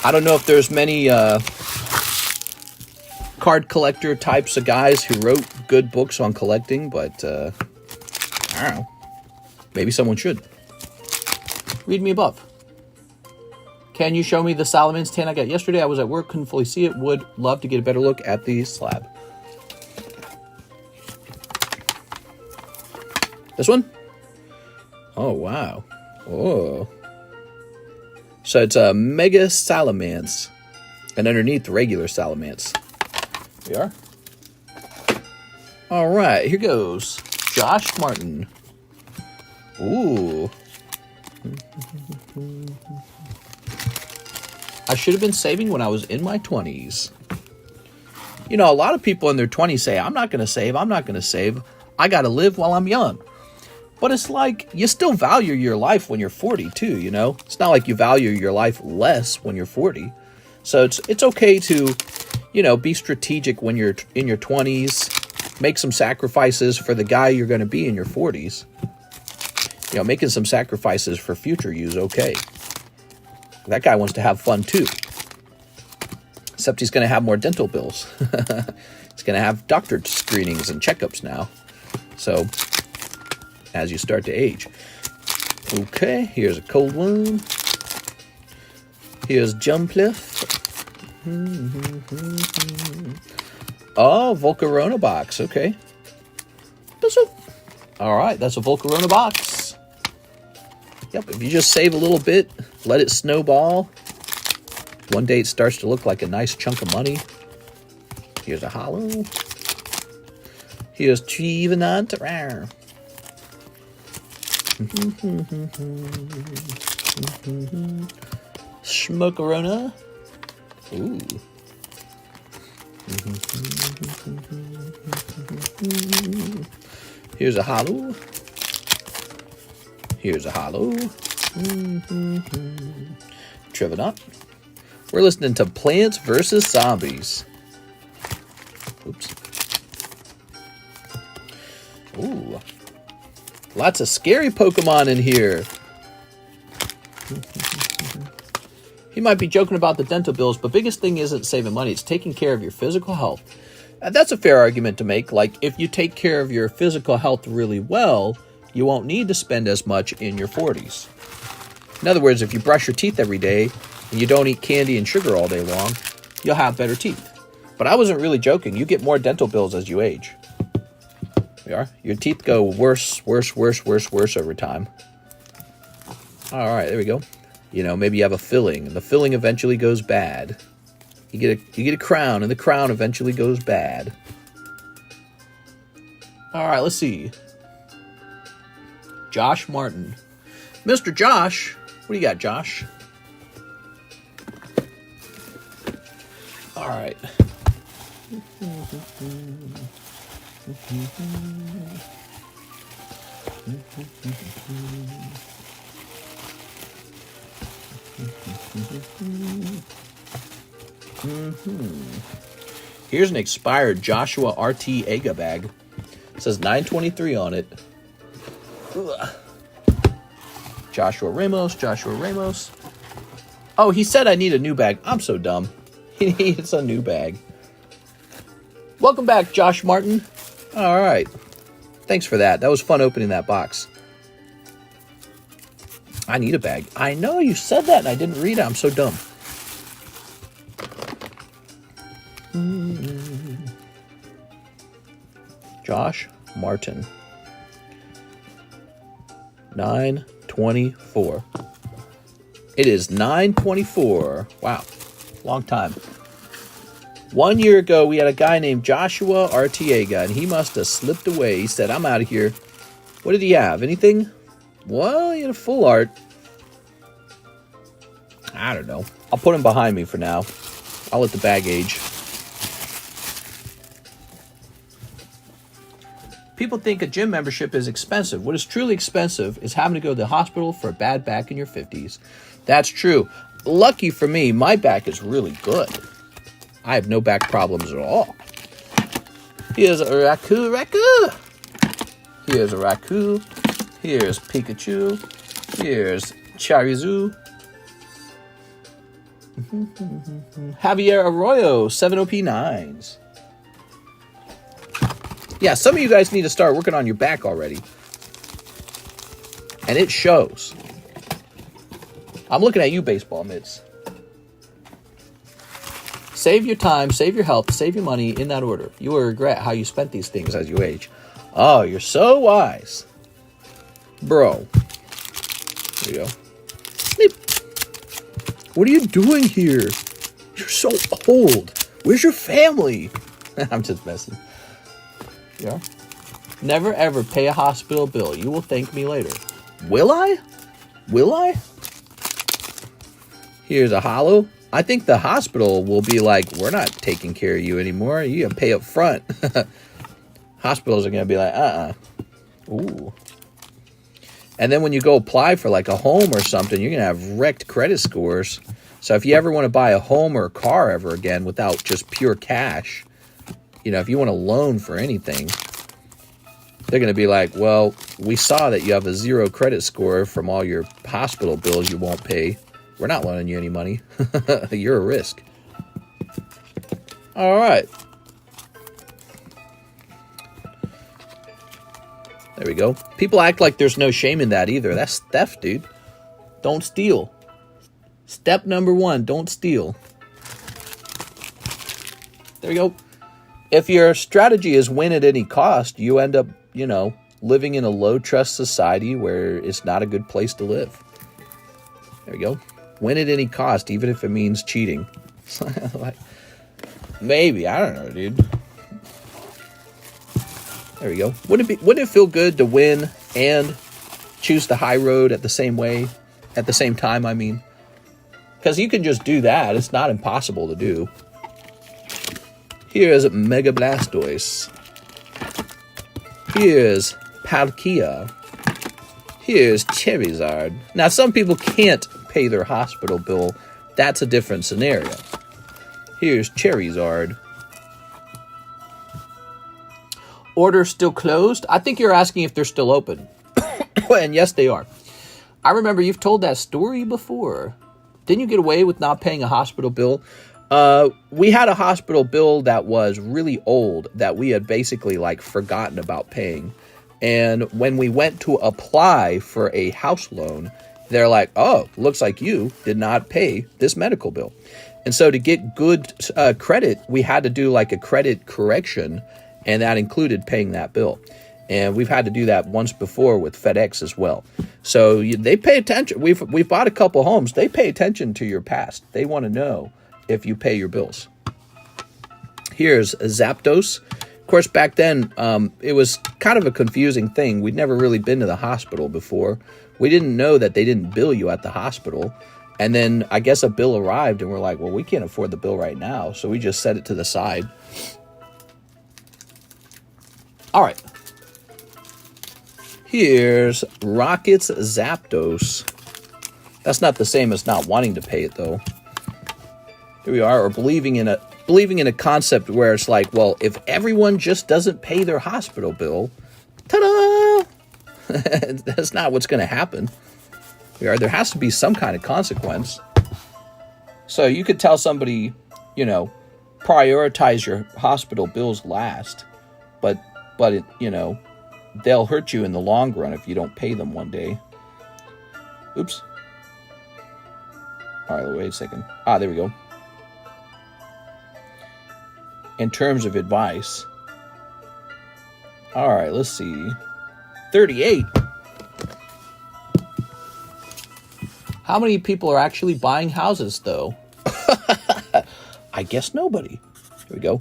I don't know if there's many card collector types of guys who wrote good books on collecting, but I don't know. Maybe someone should. Read me above. Can you show me the Salamence tan I got yesterday? I was at work, couldn't fully see it. Would love to get a better look at the slab. This one? Oh, wow. Oh. So it's a Mega Salamence. And underneath, the regular Salamence. Here we are. All right, here goes. Josh Martin. Ooh. I should have been saving when I was in my 20s. You know, a lot of people in their 20s say, I'm not going to save, I'm not going to save. I got to live while I'm young. But it's like, you still value your life when you're 40 too, you know? It's not like you value your life less when you're 40. So it's okay to, you know, be strategic when you're in your 20s. Make some sacrifices for the guy you're going to be in your 40s. You know, making some sacrifices for future you is okay. That guy wants to have fun too. Except he's going to have more dental bills. He's going to have doctor screenings and checkups now. So, as you start to age. Okay, here's a cold one. Here's Jumpliff. Oh, Volcarona box. Okay. Alright, that's a Volcarona box. Yep, if you just save a little bit, let it snowball, one day it starts to look like a nice chunk of money. Here's a holo. Here's Trevenant. Smokerona. Ooh. Here's a holo. Here's a holo. Trevenant. We're listening to Plants vs. Zombies. Oops. Ooh. Lots of scary Pokemon in here. He might be joking about the dental bills, but biggest thing isn't saving money. It's taking care of your physical health. And that's a fair argument to make. Like, if you take care of your physical health really well, you won't need to spend as much in your 40s. In other words, if you brush your teeth every day and you don't eat candy and sugar all day long, you'll have better teeth. But I wasn't really joking. You get more dental bills as you age. Your teeth go worse over time. All right, there we go. You know, maybe you have a filling, and the filling eventually goes bad. You get a crown, and the crown eventually goes bad. All right, let's see. Josh Martin. Mr. Josh. What do you got, Josh? All right. Here's an expired Joshua RT Ega bag. It says 923 on it. Ugh. Joshua Ramos. Oh, he said I need a new bag. I'm so dumb. He needs a new bag. Welcome back, Josh Martin. All right. Thanks for that. That was fun opening that box. I need a bag. I know you said that and I didn't read it. I'm so dumb. Josh Martin. 924. It is 924. Wow. Long time. 1 year ago, we had a guy named Joshua Artiega, and he must have slipped away. He said, I'm out of here. What did he have? Anything? Well, he had a full art. I don't know. I'll put him behind me for now. I'll let the bag age. People think a gym membership is expensive. What is truly expensive is having to go to the hospital for a bad back in your 50s. That's true. Lucky for me, my back is really good. I have no back problems at all. Here's a Raku. Here's a Raku. Here's Pikachu. Here's Charizard. Javier Arroyo, 7OP9s. Yeah, some of you guys need to start working on your back already. And it shows. I'm looking at you, baseball mitts. Save your time, save your health, save your money in that order. You will regret how you spent these things as you age. Oh, you're so wise. Bro. There you go. Sleep. What are you doing here? You're so old. Where's your family? I'm just messing. Yeah. Never ever pay a hospital bill. You will thank me later. Will I? Will I? Here's a Holo. I think the hospital will be like, we're not taking care of you anymore. You gotta pay up front. Hospitals are gonna be like, Ooh. And then when you go apply for like a home or something, you're gonna have wrecked credit scores. So if you ever want to buy a home or a car ever again without just pure cash, you know, if you want a loan for anything, they're going to be like, well, we saw that you have a 0 credit score from all your hospital bills you won't pay. We're not loaning you any money. You're a risk. All right. There we go. People act like there's no shame in that either. That's theft, dude. Don't steal. Step number 1, don't steal. There we go. If your strategy is win at any cost, you end up, you know, living in a low-trust society where it's not a good place to live. There we go. Win at any cost, even if it means cheating. Maybe. I don't know, dude. There we go. Wouldn't it feel good to win and choose the high road at the same time, I mean? Because you can just do that. It's not impossible to do. Here's Mega Blastoise. Here's Palkia. Here's Charizard. Now, some people can't pay their hospital bill that's a different scenario. Here's Charizard. Order still closed? I think you're asking if they're still open. And yes, they are. I remember you've told that story before. Didn't you get away with not paying a hospital bill? We had a hospital bill that was really old that we had basically like forgotten about paying. And when we went to apply for a house loan, they're like, oh, looks like you did not pay this medical bill. And so to get good credit, we had to do like a credit correction, and that included paying that bill. And we've had to do that once before with FedEx as well. So they pay attention. We've bought a couple homes. They pay attention to your past. They want to know if you pay your bills. Here's Zapdos. Of course, back then, it was kind of a confusing thing. We'd never really been to the hospital before. We didn't know that they didn't bill you at the hospital. And then I guess a bill arrived and we're like, well, we can't afford the bill right now. So we just set it to the side. All right. Here's Rockets Zapdos. That's not the same as not wanting to pay it, though. Here we are, or believing in a concept where it's like, well, if everyone just doesn't pay their hospital bill, ta-da! That's not what's going to happen. There has to be some kind of consequence. So you could tell somebody, prioritize your hospital bills last, but it, they'll hurt you in the long run if you don't pay them one day. Oops. All right, wait a second. There we go. In terms of advice. All right, let's see. 38. How many people are actually buying houses, though? I guess nobody. Here we go.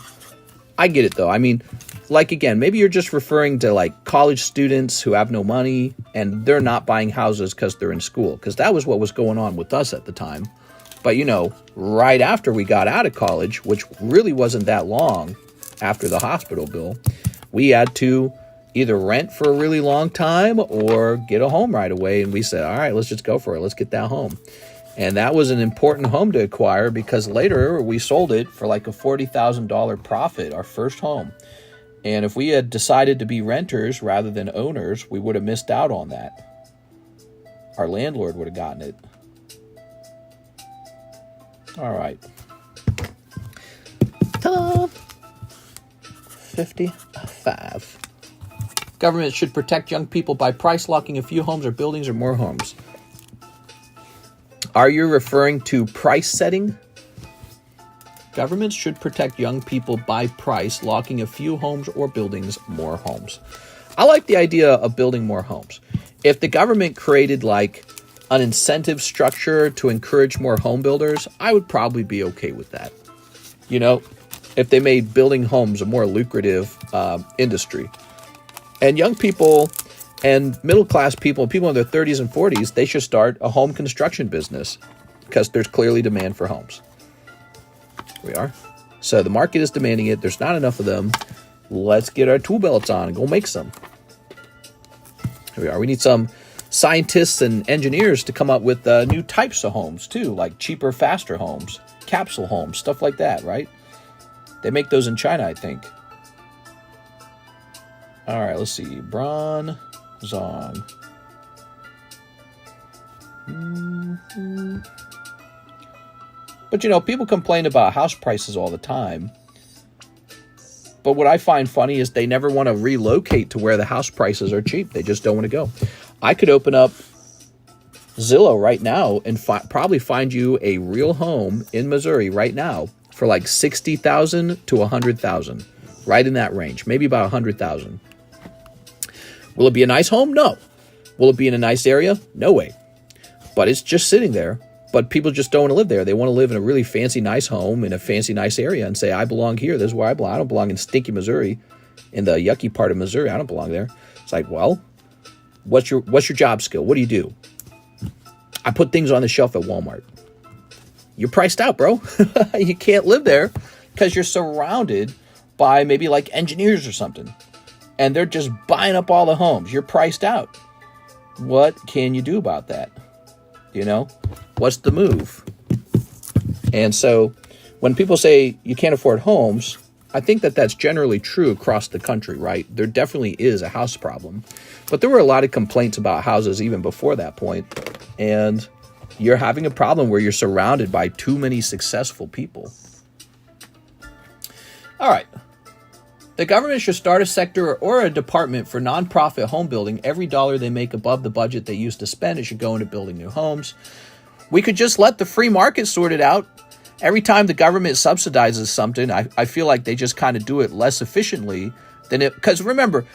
I get it, though. I mean, like, again, maybe you're just referring to, like, college students who have no money and they're not buying houses because they're in school. Because that was what was going on with us at the time. But, right after we got out of college, which really wasn't that long after the hospital bill, we had to either rent for a really long time or get a home right away. And we said, all right, let's just go for it. Let's get that home. And that was an important home to acquire because later we sold it for like a $40,000 profit, our first home. And if we had decided to be renters rather than owners, we would have missed out on that. Our landlord would have gotten it. All right. Ta-da! 55. Government should protect young people by price locking a few homes or buildings or more homes. Are you referring to price setting? Governments should protect young people by price locking a few homes or buildings, more homes. I like the idea of building more homes. If the government created like an incentive structure to encourage more home builders, I would probably be okay with that. If they made building homes a more lucrative industry. And young people and middle-class people, people in their 30s and 40s, they should start a home construction business because there's clearly demand for homes. Here we are. So the market is demanding it. There's not enough of them. Let's get our tool belts on and go make some. Here we are. We need some scientists and engineers to come up with new types of homes, too, like cheaper, faster homes, capsule homes, stuff like that, right? They make those in China, I think. All right, let's see. Bronzong. But, people complain about house prices all the time. But what I find funny is they never want to relocate to where the house prices are cheap. They just don't want to go. I could open up Zillow right now and probably find you a real home in Missouri right now for like $60,000 to $100,000. Right in that range. Maybe about $100,000. Will it be a nice home? No. Will it be in a nice area? No way. But it's just sitting there. But people just don't want to live there. They want to live in a really fancy, nice home in a fancy, nice area and say, I belong here. This is where I belong. I don't belong in stinky Missouri, in the yucky part of Missouri. I don't belong there. It's like, well, what's your job skill? What do you do? I put things on the shelf at Walmart. You're priced out, bro. You can't live there because you're surrounded by maybe like engineers or something. And they're just buying up all the homes. You're priced out. What can you do about that? What's the move? And so when people say you can't afford homes, I think that that's generally true across the country, right? There definitely is a house problem. But there were a lot of complaints about houses even before that point. And you're having a problem where you're surrounded by too many successful people. All right. The government should start a sector or a department for nonprofit home building. Every dollar they make above the budget they used to spend, it should go into building new homes. We could just let the free market sort it out. Every time the government subsidizes something, I feel like they just kind of do it less efficiently than it. Because remember,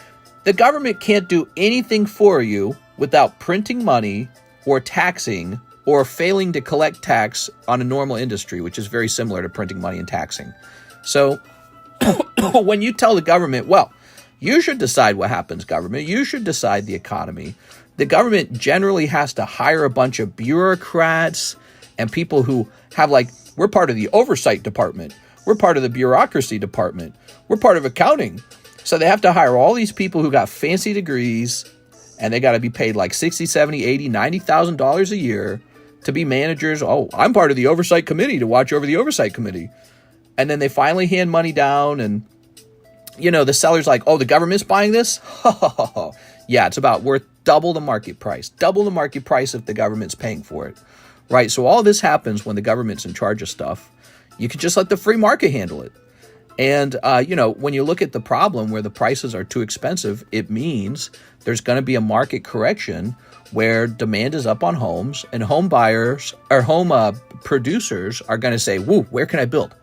the government can't do anything for you without printing money or taxing or failing to collect tax on a normal industry, which is very similar to printing money and taxing. So when you tell the government, well, you should decide what happens, government. You should decide the economy. The government generally has to hire a bunch of bureaucrats and people who have we're part of the oversight department. We're part of the bureaucracy department. We're part of accounting. So they have to hire all these people who got fancy degrees and they got to be paid like $60, $70, $80, $90,000 a year to be managers. Oh, I'm part of the oversight committee to watch over the oversight committee. And then they finally hand money down and, the seller's like, oh, the government's buying this? Yeah, it's about worth double the market price. Double the market price if the government's paying for it. Right? So all this happens when the government's in charge of stuff. You can just let the free market handle it. And, when you look at the problem where the prices are too expensive, it means there's going to be a market correction where demand is up on homes and home buyers or home producers are going to say, woo, where can I build?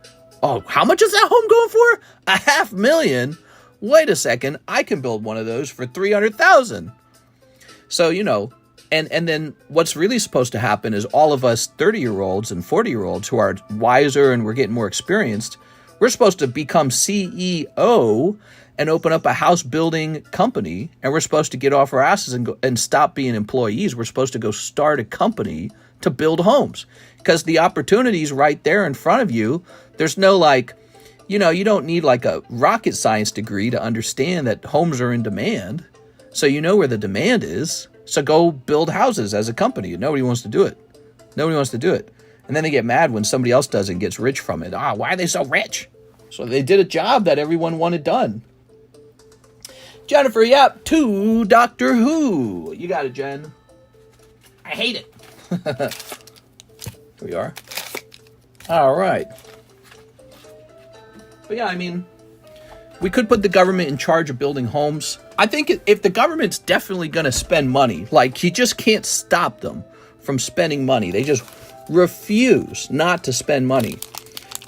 Oh, how much is that home going for? $500,000. Wait a second. I can build one of those for $300,000. So, and then what's really supposed to happen is all of us 30-year-olds and 40-year-olds who are wiser and we're getting more experienced, we're supposed to become CEO and open up a house building company. And we're supposed to get off our asses and stop being employees. We're supposed to go start a company to build homes because the opportunity's right there in front of you. There's no you don't need a rocket science degree to understand that homes are in demand. So you know where the demand is. So go build houses as a company. Nobody wants to do it. Nobody wants to do it. And then they get mad when somebody else does it and gets rich from it. Why are they so rich? So they did a job that everyone wanted done. Jennifer Yap, to Doctor Who. You got it, Jen. I hate it. Here we are. All right. But yeah, we could put the government in charge of building homes. I think if the government's definitely going to spend money, you just can't stop them from spending money. They just refuse not to spend money.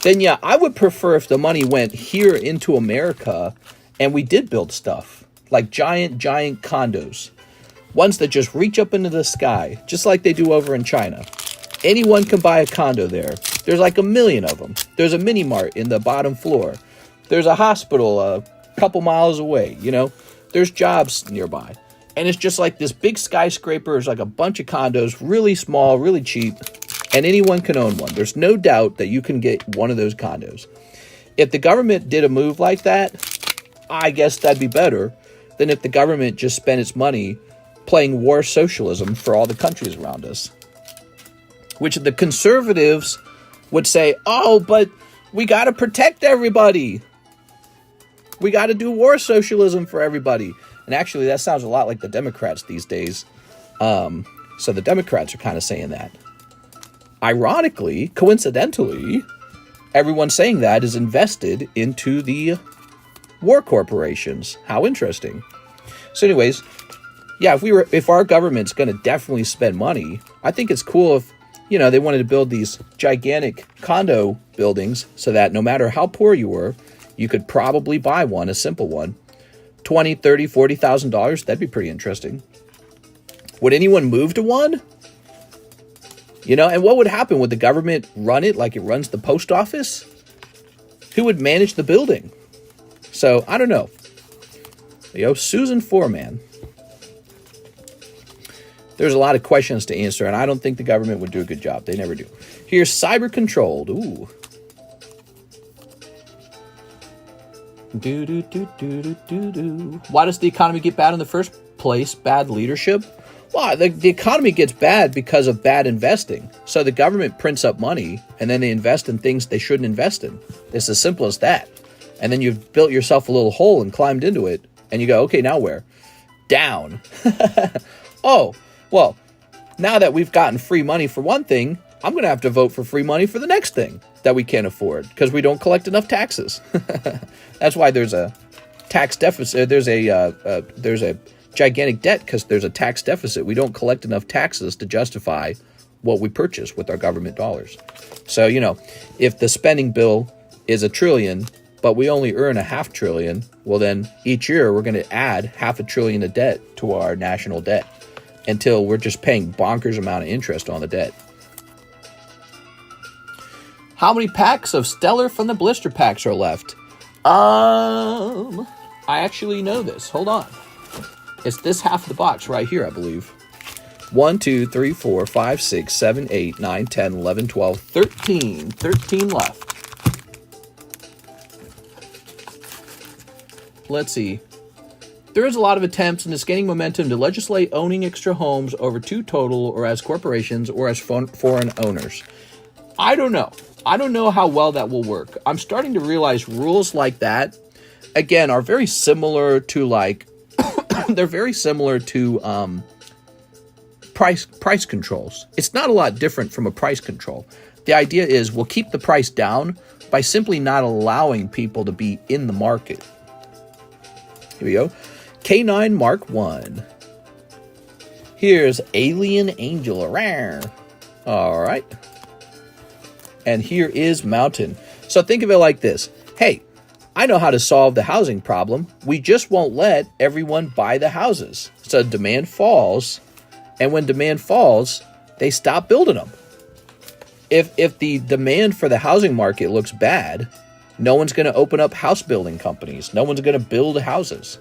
Then yeah, I would prefer if the money went here into America and we did build stuff like giant condos. Ones that just reach up into the sky, just like they do over in China. Anyone can buy a condo there. There's 1 million of them. There's a mini mart in the bottom floor. There's a hospital a couple miles away, There's jobs nearby. And it's just like this big skyscraper. It's like a bunch of condos, really small, really cheap. And anyone can own one. There's no doubt that you can get one of those condos. If the government did a move like that, I guess that'd be better than if the government just spent its money playing war socialism for all the countries around us. Which the conservatives would say, oh, but we got to protect everybody. We got to do war socialism for everybody. And actually, that sounds a lot like the Democrats these days. So the Democrats are kind of saying that. Ironically, coincidentally, everyone saying that is invested into the war corporations. How interesting. So anyways, yeah, if our government's going to definitely spend money, I think it's cool if, they wanted to build these gigantic condo buildings so that no matter how poor you were, you could probably buy one, a simple one. $20,000, $30,000, $40,000, that'd be pretty interesting. Would anyone move to one? And what would happen? Would the government run it like it runs the post office? Who would manage the building? So, I don't know. Susan Foreman. There's a lot of questions to answer, and I don't think the government would do a good job. They never do. Here's cyber controlled. Ooh. Why does the economy get bad in the first place? Bad leadership? Well, the economy gets bad because of bad investing. So the government prints up money, and then they invest in things they shouldn't invest in. It's as simple as that. And then you've built yourself a little hole and climbed into it, and you go, okay, now where? Down. Oh, well, now that we've gotten free money for one thing, I'm going to have to vote for free money for the next thing that we can't afford because we don't collect enough taxes. That's why there's a tax deficit. There's a gigantic debt because there's a tax deficit. We don't collect enough taxes to justify what we purchase with our government dollars. So, if the spending bill is $1 trillion, but we only earn $500 billion, well then each year we're going to add $500 billion of debt to our national debt until we're just paying bonkers amount of interest on the debt. How many packs of Stellar from the blister packs are left? I actually know this. Hold on. It's this half of the box right here, I believe. 1, 2, 3, 4, 5, 6, 7, 8, 9, 10, 11, 12, 13. 13 left. Let's see. There is a lot of attempts and it's gaining momentum to legislate owning extra homes over 2 total or as corporations or as foreign owners. I don't know. I don't know how well that will work. I'm starting to realize rules like that, again, are very similar to they're very similar to price controls. It's not a lot different from a price control. The idea is we'll keep the price down by simply not allowing people to be in the market. Here we go. K9 Mark 1. Here's Alien Angel. All right. And here is Mountain. So think of it like this. Hey, I know how to solve the housing problem. We just won't let everyone buy the houses. So demand falls. And when demand falls, they stop building them. If the demand for the housing market looks bad, no one's going to open up house building companies. No one's going to build houses.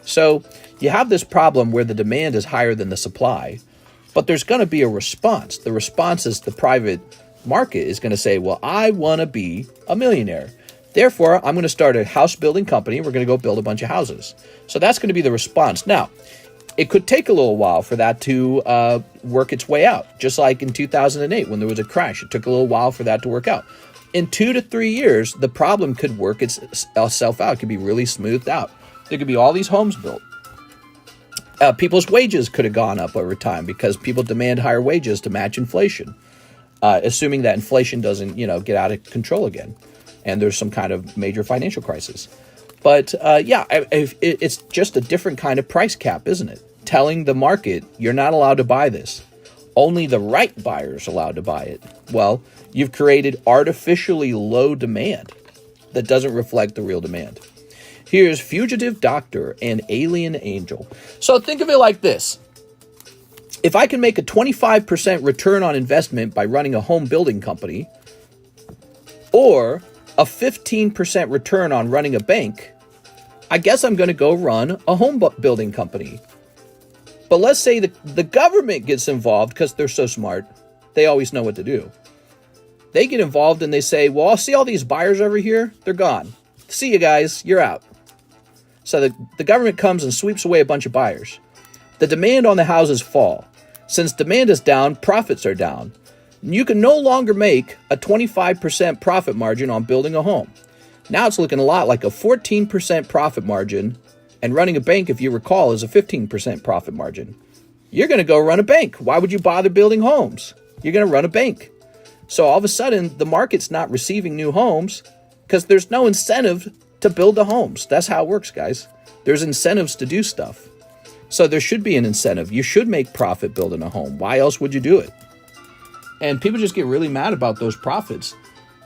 So you have this problem where the demand is higher than the supply, but there's going to be a response. The response is the private market is going to say, well, I want to be a millionaire. Therefore, I'm going to start a house building company. We're going to go build a bunch of houses. So that's going to be the response. Now, it could take a little while for that to work its way out. Just like in 2008 when there was a crash, it took a little while for that to work out. In 2 to 3 years, the problem could work itself out. It could be really smoothed out. There could be all these homes built. People's wages could have gone up over time because people demand higher wages to match inflation, assuming that inflation doesn't, get out of control again, and there's some kind of major financial crisis. But it's just a different kind of price cap, isn't it? Telling the market you're not allowed to buy this. Only the right buyers allowed to buy it. Well, you've created artificially low demand that doesn't reflect the real demand. Here's Fugitive Doctor and Alien Angel. So think of it like this. If I can make a 25% return on investment by running a home building company, or a 15% return on running a bank, I guess I'm going to go run a home building company. But let's say the government gets involved because they're so smart. They always know what to do. They get involved and they say, well, I'll see all these buyers over here. They're gone. See you guys. You're out. So the government comes and sweeps away a bunch of buyers. The demand on the houses fall. Since demand is down, profits are down. You can no longer make a 25% profit margin on building a home. Now it's looking a lot like a 14% profit margin, and running a bank, if you recall, is a 15% profit margin. You're going to go run a bank. Why would you bother building homes? You're going to run a bank. So all of a sudden, the market's not receiving new homes because there's no incentive to build the homes. That's how it works, guys. There's incentives to do stuff. So there should be an incentive. You should make profit building a home. Why else would you do it? And people just get really mad about those profits.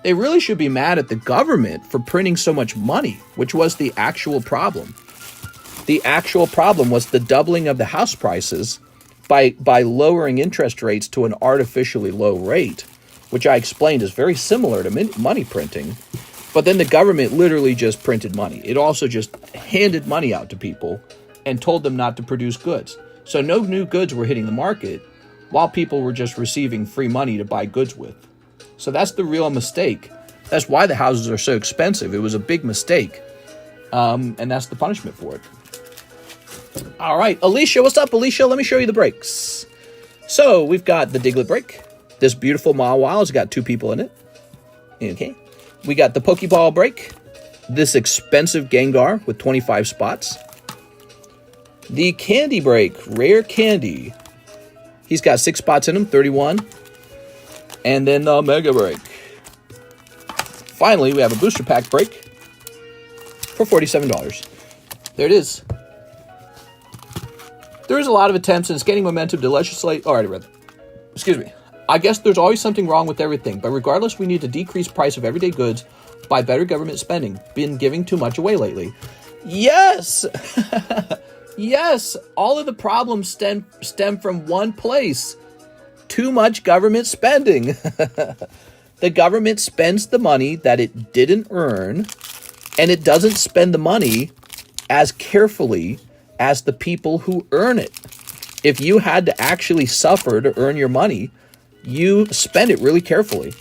They really should be mad at the government for printing so much money, which was the actual problem. The actual problem was the doubling of the house prices by lowering interest rates to an artificially low rate, which I explained is very similar to money printing. But then the government literally just printed money. It also just handed money out to people and told them not to produce goods. So no new goods were hitting the market while people were just receiving free money to buy goods with. So that's the real mistake. That's why the houses are so expensive. It was a big mistake. And that's the punishment for it. All right, Alicia, what's up, Alicia? Let me show you the breaks. So we've got the Diglett break. This beautiful Mawile has got 2 people in it. Okay. We got the Pokeball break. This expensive Gengar with 25 spots. The Candy break, Rare Candy. He's got 6 spots in him, 31. And then the Mega break. Finally, we have a booster pack break for $47. There it is. There is a lot of attempts, and it's gaining momentum to legislate. Oh, I already read that. Excuse me. I guess there's always something wrong with everything, but regardless, we need to decrease price of everyday goods by better government spending. Been giving too much away lately. Yes! Yes! All of the problems stem from one place. Too much government spending. The government spends the money that it didn't earn, and it doesn't spend the money as carefully as the people who earn it. If you had to actually suffer to earn your money, you spend it really carefully.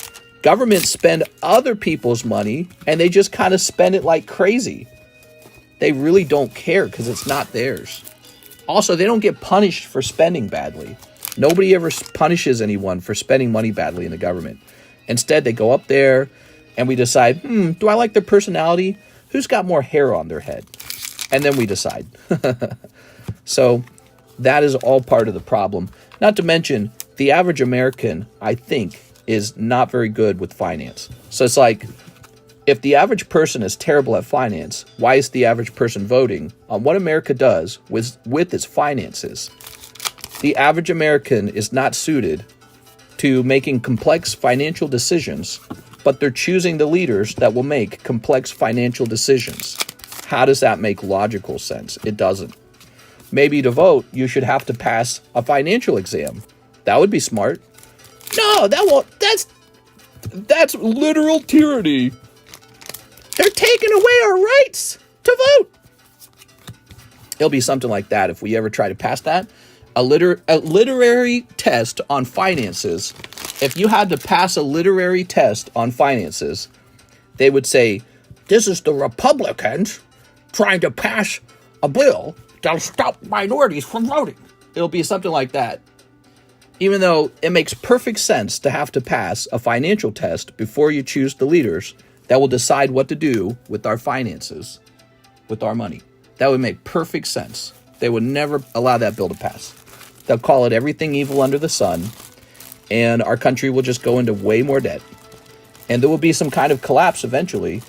Governments spend other people's money, and they just kind of spend it like crazy. They really don't care because it's not theirs. Also, they don't get punished for spending badly. Nobody ever punishes anyone for spending money badly in the government. Instead, they go up there, and we decide, do I like their personality? Who's got more hair on their head? And then we decide. So that is all part of the problem. Not to mention, the average American, I think, is not very good with finance. So it's like, if the average person is terrible at finance, why is the average person voting on what America does with its finances? The average American is not suited to making complex financial decisions, but they're choosing the leaders that will make complex financial decisions. How does that make logical sense? It doesn't. Maybe to vote, you should have to pass a financial exam. That would be smart. No, that won't. That's literal tyranny. They're taking away our rights to vote. It'll be something like that if we ever try to pass that. A literary test on finances. If you had to pass a literary test on finances, they would say, this is the Republicans trying to pass a bill that'll stop minorities from voting. It'll be something like that. Even though it makes perfect sense to have to pass a financial test before you choose the leaders that will decide what to do with our finances, with our money. That would make perfect sense. They would never allow that bill to pass. They'll call it everything evil under the sun, and our country will just go into way more debt. And there will be some kind of collapse eventually,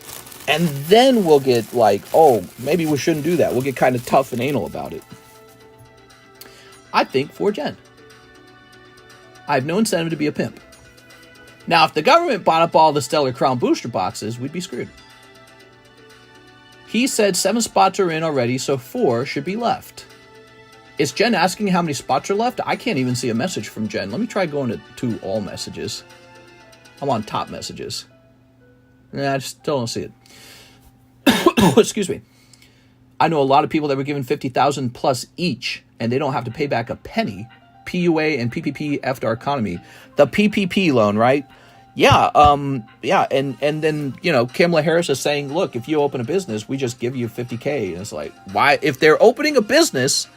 and then we'll get like, oh, maybe we shouldn't do that. We'll get kind of tough and anal about it. I think for Gen. I have no incentive to be a pimp. Now, if the government bought up all the Stellar Crown booster boxes, we'd be screwed. He said 7 spots are in already, so 4 should be left. Is Jen asking how many spots are left? I can't even see a message from Jen. Let me try going to all messages. I'm on top messages. I still don't see it. Excuse me. I know a lot of people that were given $50,000 plus each, and they don't have to pay back a penny. PUA and PPP effed our economy. The PPP loan, right? Yeah, and then, you know, Kamala Harris is saying, look, if you open a business, we just give you $50K. And it's like, why? If they're opening a business,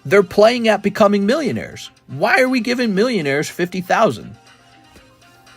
they're playing at becoming millionaires. Why are we giving millionaires $50,000?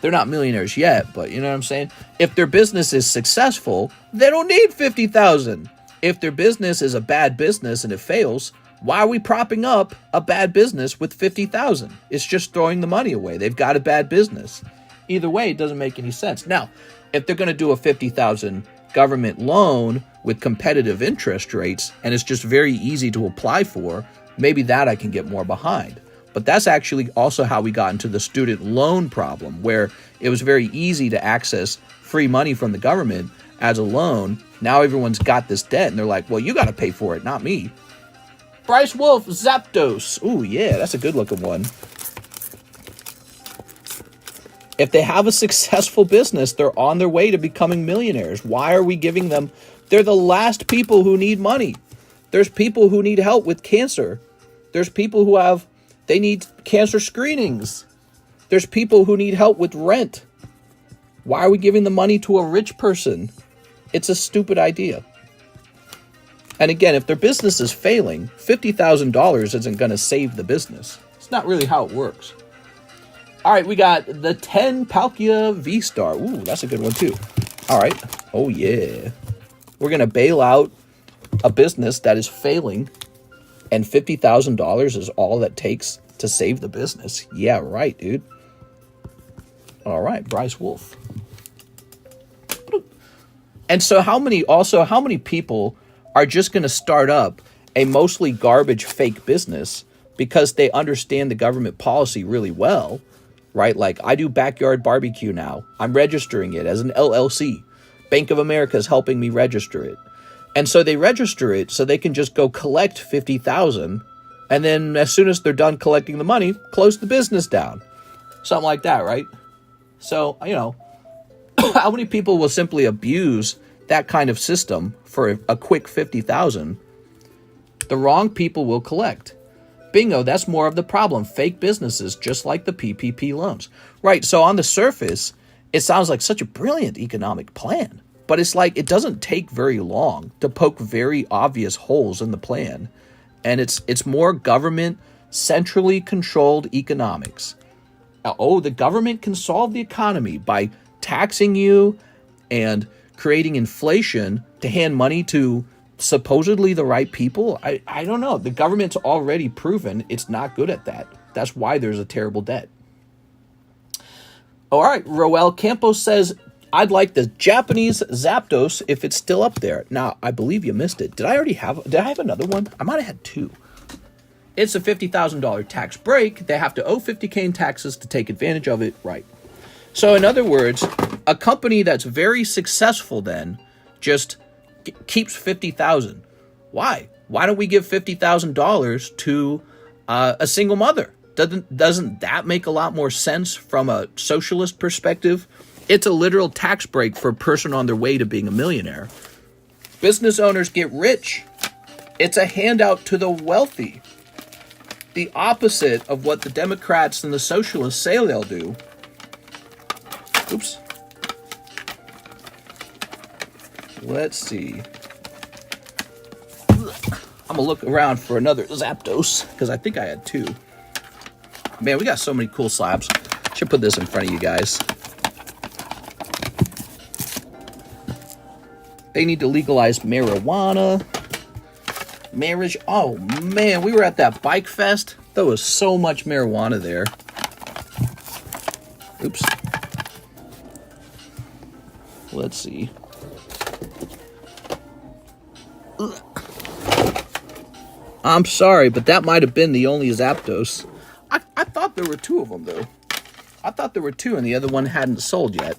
They're not millionaires yet, but you know what I'm saying? If their business is successful, they don't need $50,000. If their business is a bad business and it fails, why are we propping up a bad business with $50,000? It's just throwing the money away. They've got a bad business. Either way, it doesn't make any sense. Now, if they're going to do a $50,000 government loan with competitive interest rates, and it's just very easy to apply for, maybe that I can get more behind. But that's actually also how we got into the student loan problem, where it was very easy to access free money from the government as a loan. Now everyone's got this debt, and they're like, well, you got to pay for it, not me. Bryce Wolf, Zapdos. Ooh, yeah, that's a good-looking one. If they have a successful business, they're on their way to becoming millionaires. Why are we giving them? They're the last people who need money. There's people who need help with cancer. There's people who they need cancer screenings. There's people who need help with rent. Why are we giving the money to a rich person? It's a stupid idea. And again, if their business is failing, $50,000 isn't going to save the business. It's not really how it works. All right, we got the 10 Palkia V-Star. Ooh, that's a good one too. All right. Oh, yeah. We're going to bail out a business that is failing, and $50,000 is all that takes to save the business. Yeah, right, dude. All right, Bryce Wolf. And so how many people are just going to start up a mostly garbage fake business because they understand the government policy really well, right? Like, I do backyard barbecue now. I'm registering it as an LLC. Bank of America is helping me register it. And so they register it so they can just go collect $50,000, and then as soon as they're done collecting the money, close the business down. Something like that, right? So, you know, how many people will simply abuse that kind of system for a quick $50,000? The wrong people will collect. Bingo, that's more of the problem. Fake businesses, just like the PPP loans. Right, so on the surface, it sounds like such a brilliant economic plan. But it's like, it doesn't take very long to poke very obvious holes in the plan. And it's more government, centrally controlled economics. Oh, the government can solve the economy by taxing you and creating inflation to hand money to supposedly the right people. I don't know. The government's already proven it's not good at that. That's why there's a terrible debt. All right, Roel Campos says, I'd like the Japanese Zapdos if it's still up there. Now, I believe you missed it. Did I have another one? I might have had two. It's a $50,000 tax break. They have to owe $50K in taxes to take advantage of it, right? So in other words, a company that's very successful then just keeps $50,000. Why? Why don't we give $50,000 to a single mother? Doesn't that make a lot more sense from a socialist perspective? It's a literal tax break for a person on their way to being a millionaire. Business owners get rich. It's a handout to the wealthy. The opposite of what the Democrats and the socialists say they'll do. Oops. Let's see. I'm going to look around for another Zapdos, because I think I had two. Man, we got so many cool slabs. Should put this in front of you guys. They need to legalize marijuana. Marriage. Oh, man, we were at that bike fest. There was so much marijuana there. Oops. Let's see. I'm sorry, but that might have been the only Zapdos. I thought there were two of them, though. I thought there were two, and the other one hadn't sold yet.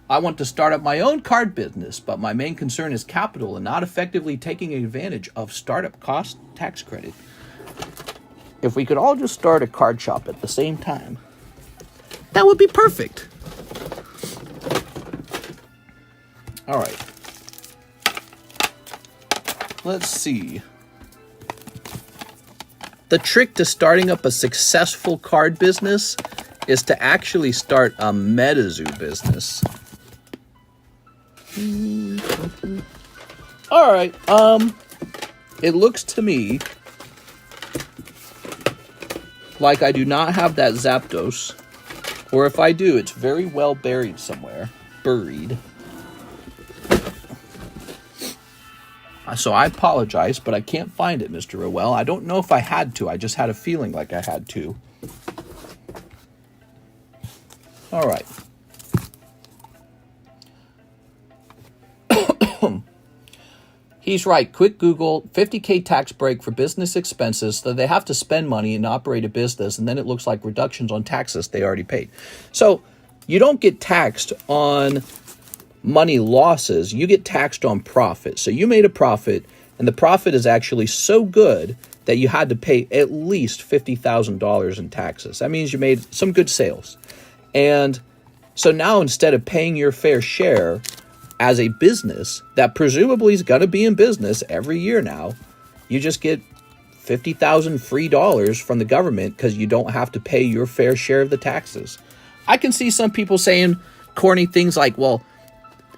I want to start up my own card business, but my main concern is capital and not effectively taking advantage of startup cost tax credit. If we could all just start a card shop at the same time, that would be perfect. All right. Let's see. The trick to starting up a successful card business is to actually start a MetaZoo business. All right. It looks to me like I do not have that Zapdos, or if I do, it's very well buried somewhere. Buried. So I apologize, but I can't find it, Mr. Rowell. I don't know if I had to. I just had a feeling like I had to. All right. He's right. Quick Google, $50K tax break for business expenses, so they have to spend money and operate a business, and then it looks like reductions on taxes they already paid. So you don't get taxed on money losses. You get taxed on profit. So you made a profit, and the profit is actually so good that you had to pay at least $50,000 in taxes. That means you made some good sales. And so now instead of paying your fair share as a business that presumably is going to be in business every year now, you just get $50,000 free dollars from the government because you don't have to pay your fair share of the taxes. I can see some people saying corny things like, well,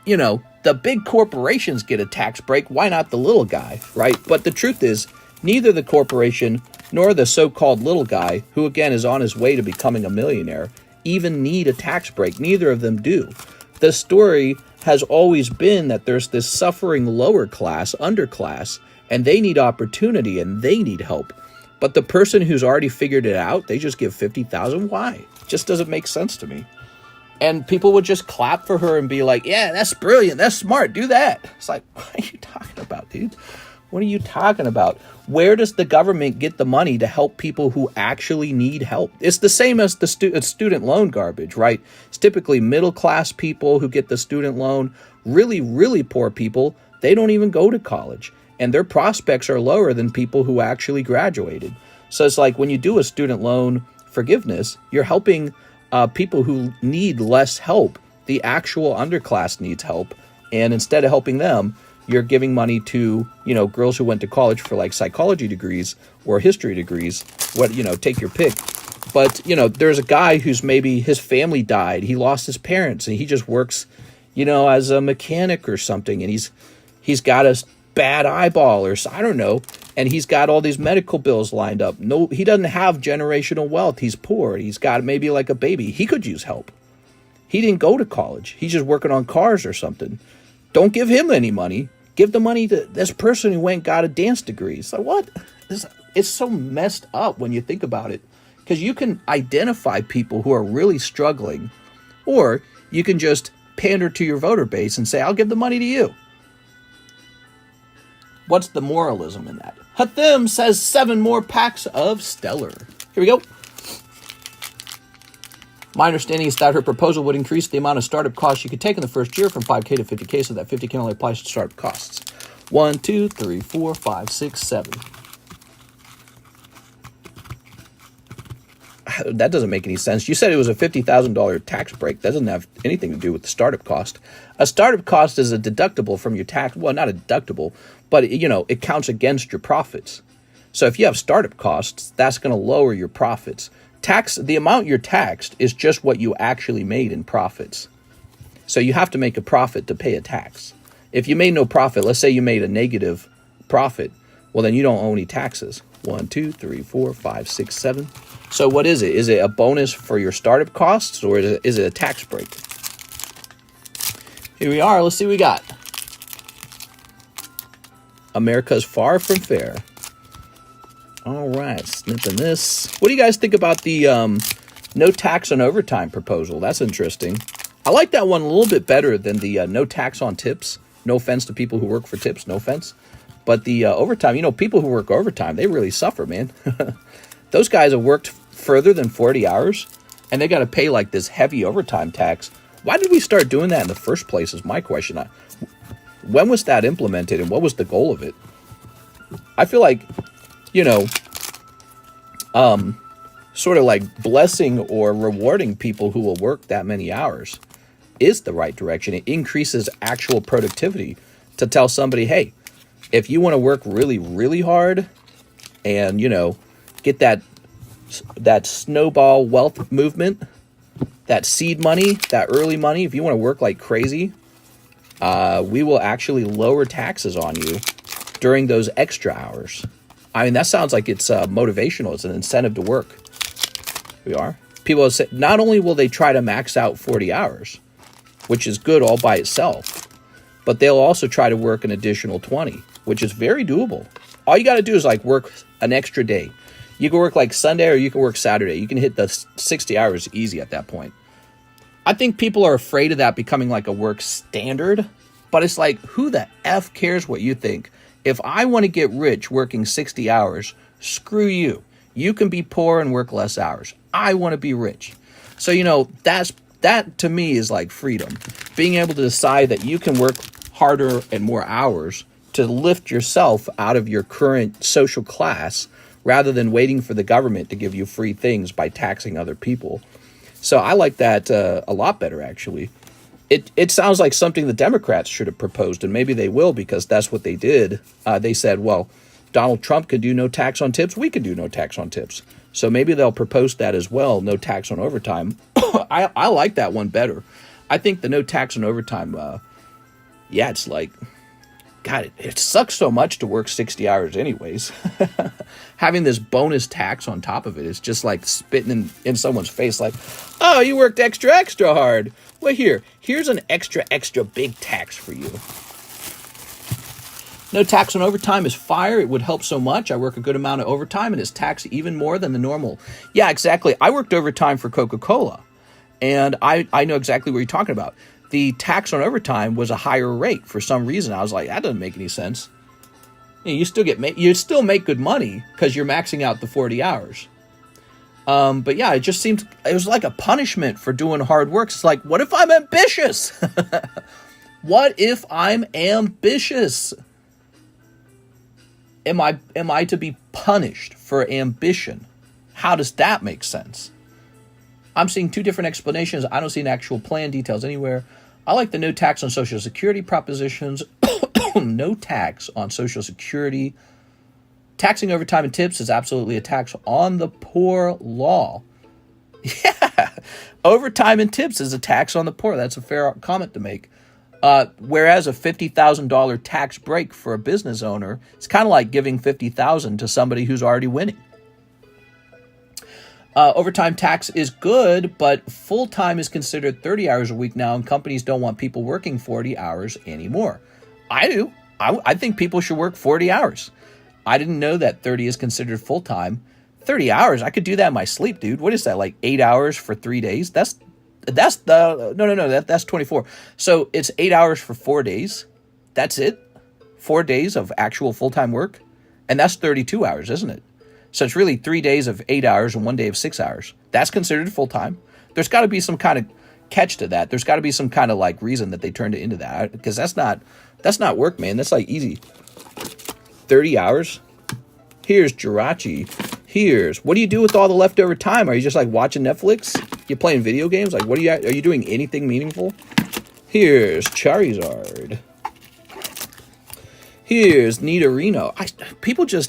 you know, the big corporations get a tax break. Why not the little guy, right? But the truth is, neither the corporation nor the so-called little guy, who again is on his way to becoming a millionaire, even need a tax break. Neither of them do. The story has always been that there's this suffering lower class, underclass, and they need opportunity and they need help. But the person who's already figured it out, they just give $50,000. Why? It just doesn't make sense to me. And people would just clap for her and be like, yeah, that's brilliant. That's smart. Do that. It's like, what are you talking about, dude? What are you talking about? Where does the government get the money to help people who actually need help? It's the same as the student loan garbage, right? It's typically middle-class people who get the student loan. Really, really poor people, they don't even go to college. And their prospects are lower than people who actually graduated. So it's like when you do a student loan forgiveness, you're helping people who need less help. The actual underclass needs help. And instead of helping them, you're giving money to, girls who went to college for like psychology degrees or history degrees. Take your pick. But, there's a guy who's maybe his family died. He lost his parents and he just works, as a mechanic or something. And he's got a bad eyeball or I don't know. And he's got all these medical bills lined up. No, he doesn't have generational wealth. He's poor. He's got maybe like a baby. He could use help. He didn't go to college. He's just working on cars or something. Don't give him any money. Give the money to this person who went and got a dance degree. So what? It's so messed up when you think about it. Because you can identify people who are really struggling. Or you can just pander to your voter base and say, I'll give the money to you. What's the moralism in that? Hathim says 7 more packs of Stellar. Here we go. My understanding is that her proposal would increase the amount of startup costs you could take in the first year from 5K to 50K, so that 50K only applies to startup costs. 1, 2, 3, 4, 5, 6, 7. That doesn't make any sense. You said it was a $50,000 tax break. That doesn't have anything to do with the startup cost. A startup cost is a deductible from your tax. Well, not a deductible, but it counts against your profits. So if you have startup costs, that's going to lower your profits. The amount you're taxed is just what you actually made in profits. So you have to make a profit to pay a tax. If you made no profit, let's say you made a negative profit, well, then you don't owe any taxes. 1, 2, 3, 4, 5, 6, 7. So what is it? Is it a bonus for your startup costs, or is it a tax break? Here we are. Let's see what we got. America's far from fair. All right, snipping this. What do you guys think about the no tax on overtime proposal? That's interesting. I like that one a little bit better than the no tax on tips. No offense to people who work for tips, no offense. But the overtime, people who work overtime, they really suffer, man. Those guys have worked further than 40 hours, and they got to pay like this heavy overtime tax. Why did we start doing that in the first place is my question. When was that implemented, and what was the goal of it? I feel like, sort of like blessing or rewarding people who will work that many hours is the right direction. It increases actual productivity to tell somebody, hey, if you want to work really, really hard and, get that snowball wealth movement, that seed money, that early money, if you want to work like crazy, we will actually lower taxes on you during those extra hours. I mean, that sounds like it's motivational. It's an incentive to work. We are. People have said not only will they try to max out 40 hours, which is good all by itself, but they'll also try to work an additional 20, which is very doable. All you got to do is like work an extra day. You can work like Sunday or you can work Saturday. You can hit the 60 hours easy at that point. I think people are afraid of that becoming like a work standard, but it's like, who the F cares what you think? If I want to get rich working 60 hours, screw you. You can be poor and work less hours. I want to be rich. So, that to me is like freedom. Being able to decide that you can work harder and more hours to lift yourself out of your current social class rather than waiting for the government to give you free things by taxing other people. So I like that a lot better, actually. It sounds like something the Democrats should have proposed, and maybe they will because that's what they did. They said, well, Donald Trump could do no tax on tips. We could do no tax on tips. So maybe they'll propose that as well, no tax on overtime. I like that one better. I think the no tax on overtime yeah, it's like, God, it sucks so much to work 60 hours anyways. Having this bonus tax on top of it is just like spitting in someone's face like, oh, you worked extra hard. Well, here's an extra big tax for you. No tax on overtime is fire. It would help so much. I work a good amount of overtime and it's taxed even more than the normal. Yeah, exactly. I worked overtime for Coca-Cola, and I know exactly what you're talking about. The tax on overtime was a higher rate for some reason. I was like, that doesn't make any sense. You still make good money because you're maxing out the 40 hours. But yeah, it was like a punishment for doing hard work. It's like, what if I'm ambitious? What if I'm ambitious? Am I to be punished for ambition? How does that make sense? I'm seeing two different explanations. I don't see an actual plan details anywhere. I like the no tax on Social Security propositions. No tax on Social Security. Taxing overtime and tips is absolutely a tax on the poor law. Yeah, overtime and tips is a tax on the poor. That's a fair comment to make. Whereas a $50,000 tax break for a business owner, it's kind of like giving $50,000 to somebody who's already winning. Overtime tax is good, but full-time is considered 30 hours a week now, and companies don't want people working 40 hours anymore. I do. I think people should work 40 hours. I didn't know that 30 is considered full-time. 30 hours? I could do that in my sleep, dude. What is that, like 8 hours for 3 days? That's 24. So it's 8 hours for 4 days. That's it? 4 days of actual full-time work? And that's 32 hours, isn't it? So it's really 3 days of 8 hours and 1 day of 6 hours. That's considered full-time. There's got to be some kind of catch to that. There's got to be some kind of like reason that they turned it into that, because that's not work, man. That's like easy. 30 hours. Here's Jirachi. What do you do with all the leftover time? Are you just like watching Netflix? You playing video games? Like, are you doing anything meaningful? Here's Charizard. Here's Nidorino.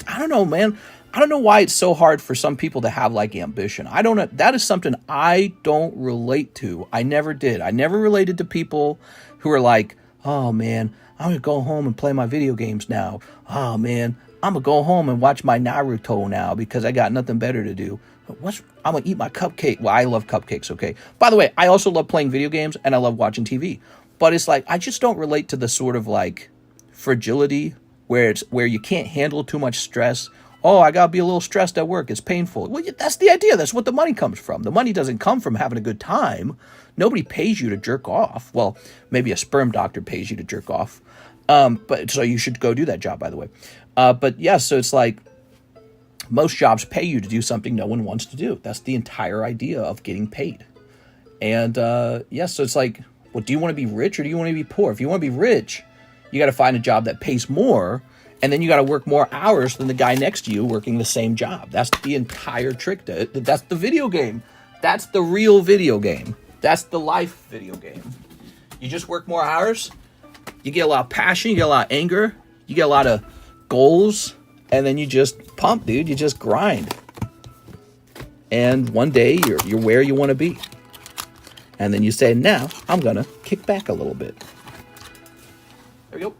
I don't know, man. I don't know why it's so hard for some people to have like ambition. I don't know. That is something I don't relate to. I never did. I never related to people who are like, oh man, I'm going to go home and play my video games now. Oh man, I'm going to go home and watch my Naruto now because I got nothing better to do. I'm going to eat my cupcake. Well, I love cupcakes, okay? By the way, I also love playing video games and I love watching TV. But it's like, I just don't relate to the sort of like fragility where you can't handle too much stress. Oh, I got to be a little stressed at work. It's painful. Well, that's the idea. That's what the money comes from. The money doesn't come from having a good time. Nobody pays you to jerk off. Well, maybe a sperm doctor pays you to jerk off. But so you should go do that job, by the way. But yeah, so it's like most jobs pay you to do something no one wants to do. That's the entire idea of getting paid. And so it's like, well, do you want to be rich or do you want to be poor? If you want to be rich, you got to find a job that pays more. And then you got to work more hours than the guy next to you working the same job. That's the entire trick to it. That's the video game. That's the real video game. That's the life video game. You just work more hours. You get a lot of passion. You get a lot of anger. You get a lot of goals. And then you just pump, dude. You just grind. And one day you're where you want to be. And then you say, now I'm going to kick back a little bit. There we go.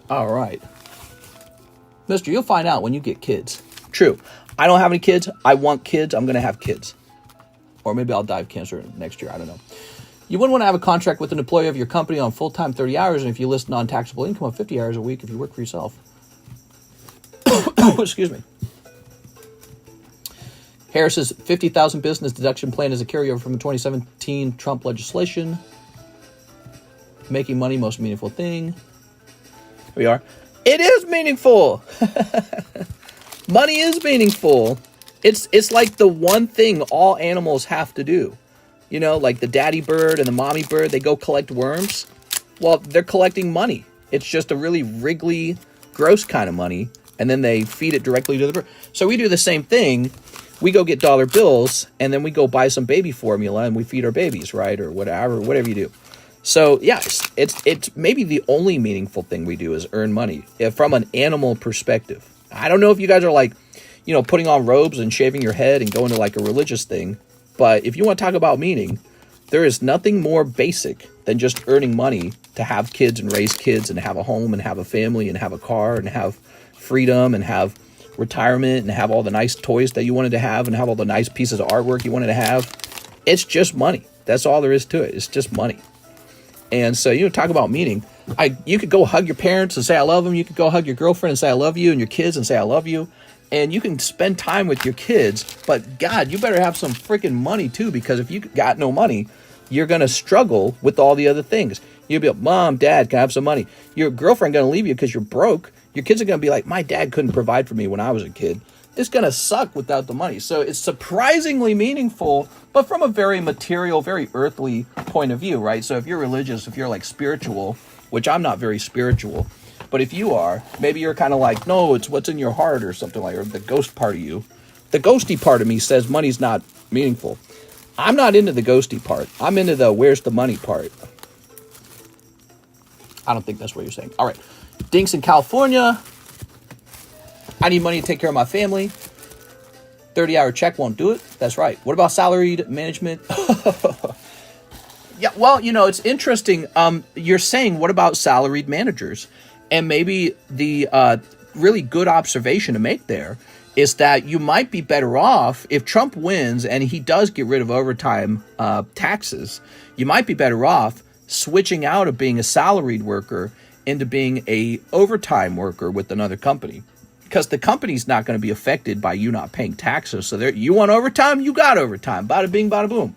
All right. Mister, you'll find out when you get kids. True. I don't have any kids. I want kids. I'm going to have kids. Or maybe I'll die of cancer next year. I don't know. You wouldn't want to have a contract with an employee of your company on full-time 30 hours, and if you list non-taxable income of 50 hours a week if you work for yourself. Excuse me. Harris's 50,000 business deduction plan is a carryover from the 2017 Trump legislation. Making money, most meaningful thing. Here we are. It is meaningful. Money is meaningful. It's like the one thing all animals have to do. You know, like the daddy bird and the mommy bird, they go collect worms. Well, they're collecting money. It's just a really wriggly, gross kind of money. And then they feed it directly to the bird. So we do the same thing. We go get dollar bills, and then we go buy some baby formula, and we feed our babies, right? Or whatever you do. So, yeah, it's maybe the only meaningful thing we do is earn money from an animal perspective. I don't know if you guys are like, you know, putting on robes and shaving your head and going to like a religious thing. But if you want to talk about meaning, There is nothing more basic than just earning money to have kids and raise kids and have a home and have a family and have a car and have freedom and have retirement and have all the nice toys that you wanted to have and have all the nice pieces of artwork you wanted to have. It's just money. That's all there is to it. It's just money. And so, talk about meaning. You could go hug your parents and say, I love them. You could go hug your girlfriend and say, I love you, and your kids and say, I love you. And you can spend time with your kids, but God, you better have some freaking money too, because if you got no money, you're going to struggle with all the other things. You'll be like, Mom, Dad, can I have some money? Your girlfriend going to leave you because you're broke. Your kids are going to be like, my dad couldn't provide for me when I was a kid. It's going to suck without the money. So it's surprisingly meaningful, but from a very material, very earthly point of view, right? So if you're religious, if you're like spiritual, which I'm not very spiritual, but if you are, maybe you're kind of like, no, it's what's in your heart or something like, or the ghost part of you. The ghosty part of me says money's not meaningful. I'm not into the ghosty part. I'm into the where's the money part. I don't think that's what you're saying. All right. Dinks in California. I need money to take care of my family. 30-hour check won't do it. That's right. What about salaried management? Yeah, well, it's interesting. You're saying, what about salaried managers? And maybe the really good observation to make there is that you might be better off if Trump wins and he does get rid of overtime taxes. You might be better off switching out of being a salaried worker into being a overtime worker with another company, because the company's not going to be affected by you not paying taxes. So you want overtime, you got overtime. Bada bing, bada boom.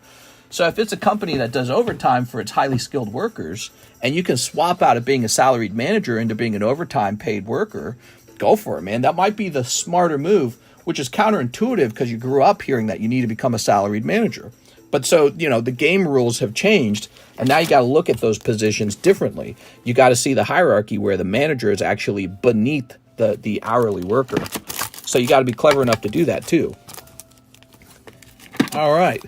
So if it's a company that does overtime for its highly skilled workers, and you can swap out of being a salaried manager into being an overtime paid worker, go for it, man. That might be the smarter move, which is counterintuitive because you grew up hearing that you need to become a salaried manager. But so, the game rules have changed, and now you got to look at those positions differently. You got to see the hierarchy where the manager is actually beneath the hourly worker. So you got to be clever enough to do that too. All right.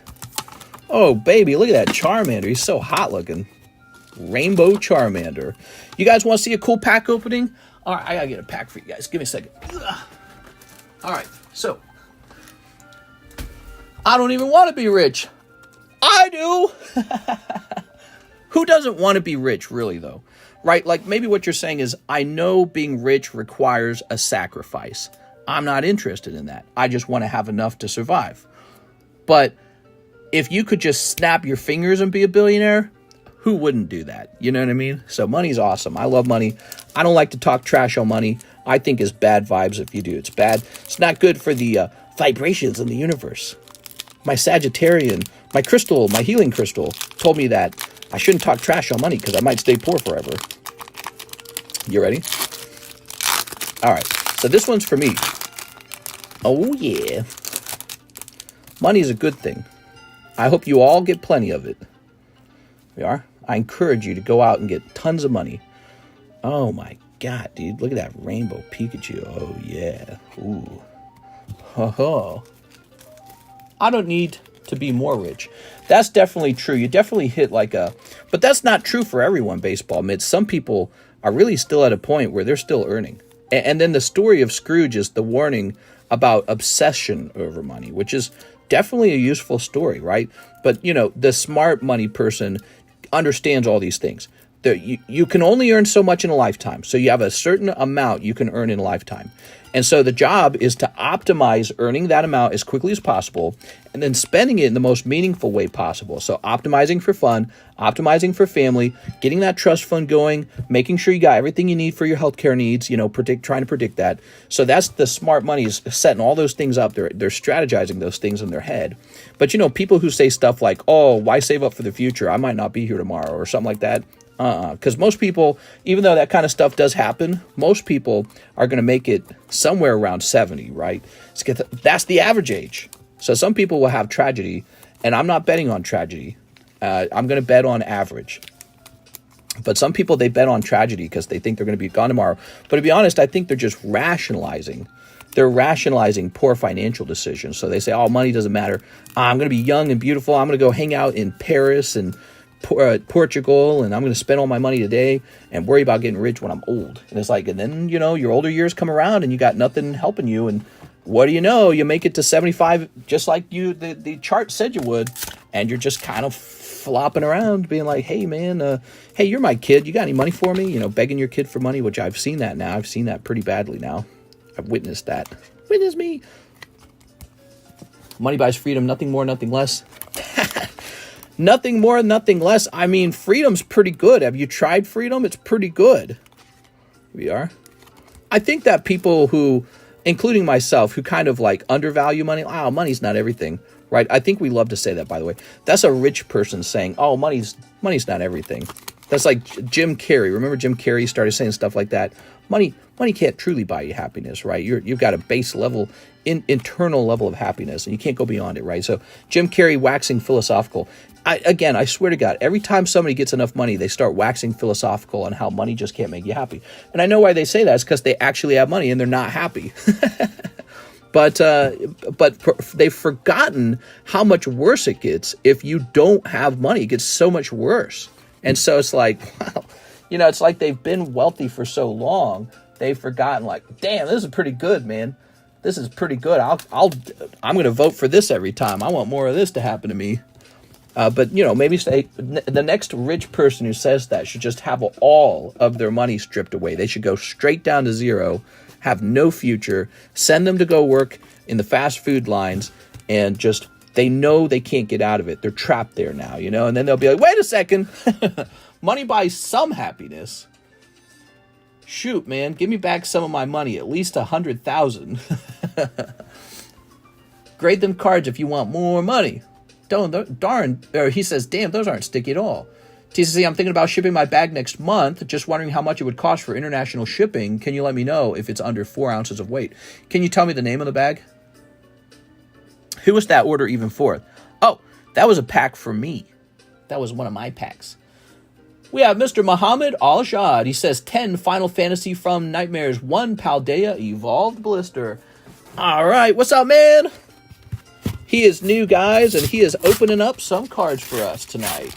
Oh, baby, look at that Charmander. He's so hot looking. Rainbow Charmander. You guys want to see a cool pack opening? All right, I got to get a pack for you guys. Give me a second. All right, so. I don't even want to be rich. I do. Who doesn't want to be rich, really, though? Right? Like, maybe what you're saying is, I know being rich requires a sacrifice. I'm not interested in that. I just want to have enough to survive. But if you could just snap your fingers and be a billionaire, who wouldn't do that? You know what I mean? So money's awesome. I love money. I don't like to talk trash on money. I think it's bad vibes if you do. It's bad. It's not good for the vibrations in the universe. My Sagittarian, my crystal, my healing crystal told me that I shouldn't talk trash on money because I might stay poor forever. You ready? All right. So this one's for me. Oh, yeah. Money is a good thing. I hope you all get plenty of it. We are. I encourage you to go out and get tons of money. Oh, my God, dude. Look at that rainbow Pikachu. Oh, yeah. Ooh. Ho ho. I don't need to be more rich. That's definitely true. You definitely hit like a... But that's not true for everyone, baseball admits. Some people are really still at a point where they're still earning. And then the story of Scrooge is the warning about obsession over money, which is definitely a useful story, right? But, the smart money person understands all these things. You can only earn so much in a lifetime. So you have a certain amount you can earn in a lifetime. And so the job is to optimize earning that amount as quickly as possible and then spending it in the most meaningful way possible. So optimizing for fun, optimizing for family, getting that trust fund going, making sure you got everything you need for your healthcare needs, trying to predict that. So that's the smart money, is setting all those things up. They're strategizing those things in their head. But, people who say stuff like, oh, why save up for the future? I might not be here tomorrow or something like that. Because most people, even though that kind of stuff does happen, most people are going to make it somewhere around 70, right? That's the average age. So some people will have tragedy, and I'm not betting on tragedy. I'm going to bet on average. But some people, they bet on tragedy because they think they're going to be gone tomorrow. But to be honest, I think they're just rationalizing. They're rationalizing poor financial decisions. So they say, oh, money doesn't matter. I'm going to be young and beautiful. I'm going to go hang out in Paris and Portugal, and I'm going to spend all my money today and worry about getting rich when I'm old. And it's like, and then, your older years come around and you got nothing helping you. And what do you know? You make it to 75 just like the chart said you would. and you're just kind of flopping around being like, hey man, hey, you're my kid, you got any money for me? You know, begging your kid for money, which I've seen that now. I've seen that pretty badly now. I've witnessed that. Witness me. Money buys freedom, nothing more, nothing less. Nothing more, nothing less. I mean, freedom's pretty good. Have you tried freedom? It's pretty good. Here we are. I think that people who, including myself, who kind of like undervalue money, oh, money's not everything, right? I think we love to say that, by the way. That's a rich person saying, oh, money's not everything. That's like Jim Carrey. Remember Jim Carrey started saying stuff like that? Money can't truly buy you happiness, right? You've got a base level, internal level of happiness, and you can't go beyond it, right? So Jim Carrey waxing philosophical. I swear to God, every time somebody gets enough money, they start waxing philosophical on how money just can't make you happy. And I know why they say that. It's because they actually have money and they're not happy. But they've forgotten how much worse it gets if you don't have money. It gets so much worse. And so it's like, wow, you know, it's like they've been wealthy for so long, they've forgotten, like, damn, this is pretty good, man. This is pretty good. I'm going to vote for this every time. I want more of this to happen to me. But, you know, maybe say the next rich person who says that should just have all of their money stripped away. They should go straight down to zero, have no future, send them to go work in the fast food lines, and just, they know they can't get out of it. They're trapped there now, you know, and then they'll be like, wait a second, money buys some happiness. Shoot, man, give me back some of my money, at least 100,000. Grade them cards if you want more money. He says, damn, those aren't sticky at all. TCC, I'm thinking about shipping my bag next month. Just wondering how much it would cost for international shipping. Can you let me know if it's under 4 ounces of weight? Can you tell me the name of the bag? Who was that order even for? Oh, that was a pack for me. That was one of my packs. We have Mr. Muhammad Al-Shad. He says 10 Final Fantasy from Nightmares, 1 Paldea Evolved Blister. All right, what's up, man? He is new, guys, and he is opening up some cards for us tonight.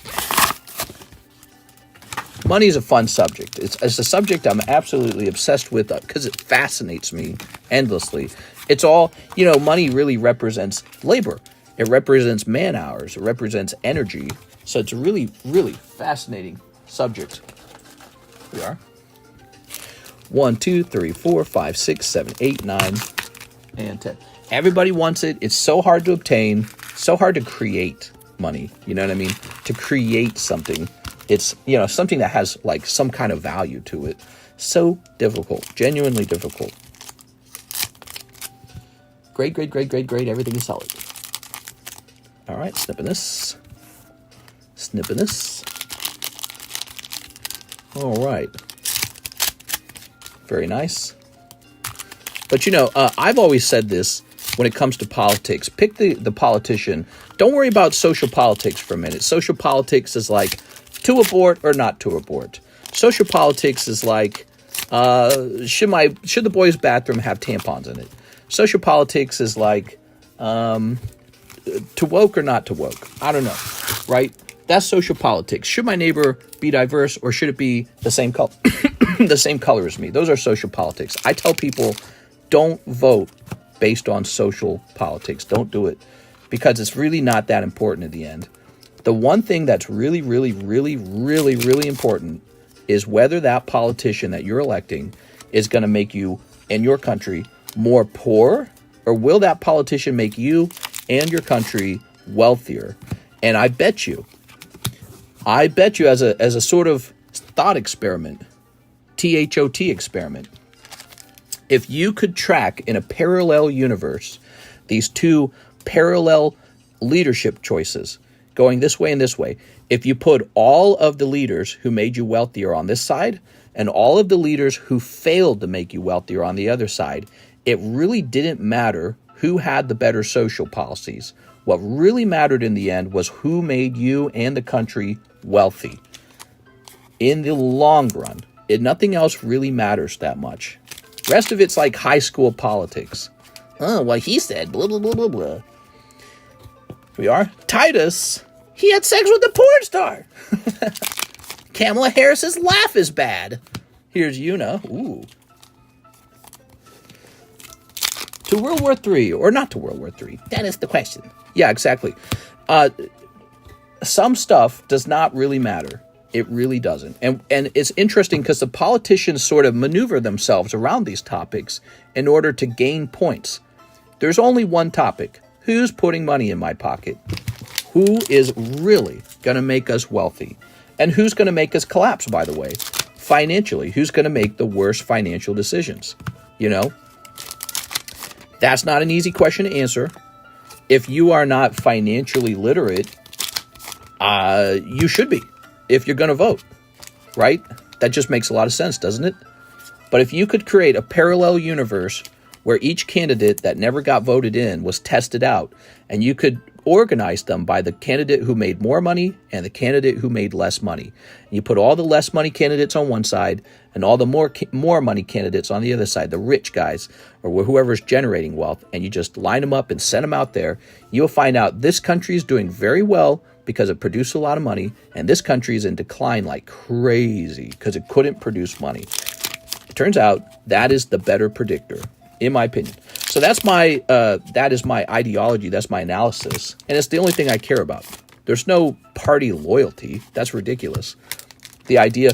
Money is a fun subject. It's a subject I'm absolutely obsessed with because it fascinates me endlessly. It's all, you know, money really represents labor. It represents man hours. It represents energy. So it's a really, really fascinating subject. Here we are. 1, 2, 3, 4, 5, 6, 7, 8, 9, and 10. Everybody wants it. It's so hard to obtain, so hard to create money. You know what I mean? To create something. It's, you know, something that has like some kind of value to it. So difficult, genuinely difficult. Great. Everything is solid. All right, snipping this. All right. Very nice. But, you know, I've always said this when it comes to politics. Pick the politician. Don't worry about social politics for a minute. Social politics is like to abort or not to abort. Social politics is like, should the boys' bathroom have tampons in it? Social politics is like, to woke or not to woke. I don't know, right? That's social politics. Should my neighbor be diverse or should it be the same color, the same color as me? Those are social politics. I tell people, don't vote based on social politics. Don't do it because it's really not that important in the end. The one thing that's really important is whether that politician that you're electing is going to make you and your country more poor, or will that politician make you and your country wealthier? And I bet you as a sort of thought experiment, THOT experiment, if you could track in a parallel universe these two parallel leadership choices going this way and this way, if you put all of the leaders who made you wealthier on this side and all of the leaders who failed to make you wealthier on the other side, it really didn't matter who had the better social policies. What really mattered in the end was who made you and the country wealthy. In the long run, nothing else really matters that much. Rest of it's like high school politics. Oh, well, he said blah, blah, blah, blah, blah. Here we are. Titus, he had sex with the porn star. Kamala Harris's laugh is bad. Here's Yuna. Ooh. To World War III, or not to World War III? That is the question. Yeah, exactly. some stuff does not really matter. It really doesn't. And it's interesting because the politicians sort of maneuver themselves around these topics in order to gain points. There's only one topic. Who's putting money in my pocket? Who is really going to make us wealthy? And who's going to make us collapse, by the way, financially? Who's going to make the worst financial decisions? You know? That's not an easy question to answer. If you are not financially literate, you should be if you're going to vote, right? That just makes a lot of sense, doesn't it? But if you could create a parallel universe where each candidate that never got voted in was tested out, and you could organize them by the candidate who made more money and the candidate who made less money. And you put all the less money candidates on one side and all the more money candidates on the other side, the rich guys or whoever's generating wealth, and you just line them up and send them out there. You'll find out this country is doing very well because it produced a lot of money, and this country is in decline like crazy because it couldn't produce money. It turns out that is the better predictor, in my opinion. So that is my ideology. That's my analysis. And it's the only thing I care about. There's no party loyalty. That's ridiculous. The idea,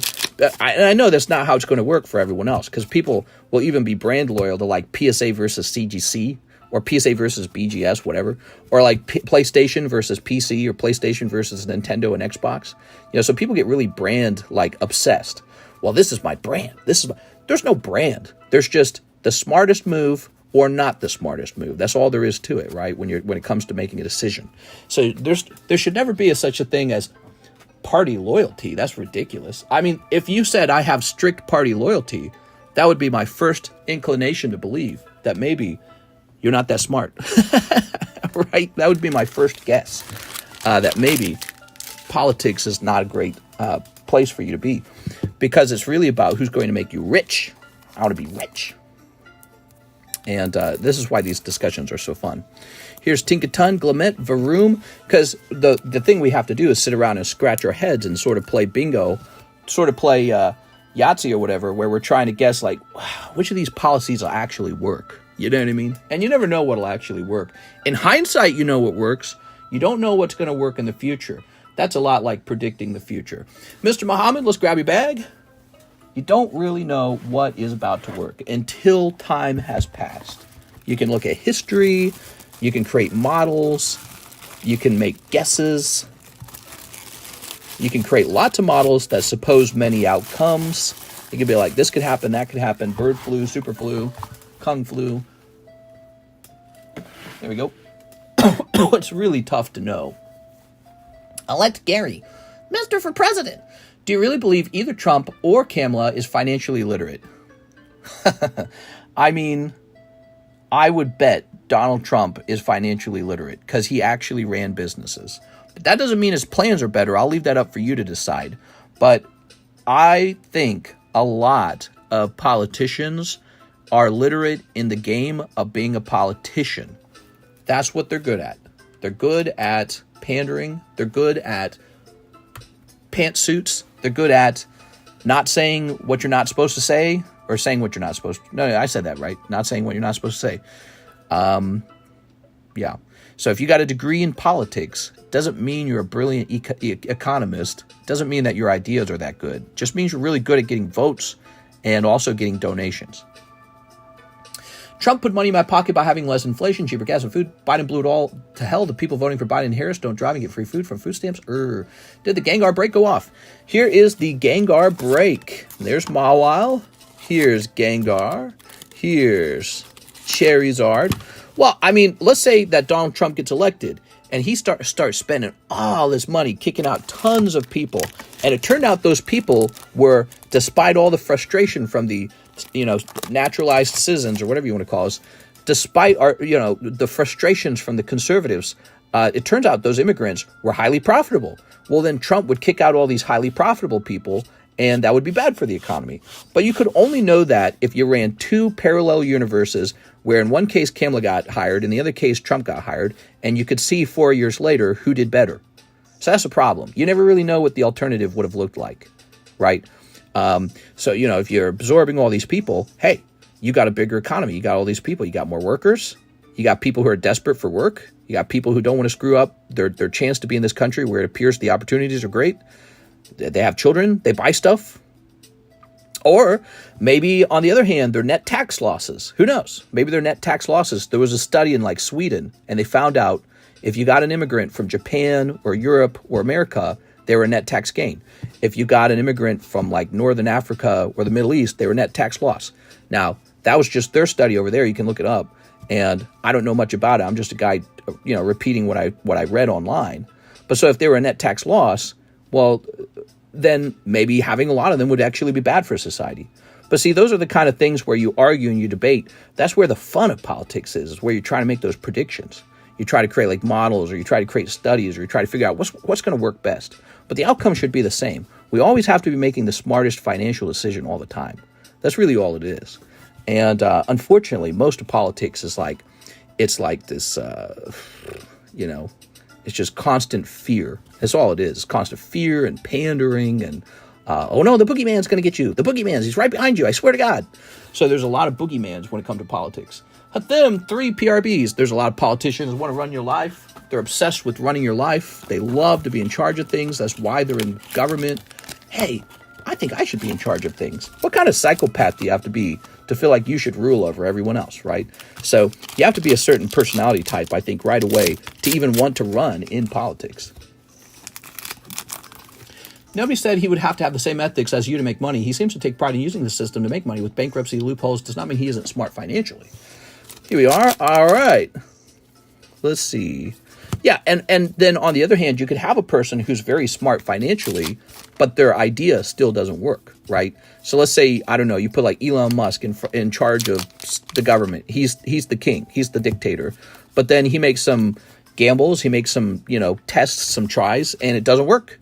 and I know that's not how it's going to work for everyone else, because people will even be brand loyal to like PSA versus CGC or PSA versus BGS, whatever, or like PlayStation versus PC or PlayStation versus Nintendo and Xbox. You know, so people get really brand like obsessed. Well, this is my brand. There's no brand. There's just the smartest move or not the smartest move. That's all there is to it, right? When it comes to making a decision. So there should never be such a thing as party loyalty. That's ridiculous. I mean, if you said I have strict party loyalty, that would be my first inclination to believe that maybe you're not that smart, right? That would be my first guess, that maybe politics is not a great place for you to be, because it's really about who's going to make you rich. I want to be rich. And this is why these discussions are so fun. Here's Tinkatun, Glement, Varoom, because the thing we have to do is sit around and scratch our heads and sort of play bingo, sort of play Yahtzee or whatever, where we're trying to guess, like, which of these policies will actually work. You know what I mean? And you never know what will actually work. In hindsight, you know what works. You don't know what's going to work in the future. That's a lot like predicting the future. Mr. Muhammad, let's grab your bag. You don't really know what is about to work until time has passed. You can look at history, you can create models, you can make guesses, you can create lots of models that suppose many outcomes. You can be like, this could happen, that could happen, bird flu, super flu, kung flu. There we go. It's really tough to know. Elect Gary, Mr. for President. Do you really believe either Trump or Kamala is financially literate? I mean, I would bet Donald Trump is financially literate because he actually ran businesses. But that doesn't mean his plans are better. I'll leave that up for you to decide. But I think a lot of politicians are literate in the game of being a politician. That's what they're good at. They're good at pandering. They're good at pantsuits. They're good at not saying what you're not supposed to say, or saying what you're not supposed to. No, I said that right. Not saying what you're not supposed to say. Yeah. So if you got a degree in politics, doesn't mean you're a brilliant economist. Doesn't mean that your ideas are that good. Just means you're really good at getting votes and also getting donations. Trump put money in my pocket by having less inflation, cheaper gas and food. Biden blew it all to hell. The people voting for Biden and Harris don't drive and get free food from food stamps. Did the Gengar break go off? Here is the Gengar break. There's Mawile. Here's Gengar. Here's Charizard. Well, I mean, let's say that Donald Trump gets elected and he starts spending all this money, kicking out tons of people. And it turned out those people were, despite all the frustration from the naturalized citizens or whatever you want to call us, despite the frustrations from the conservatives, it turns out those immigrants were highly profitable. Well, then Trump would kick out all these highly profitable people, and that would be bad for the economy. But you could only know that if you ran two parallel universes where in one case Kamala got hired, in the other case Trump got hired, and you could see 4 years later who did better. So that's a problem. You never really know what the alternative would have looked like, right? So, if you're absorbing all these people, hey, you got a bigger economy. You got all these people. You got more workers. You got people who are desperate for work. You got people who don't want to screw up their chance to be in this country where it appears the opportunities are great. They have children. They buy stuff. Or maybe, on the other hand, their net tax losses. Who knows? Maybe their net tax losses. There was a study in like Sweden, and they found out if you got an immigrant from Japan or Europe or America, they were a net tax gain. If you got an immigrant from like Northern Africa or the Middle East, they were net tax loss. Now, that was just their study over there. You can look it up. And I don't know much about it. I'm just a guy, repeating what I read online. But so if they were a net tax loss, well, then maybe having a lot of them would actually be bad for society. But see, those are the kind of things where you argue and you debate. That's where the fun of politics is where you're trying to make those predictions. You try to create like models, or you try to create studies, or you try to figure out what's going to work best. But the outcome should be the same. We always have to be making the smartest financial decision all the time. That's really all it is. And unfortunately, most of politics is like, it's like this, it's just constant fear. That's all it is. It's constant fear and pandering and, oh no, the boogeyman's going to get you. The boogeyman's, he's right behind you. I swear to God. So there's a lot of boogeymans when it comes to politics. Hathim, 3 PRBs. There's a lot of politicians who want to run your life. They're obsessed with running your life. They love to be in charge of things. That's why they're in government. Hey, I think I should be in charge of things. What kind of psychopath do you have to be to feel like you should rule over everyone else, right? So you have to be a certain personality type, I think, right away to even want to run in politics. Nobody said he would have to have the same ethics as you to make money. He seems to take pride in using the system to make money. With bankruptcy loopholes does not mean he isn't smart financially. Here we are. All right. Let's see. Yeah, and then on the other hand, you could have a person who's very smart financially, but their idea still doesn't work, right? So let's say, I don't know, you put like Elon Musk in charge of the government. He's the king. He's the dictator. But then he makes some gambles. He makes some, tests, some tries, and it doesn't work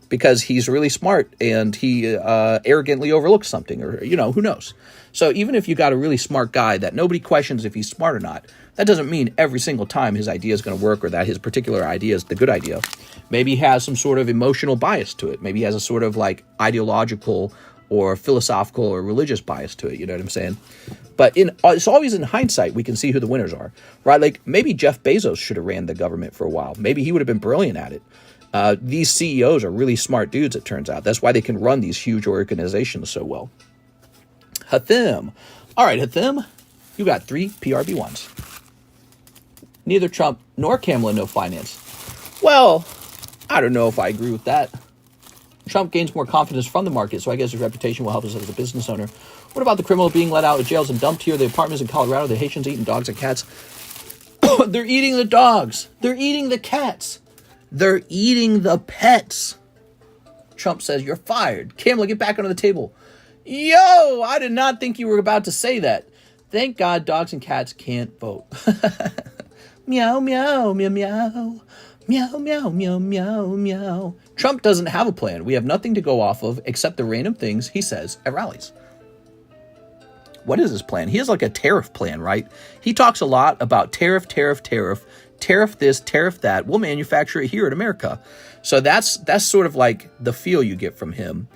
because he's really smart and he arrogantly overlooks something, or, who knows? So even if you got a really smart guy that nobody questions if he's smart or not, that doesn't mean every single time his idea is going to work or that his particular idea is the good idea. Maybe he has some sort of emotional bias to it. Maybe he has a sort of like ideological or philosophical or religious bias to it. You know what I'm saying? But it's always in hindsight we can see who the winners are, right? Like maybe Jeff Bezos should have ran the government for a while. Maybe he would have been brilliant at it. These CEOs are really smart dudes, it turns out. That's why they can run these huge organizations so well. Hathim. All right, Hathim, you got 3 PRB1s. Neither Trump nor Kamala know finance. Well, I don't know if I agree with that. Trump gains more confidence from the market, so I guess his reputation will help us as a business owner. What about the criminal being let out of jails and dumped here? The apartments in Colorado, the Haitians eating dogs and cats. They're eating the dogs. They're eating the cats. They're eating the pets. Trump says, you're fired. Kamala, get back under the table. Yo, I did not think you were about to say that. Thank God dogs and cats can't vote. Meow, meow, meow, meow. Meow, meow, meow, meow, meow. Trump doesn't have a plan. We have nothing to go off of except the random things he says at rallies. What is his plan? He has like a tariff plan, right? He talks a lot about tariff this, tariff that. We'll manufacture it here in America. So that's sort of like the feel you get from him.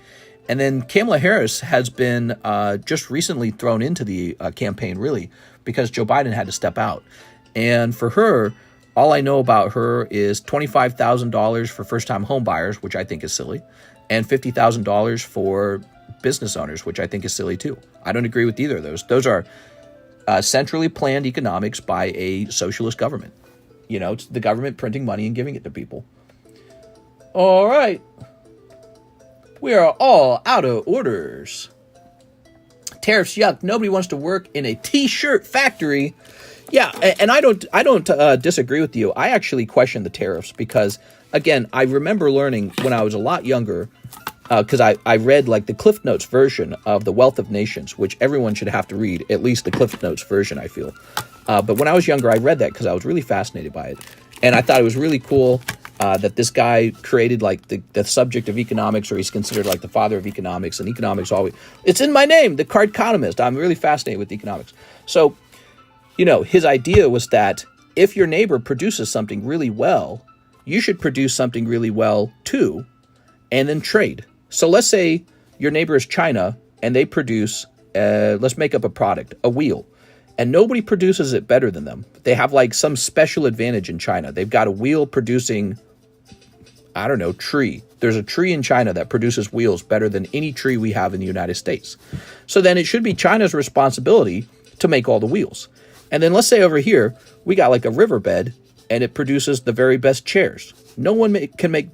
And then Kamala Harris has been just recently thrown into the campaign, really, because Joe Biden had to step out. And for her, all I know about her is $25,000 for first-time home buyers, which I think is silly, and $50,000 for business owners, which I think is silly too. I don't agree with either of those. Those are centrally planned economics by a socialist government. It's the government printing money and giving it to people. All right. We are all out of orders. Tariffs, yuck. Nobody wants to work in a t-shirt factory. Yeah, and I don't disagree with you. I actually question the tariffs because, again, I remember learning when I was a lot younger, because I read like the Cliff Notes version of The Wealth of Nations, which everyone should have to read, at least the Cliff Notes version, I feel. But when I was younger, I read that because I was really fascinated by it. And I thought it was really cool that this guy created like the subject of economics, or he's considered like the father of economics, and economics always, it's in my name, TheCardconomist. I'm really fascinated with economics. So, his idea was that if your neighbor produces something really well, you should produce something really well too, and then trade. So let's say your neighbor is China and they produce, let's make up a product, a wheel. and nobody produces it better than them. They have like some special advantage in China. They've got a wheel producing, I don't know, tree. There's a tree in China that produces wheels better than any tree we have in the United States. So then it should be China's responsibility to make all the wheels. And then let's say over here, we got like a riverbed and it produces the very best chairs. No one can make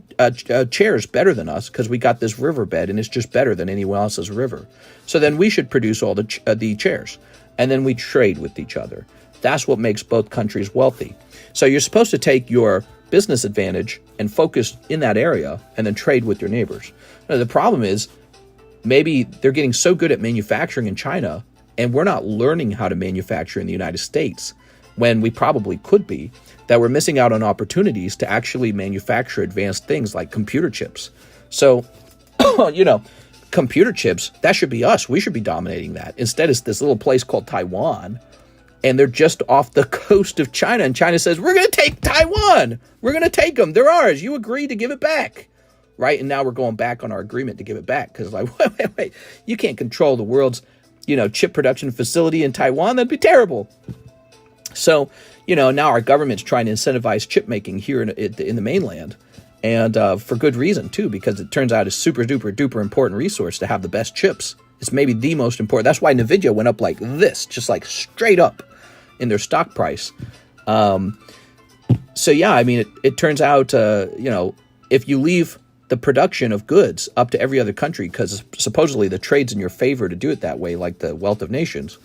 chairs better than us because we got this riverbed and it's just better than anyone else's river. So then we should produce all the chairs, and then we trade with each other. That's what makes both countries wealthy. So you're supposed to take your business advantage and focus in that area and then trade with your neighbors. Now, the problem is maybe they're getting so good at manufacturing in China and we're not learning how to manufacture in the United States when we probably could be, that we're missing out on opportunities to actually manufacture advanced things like computer chips. So, computer chips, that should be us. We should be dominating that. Instead, it's this little place called Taiwan, and they're just off the coast of China, and China says, we're going to take Taiwan. We're going to take them. They're ours. You agreed to give it back, right? And now we're going back on our agreement to give it back because, like, wait. You can't control the world's, chip production facility in Taiwan. That'd be terrible. So, now our government's trying to incentivize chip making here in the mainland, and for good reason, too, because it turns out it's super duper duper important resource to have the best chips. It's maybe the most important. That's why NVIDIA went up like this, just like straight up in their stock price. So, yeah, I mean, it turns out, if you leave the production of goods up to every other country, because supposedly the trade's in your favor to do it that way, like the wealth of nations,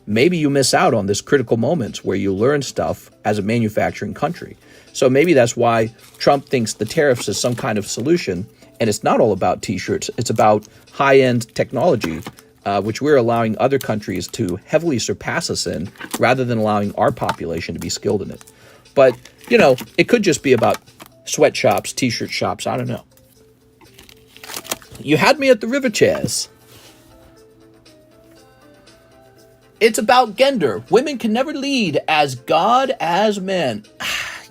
maybe you miss out on this critical moments where you learn stuff as a manufacturing country. So maybe that's why Trump thinks the tariffs is some kind of solution, and it's not all about T-shirts. It's about high-end technology, which we're allowing other countries to heavily surpass us in, rather than allowing our population to be skilled in it. But, it could just be about sweatshops, T-shirt shops, I don't know. You had me at the river chairs. It's about gender. Women can never lead as God as men.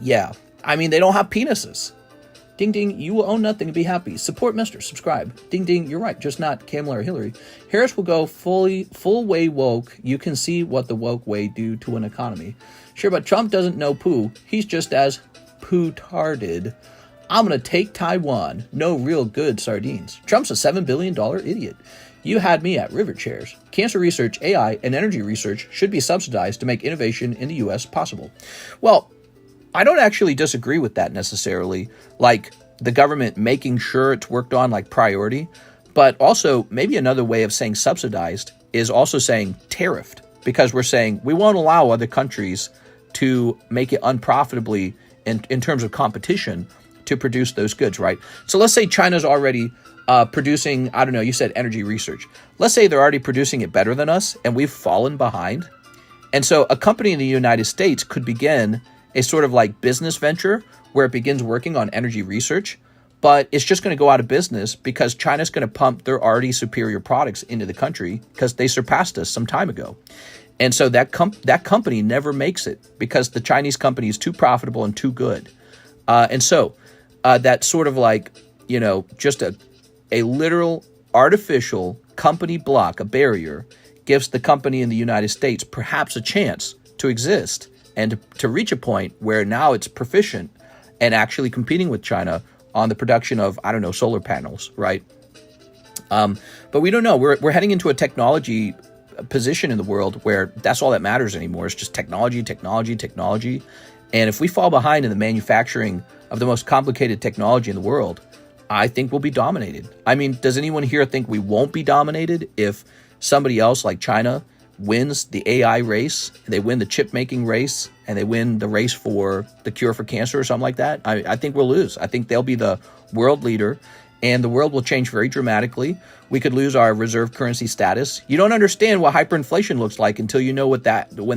Yeah, I mean, they don't have penises. Ding, ding, you will own nothing and be happy. Support Mister, subscribe. Ding, ding, you're right, just not Kamala or Hillary. Harris will go full way woke. You can see what the woke way do to an economy. Sure, but Trump doesn't know poo. He's just as poo-tarded. I'm going to take Taiwan. No real good sardines. Trump's a $7 billion idiot. You had me at river chairs. Cancer research, AI, and energy research should be subsidized to make innovation in the U.S. possible. Well, I don't actually disagree with that necessarily, like the government making sure it's worked on like priority, but also maybe another way of saying subsidized is also saying tariffed, because we're saying we won't allow other countries to make it unprofitably in terms of competition to produce those goods, right? So let's say China's already producing, I don't know, you said energy research. Let's say they're already producing it better than us and we've fallen behind. And so a company in the United States could begin a sort of like business venture where it begins working on energy research, but it's just going to go out of business because China's going to pump their already superior products into the country because they surpassed us some time ago. And so that company never makes it because the Chinese company is too profitable and too good. And so that sort of like, just a literal artificial company block, a barrier, gives the company in the United States perhaps a chance to exist and to reach a point where now it's proficient and actually competing with China on the production of, I don't know, solar panels, right? But we don't know. We're heading into a technology position in the world where that's all that matters anymore. It's just technology. And if we fall behind in the manufacturing of the most complicated technology in the world, I think we'll be dominated. I mean, does anyone here think we won't be dominated if somebody else like China wins the AI race, they win the chip making race, and they win the race for the cure for cancer or something like that? I think we'll lose. I think they'll be the world leader, and the world will change very dramatically. We could lose our reserve currency status. You don't understand what hyperinflation looks like until you know when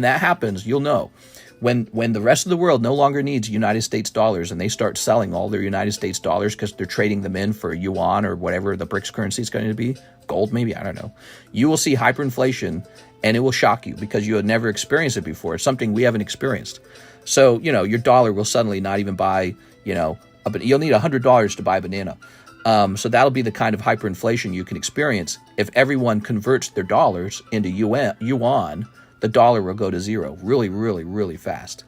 that happens, you'll know. When the rest of the world no longer needs United States dollars and they start selling all their United States dollars because they're trading them in for yuan or whatever the BRICS currency is going to be, gold maybe, I don't know. You will see hyperinflation and it will shock you because you had never experienced it before. It's something we haven't experienced. So, your dollar will suddenly not even buy, you'll need $100 to buy a banana. So that'll be the kind of hyperinflation you can experience if everyone converts their dollars into yuan. the dollar will go to zero really, really, really fast.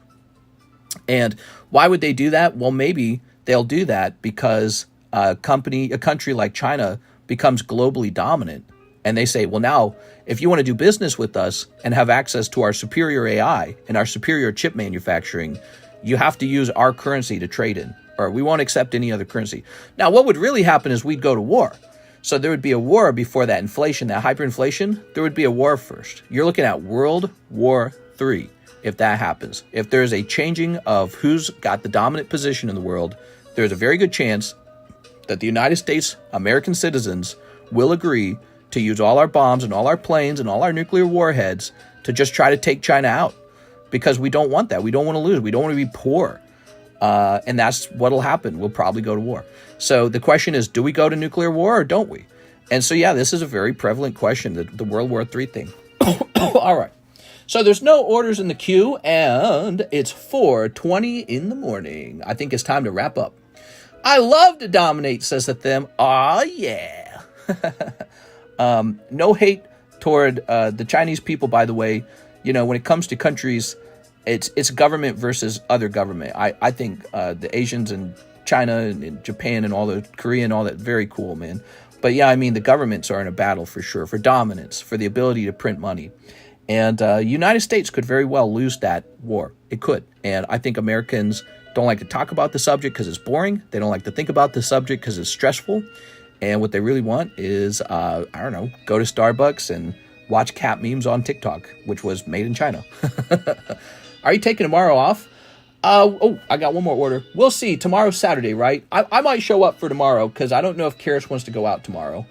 And why would they do that? Well, maybe they'll do that because a country like China becomes globally dominant. And they say, well, now, if you want to do business with us and have access to our superior AI and our superior chip manufacturing, you have to use our currency to trade in, or we won't accept any other currency. Now, what would really happen is we'd go to war. So there would be a war before that inflation, that hyperinflation. There would be a war first. You're looking at World War III if that happens. If there's a changing of who's got the dominant position in the world, there's a very good chance that the United States, American citizens, will agree to use all our bombs and all our planes and all our nuclear warheads to just try to take China out, because we don't want that. We don't want to lose. We don't want to be poor. And that's what'll happen. We'll probably go to war. So the question is, do we go to nuclear war or don't we? And so, yeah, this is a very prevalent question, the World War III thing. All right. So there's no orders in the queue, and it's 4:20 in the morning. I think it's time to wrap up. I love to dominate, says the Them. Aw, yeah. No hate toward the Chinese people, by the way. You know, when it comes to countries, it's government versus other government. I think the Asians and China and Japan and all the Korea and all that, very cool, man. But yeah, I mean, the governments are in a battle for sure, for dominance, for the ability to print money. And United States could very well lose that war. It could. And I think Americans don't like to talk about the subject because it's boring. They don't like to think about the subject because it's stressful. And what they really want is, I don't know, go to Starbucks and watch cat memes on TikTok, which was made in China. Are you taking tomorrow off? I got one more order. We'll see. Tomorrow's Saturday, right? I might show up for tomorrow because I don't know if Karis wants to go out tomorrow.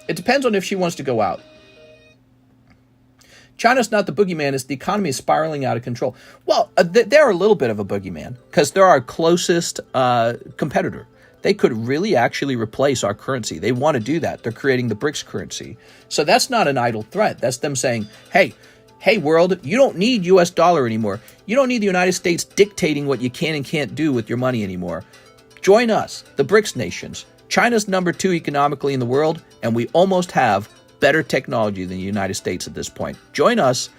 It depends on if she wants to go out. China's not the boogeyman. It's the economy is spiraling out of control. Well, they're a little bit of a boogeyman because they're our closest competitor. They could really actually replace our currency. They want to do that. They're creating the BRICS currency. So that's not an idle threat. That's them saying, hey, world, you don't need US dollar anymore. You don't need the United States dictating what you can and can't do with your money anymore. Join us, the BRICS nations. China's number 2 economically in the world, and we almost have better technology than the United States at this point. Join us,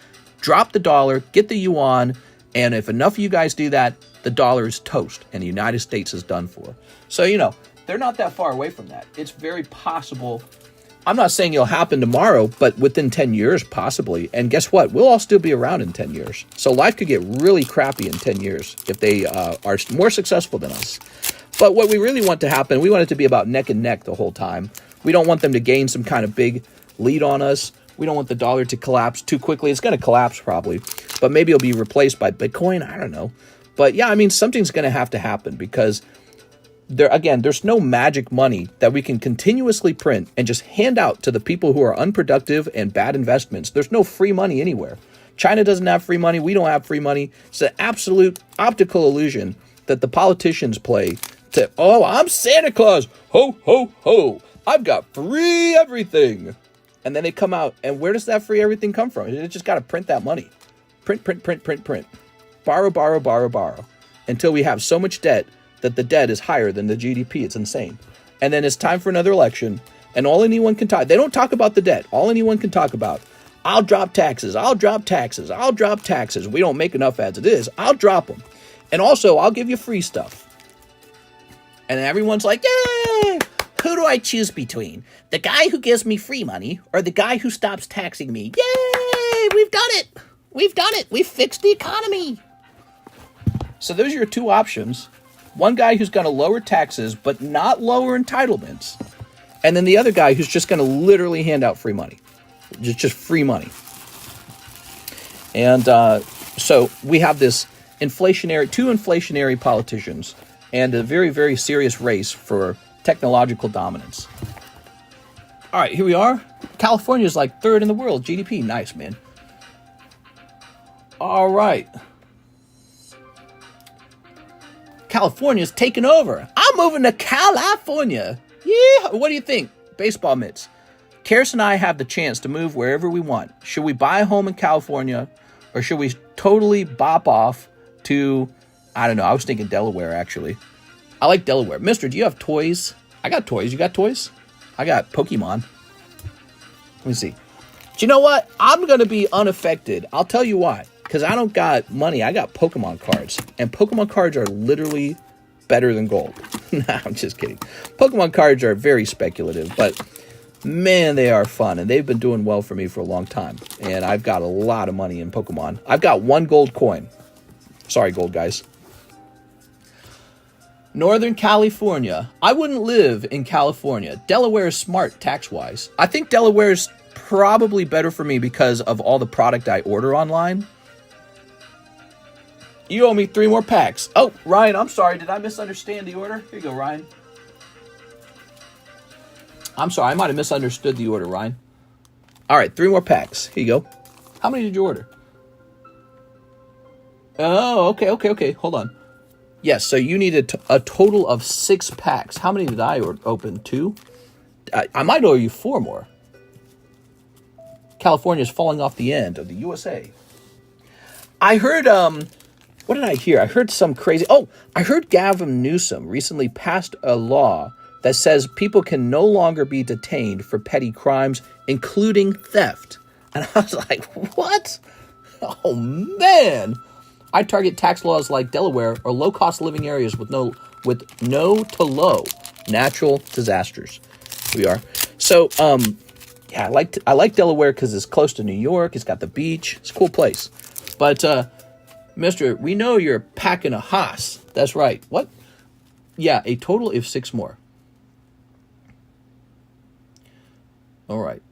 drop the dollar, get the yuan, and if enough of you guys do that, the dollar is toast, and the United States is done for. So, you know, they're not that far away from that. It's very possible. I'm not saying it'll happen tomorrow, but within 10 years, possibly. And guess what? We'll all still be around in 10 years. So life could get really crappy in 10 years if they are more successful than us. But what we really want to happen, we want it to be about neck and neck the whole time. We don't want them to gain some kind of big lead on us. We don't want the dollar to collapse too quickly. It's going to collapse probably, but maybe it'll be replaced by Bitcoin. I don't know. But yeah, I mean, something's going to have to happen because there's no magic money that we can continuously print and just hand out to the people who are unproductive and bad investments. There's no free money anywhere. China doesn't have free money. We don't have free money. It's an absolute optical illusion that the politicians play to, oh, I'm Santa Claus. Ho, ho, ho. I've got free everything. And then they come out, and where does that free everything come from? It just got to print that money. Print, print, print, print, print. Borrow, borrow, borrow, borrow. Until we have so much debt that the debt is higher than the GDP. It's insane. And then it's time for another election, and all anyone can talk, they don't talk about the debt. All anyone can talk about, I'll drop taxes, I'll drop taxes, I'll drop taxes. We don't make enough as it is. I'll drop them. And also, I'll give you free stuff. And everyone's like, yay! Who do I choose between? The guy who gives me free money or the guy who stops taxing me? Yay! We've done it! We've done it! We've fixed the economy! So those are your two options. One guy who's going to lower taxes but not lower entitlements. And then the other guy who's just going to literally hand out free money. Just free money. And so we have this two inflationary politicians and a very, very serious race for technological dominance. All right, here we are. California is like 3rd in the world. GDP, nice, man. All right. California's taking over. I'm moving to California. Yeah. What do you think? Baseball mitts. Karis and I have the chance to move wherever we want. Should we buy a home in California or should we totally bop off to, I don't know, I was thinking Delaware, actually. I like Delaware. Mister, do you have toys? I got toys. You got toys? I got Pokemon. Let me see. Do you know what? I'm going to be unaffected. I'll tell you why. Because I don't got money. I got Pokemon cards. And Pokemon cards are literally better than gold. Nah, I'm just kidding. Pokemon cards are very speculative, but man, they are fun. And they've been doing well for me for a long time. And I've got a lot of money in Pokemon. I've got 1 gold coin. Sorry, gold guys. Northern California. I wouldn't live in California. Delaware is smart tax-wise. I think Delaware is probably better for me because of all the product I order online. You owe me 3 more packs. Oh, Ryan, I'm sorry. Did I misunderstand the order? Here you go, Ryan. I'm sorry. I might have misunderstood the order, Ryan. All right, 3 more packs. Here you go. How many did you order? Oh, okay. Hold on. Yes, so you needed a total of 6 packs. How many did I open? 2? I might owe you 4 more. California's falling off the end of the USA. I heard, what did I hear? I heard some crazy, I heard Gavin Newsom recently passed a law that says people can no longer be detained for petty crimes, including theft. And I was like, what? Oh, man. I target tax laws like Delaware or low-cost living areas with no to low natural disasters. We are. So, yeah, I like Delaware because it's close to New York. It's got the beach. It's a cool place. But, mister, we know you're packing a hoss. That's right. What? Yeah, a total of 6 more. All right.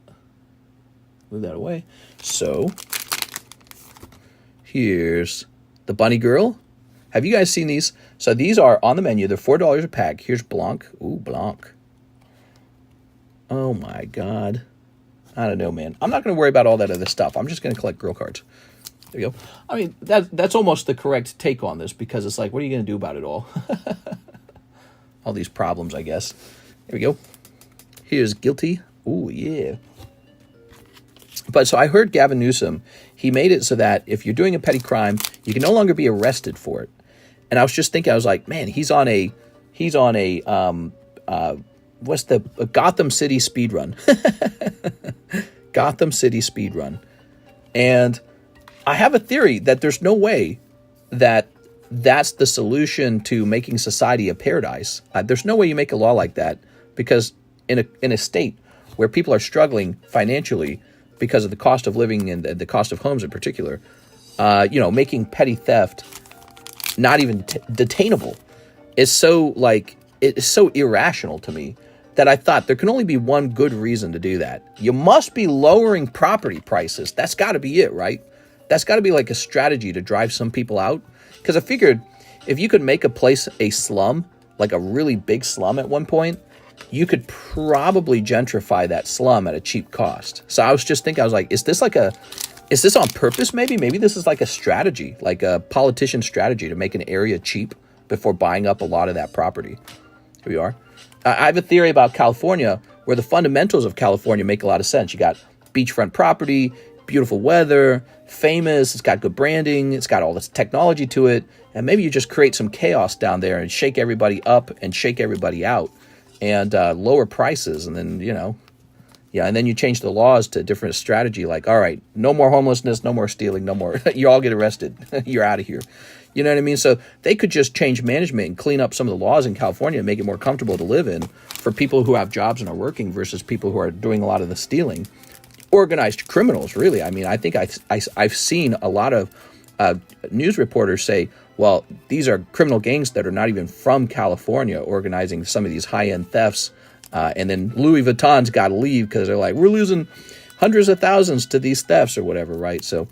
Move that away. So, here's the Bunny Girl. Have you guys seen these? So these are on the menu. They're $4 a pack. Here's Blanc. Ooh, Blanc. Oh my God. I don't know, man. I'm not going to worry about all that other stuff. I'm just going to collect girl cards. There you go. I mean, that's almost the correct take on this because it's like, what are you going to do about it all? All these problems, I guess. There we go. Here's Guilty. Ooh, yeah. But so I heard Gavin Newsom, he made it so that if you're doing a petty crime, you can no longer be arrested for it. And I was just thinking, I was like, man, he's on a what's the Gotham City speedrun. Gotham City speedrun. And I have a theory that there's no way that that's the solution to making society a paradise. There's no way you make a law like that because in a state where people are struggling financially because of the cost of living and the cost of homes in particular, making petty theft not even detainable is so it's so irrational to me that I thought there can only be one good reason to do that. You must be lowering property prices. That's got to be it, right? That's got to be like a strategy to drive some people out. Because I figured if you could make a place a slum, like a really big slum at one point, you could probably gentrify that slum at a cheap cost. So I was just thinking, I was like, is this on purpose maybe? Maybe this is like a strategy, like a politician strategy to make an area cheap before buying up a lot of that property. Here we are. I have a theory about California where the fundamentals of California make a lot of sense. You got beachfront property, beautiful weather, famous, it's got good branding, it's got all this technology to it, and maybe you just create some chaos down there and shake everybody up and shake everybody out and lower prices, and then, and then you change the laws to a different strategy, like, all right, no more homelessness, no more stealing, no more, you all get arrested, you're out of here. You know what I mean? So they could just change management and clean up some of the laws in California and make it more comfortable to live in for people who have jobs and are working versus people who are doing a lot of the stealing. Organized criminals, really. I mean, I think I've seen a lot of news reporters say, well, these are criminal gangs that are not even from California organizing some of these high-end thefts. And then Louis Vuitton's got to leave because they're like, we're losing hundreds of thousands to these thefts or whatever, right? So,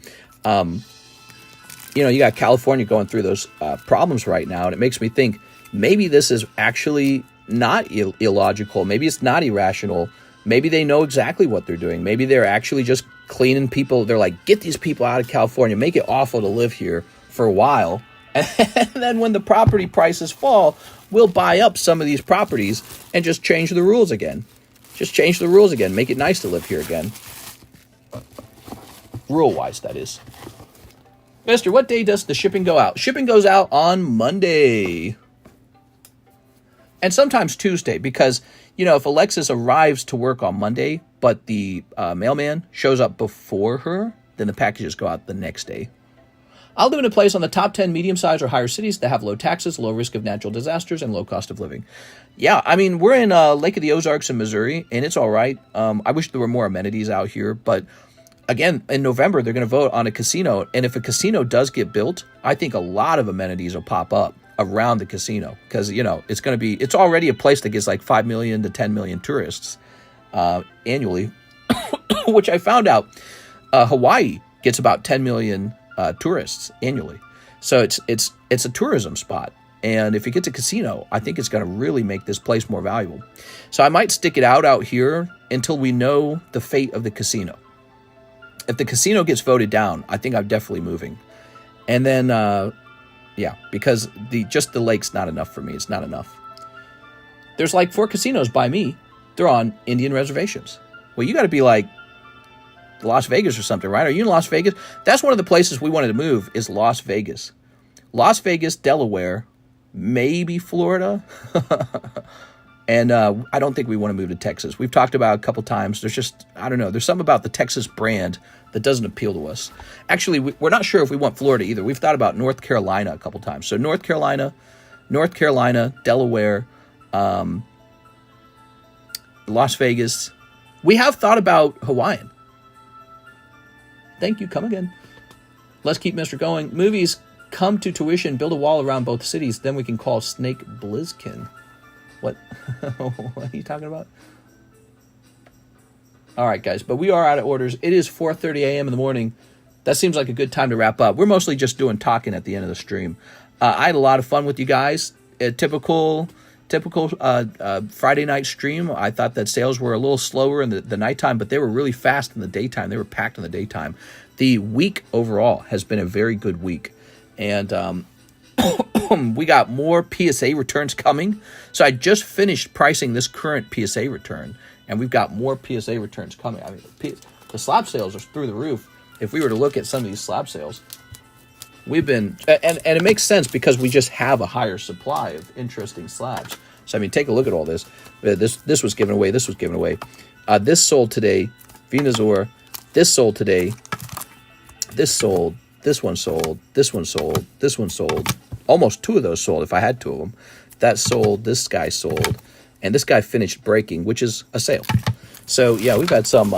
you got California going through those problems right now, and it makes me think maybe this is actually not illogical. Maybe it's not irrational. Maybe they know exactly what they're doing. Maybe they're actually just cleaning people. They're like, get these people out of California, make it awful to live here for a while. And then when the property prices fall, we'll buy up some of these properties and just change the rules again. Just change the rules again. Make it nice to live here again. Rule-wise, that is. Mister, what day does the shipping go out? Shipping goes out on Monday. And sometimes Tuesday, because, if Alexis arrives to work on Monday, but the mailman shows up before her, then the packages go out the next day. I'll live in a place on the top 10 medium-sized or higher cities that have low taxes, low risk of natural disasters, and low cost of living. Yeah, I mean, we're in Lake of the Ozarks in Missouri, and it's all right. I wish there were more amenities out here, but again, in November, they're going to vote on a casino, and if a casino does get built, I think a lot of amenities will pop up around the casino, because, you know, it's already a place that gets like 5 million to 10 million tourists annually, which I found out Hawaii gets about 10 million tourists annually. So it's a tourism spot. And if it gets a casino, I think it's going to really make this place more valuable. So I might stick it out here until we know the fate of the casino. If the casino gets voted down, I think I'm definitely moving. And then, because the lake's not enough for me. It's not enough. There's like 4 casinos by me. They're on Indian reservations. Well, you got to be like Las Vegas or something, right? Are you in Las Vegas? That's one of the places we wanted to move, is Las Vegas. Las Vegas, Delaware, maybe Florida. And I don't think we want to move to Texas. We've talked about it a couple times. There's just, I don't know. There's something about the Texas brand that doesn't appeal to us. Actually, we're not sure if we want Florida either. We've thought about North Carolina a couple times. So North Carolina, Delaware, Las Vegas. We have thought about Hawaiian. Thank you. Come again. Let's keep Mr. going. Movies come to tuition. Build a wall around both cities. Then we can call Snake Blizkin. What? What are you talking about? All right, guys. But we are out of orders. It is 4:30 a.m. in the morning. That seems like a good time to wrap up. We're mostly just doing talking at the end of the stream. I had a lot of fun with you guys. A typical Friday night stream. I thought that sales were a little slower in the nighttime, but they were really fast in the daytime. They were packed in the daytime. The week overall has been a very good week. And we got more PSA returns coming. So I just finished pricing this current PSA return, and we've got more PSA returns coming. I mean, the slab sales are through the roof. If we were to look at some of these slab sales, we've been, and it makes sense because we just have a higher supply of interesting slabs. So, I mean, take a look at all this. This was given away. This was given away. This sold today. Venusaur. This sold today. This sold. This one sold. This one sold. This one sold. Almost 2 of those sold if I had 2 of them. That sold. This guy sold. And this guy finished breaking, which is a sale. So, yeah, we've had some,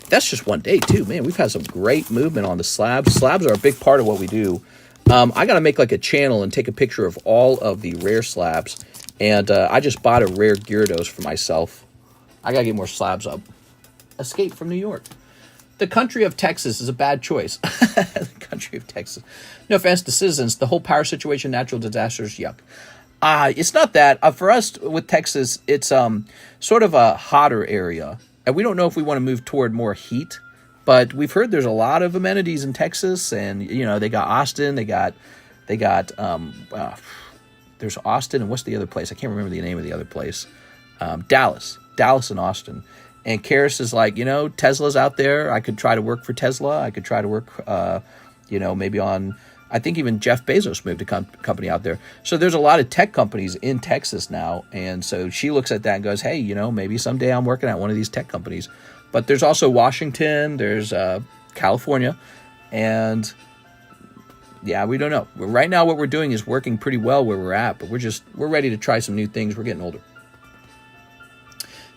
that's just one day, too. Man, we've had some great movement on the slabs. Slabs are a big part of what we do. I got to make like a channel and take a picture of all of the rare slabs. And I just bought a rare Gyarados for myself. I got to get more slabs up. Escape from New York. The country of Texas is a bad choice. The country of Texas. No offense to citizens. The whole power situation, natural disasters, yuck. It's not that. For us with Texas, it's sort of a hotter area. And we don't know if we want to move toward more heat. But we've heard there's a lot of amenities in Texas. And, you know, they got Austin. They got there's Austin. And what's the other place? I can't remember the name of the other place. Dallas and Austin. And Karis is like, you know, Tesla's out there. I could try to work for Tesla. I could try to work, maybe on, I think even Jeff Bezos moved a company out there. So there's a lot of tech companies in Texas now. And so she looks at that and goes, hey, you know, maybe someday I'm working at one of these tech companies. But there's also Washington. There's California. And yeah, we don't know. Right now what we're doing is working pretty well where we're at. But we're ready to try some new things. We're getting older.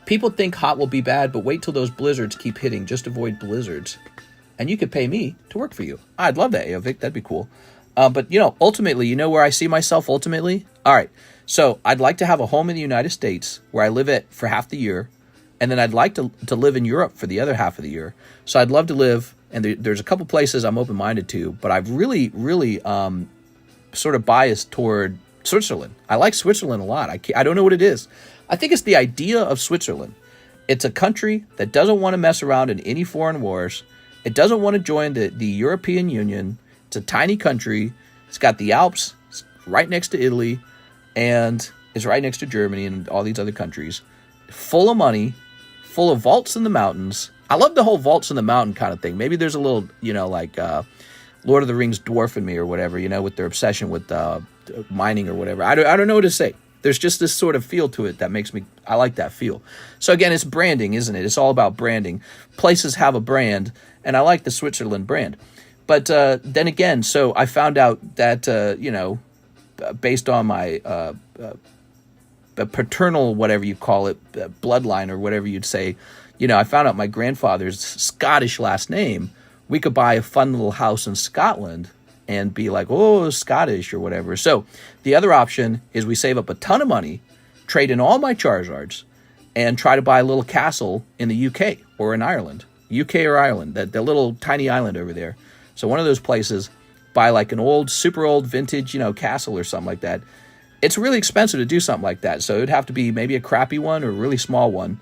People think hot will be bad, but wait till those blizzards keep hitting. Just avoid blizzards. And you could pay me to work for you. I'd love that, Aovic. That'd be cool. But, you know, ultimately, you know where I see myself ultimately? All right. So I'd like to have a home in the United States where I live for half the year. And then I'd like to live in Europe for the other half of the year. So I'd love to live, and there's a couple places I'm open-minded to, but I've really sort of biased toward Switzerland. I like Switzerland a lot. I don't know what it is. I think it's the idea of Switzerland. It's a country that doesn't want to mess around in any foreign wars. It doesn't want to join the European Union. It's a tiny country. It's got the Alps. It's right next to Italy. And it's right next to Germany and all these other countries. Full of money. Full of vaults in the mountains. I love the whole vaults in the mountain kind of thing. Maybe there's a little, you know, like Lord of the Rings dwarf in me or whatever, you know, with their obsession with mining or whatever. I don't know what to say. There's just this sort of feel to it that makes me, I like that feel. So again, it's branding, isn't it? It's all about branding. Places have a brand, and I like the Switzerland brand. But then again, so I found out that, based on my paternal, whatever you call it, bloodline or whatever you'd say, I found out my grandfather's Scottish last name. We could buy a fun little house in Scotland and be like, oh, Scottish or whatever. So the other option is we save up a ton of money, trade in all my Charizards, and try to buy a little castle in the UK or in Ireland. UK or Ireland, that little tiny island over there. So one of those places, buy like an old, super old vintage, castle or something like that. It's really expensive to do something like that. So it'd have to be maybe a crappy one or a really small one.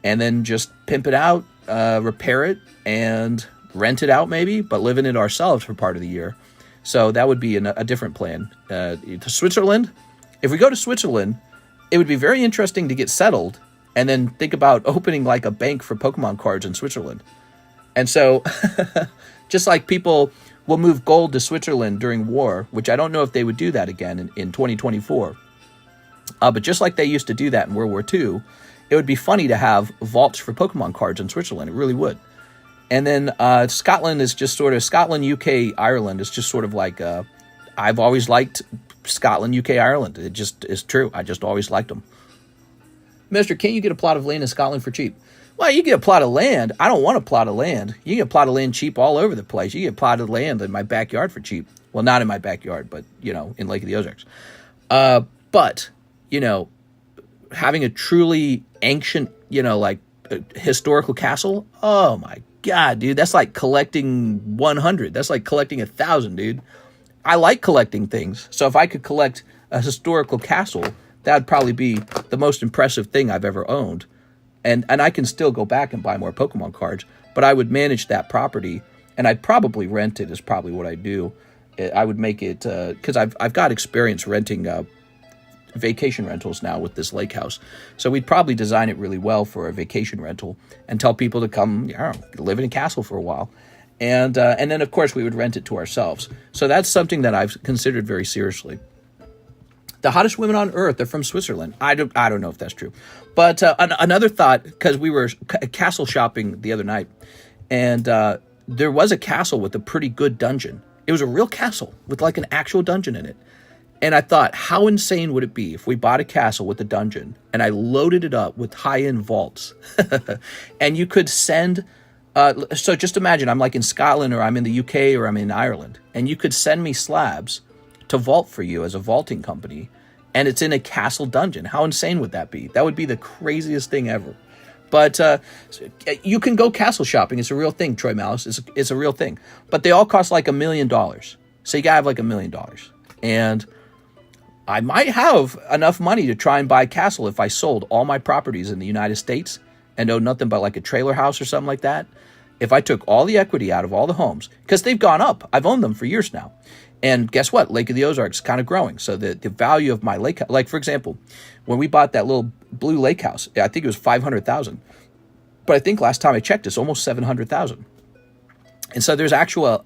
And then just pimp it out, repair it, and rent it out maybe, but live in it ourselves for part of the year. So that would be a different plan. To Switzerland, if we go to Switzerland, it would be very interesting to get settled and then think about opening like a bank for Pokemon cards in Switzerland. And so just like people will move gold to Switzerland during war, which I don't know if they would do that again in 2024. But just like they used to do that in World War II, it would be funny to have vaults for Pokemon cards in Switzerland. It really would. And then Scotland is just sort of, Scotland, UK, Ireland is just sort of like, I've always liked Scotland, UK, Ireland. It just is true. I just always liked them. Mister, can't you get a plot of land in Scotland for cheap? Well, you get a plot of land. I don't want a plot of land. You get a plot of land cheap all over the place. You get a plot of land in my backyard for cheap. Well, not in my backyard, but, in Lake of the Ozarks. But, having a truly ancient, historical castle, oh my God, dude, that's like collecting 100. That's like collecting 1,000, dude. I like collecting things. So if I could collect a historical castle, that'd probably be the most impressive thing I've ever owned. And I can still go back and buy more Pokemon cards, but I would manage that property, and I'd probably rent it is probably what I do. I would make it, because I've got experience renting vacation rentals now with this lake house. So we'd probably design it really well for a vacation rental and tell people to come live in a castle for a while. And then, of course, we would rent it to ourselves. So that's something that I've considered very seriously. The hottest women on earth are from Switzerland. I don't know if that's true. But another thought, because we were castle shopping the other night, and there was a castle with a pretty good dungeon. It was a real castle with like an actual dungeon in it. And I thought, how insane would it be if we bought a castle with a dungeon and I loaded it up with high-end vaults? And you could send... so just imagine I'm like in Scotland or I'm in the UK or I'm in Ireland. And you could send me slabs to vault for you as a vaulting company. And it's in a castle dungeon. How insane would that be? That would be the craziest thing ever. But you can go castle shopping. It's a real thing, Troy Malice. It's a real thing. But they all cost like $1 million. So you gotta have like $1 million. And I might have enough money to try and buy a castle if I sold all my properties in the United States and owned nothing but like a trailer house or something like that. If I took all the equity out of all the homes, because they've gone up. I've owned them for years now. And guess what? Lake of the Ozarks is kind of growing. So the value of my lake, like for example, when we bought that little blue lake house, I think it was $500,000. But I think last time I checked, it's almost $700,000. And so there's actual,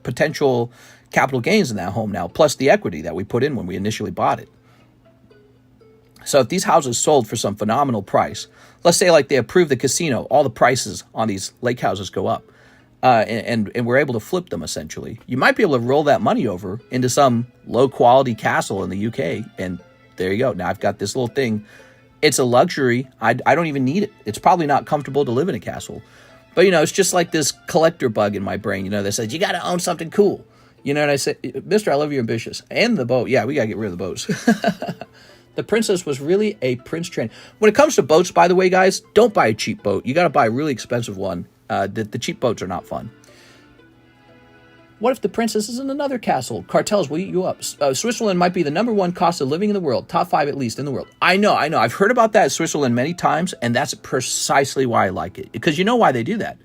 potential capital gains in that home now, plus the equity that we put in when we initially bought it. So if these houses sold for some phenomenal price, let's say like they approve the casino, all the prices on these lake houses go up. And we're able to flip them, essentially. You might be able to roll that money over into some low-quality castle in the UK, and there you go. Now I've got this little thing. It's a luxury. I don't even need it. It's probably not comfortable to live in a castle. But, it's just like this collector bug in my brain, that says, you got to own something cool. And I say, Mister, I love you ambitious. And the boat. Yeah, we got to get rid of the boats. The princess was really a prince train. When it comes to boats, by the way, guys, don't buy a cheap boat. You got to buy a really expensive one. The cheap boats are not fun. What if the princess is in another castle? Cartels will eat you up. Switzerland might be the #1 cost of living in the world. Top 5 at least in the world. I know. I've heard about that in Switzerland many times, and that's precisely why I like it. Because you know why they do that.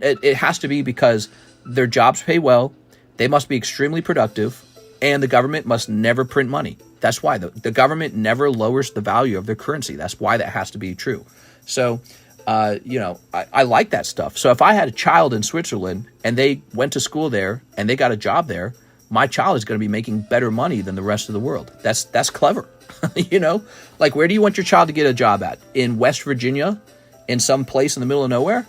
It has to be because their jobs pay well, they must be extremely productive, and the government must never print money. That's why. The government never lowers the value of their currency. That's why that has to be true. So... I like that stuff. So if I had a child in Switzerland and they went to school there and they got a job there, my child is going to be making better money than the rest of the world. That's clever. You know, like, where do you want your child to get a job at? In West Virginia, in some place in the middle of nowhere?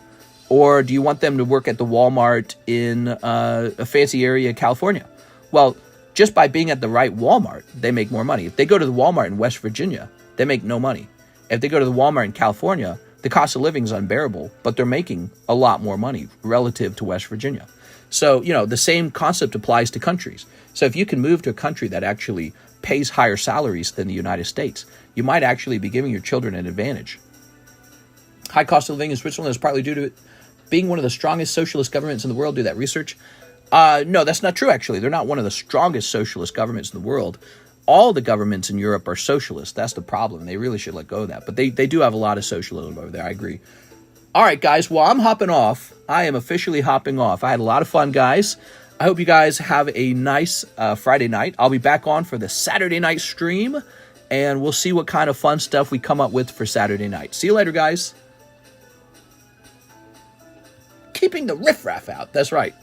Or do you want them to work at the Walmart in a fancy area of California? Well, just by being at the right Walmart, they make more money. If they go to the Walmart in West Virginia, they make no money. If they go to the Walmart in California, the cost of living is unbearable, but they're making a lot more money relative to West Virginia. So, you know, the same concept applies to countries. So if you can move to a country that actually pays higher salaries than the United States, you might actually be giving your children an advantage. High cost of living in Switzerland is partly due to it being one of the strongest socialist governments in the world. Do that research. No, that's not true, actually. They're not one of the strongest socialist governments in the world. All the governments in Europe are socialist. That's the problem. They really should let go of that. But they do have a lot of socialism over there. I agree. All right, guys. Well, I'm hopping off. I am officially hopping off. I had a lot of fun, guys. I hope you guys have a nice Friday night. I'll be back on for the Saturday night stream, and we'll see what kind of fun stuff we come up with for Saturday night. See you later, guys. Keeping the riffraff out. That's right.